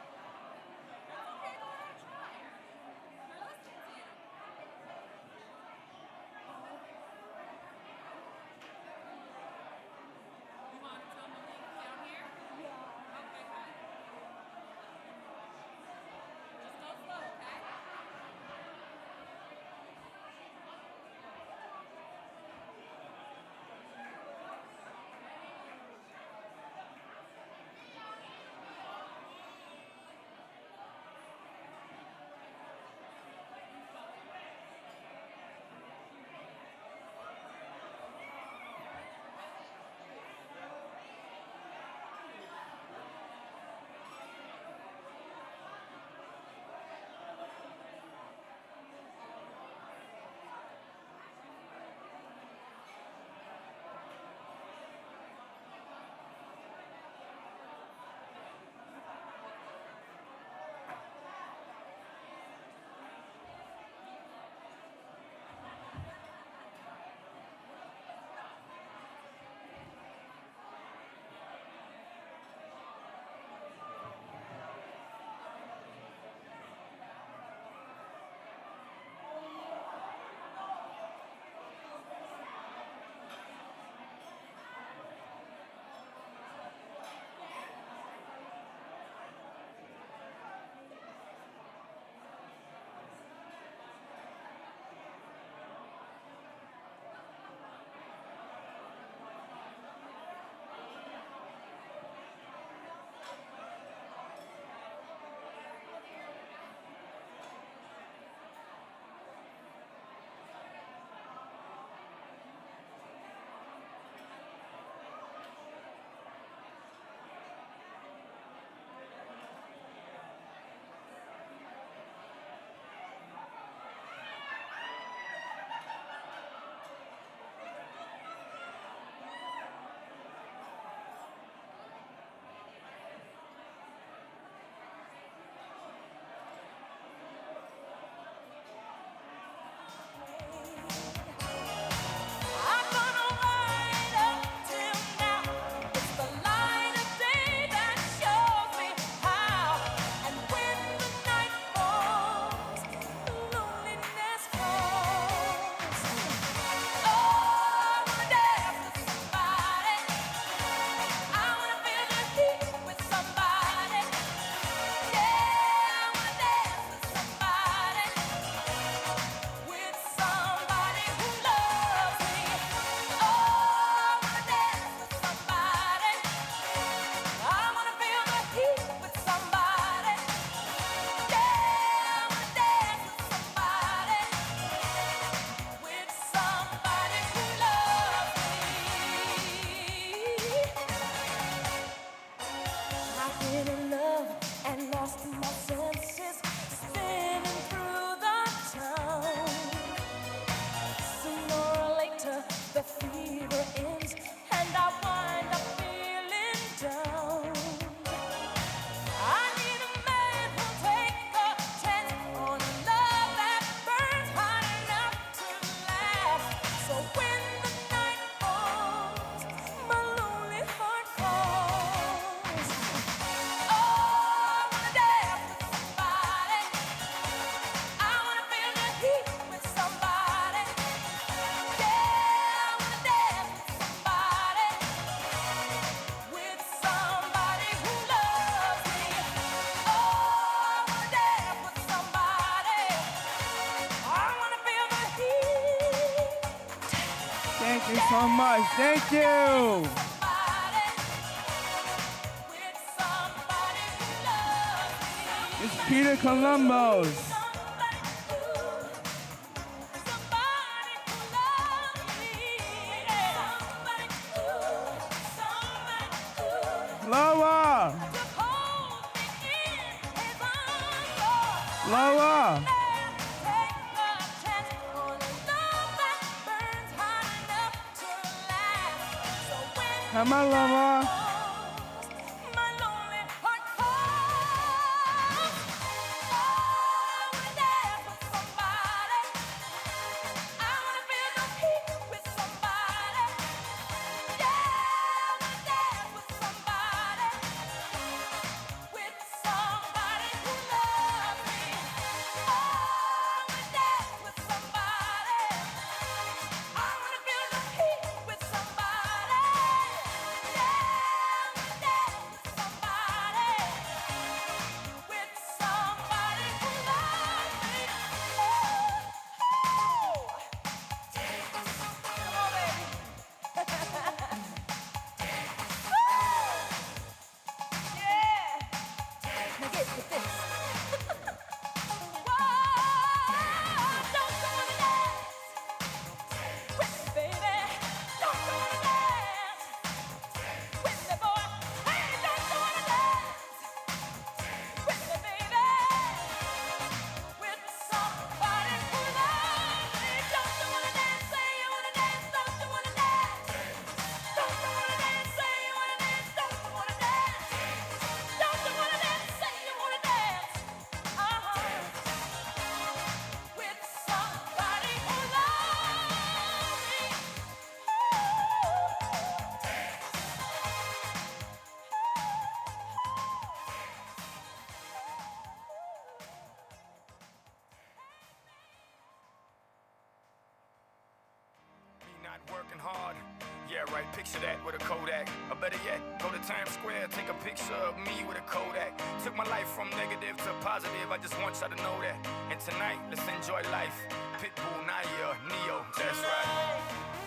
Thank you so much. Thank you. It's Peter Columbus. Lower. Lower. Come on, lover. Working hard, yeah, right, picture that with a Kodak. Or better yet, go to Times Square, take a picture of me with a Kodak. Took my life from negative to positive, I just want y'all to know that. And tonight, let's enjoy life. Pitbull, Naya, Neo, that's right.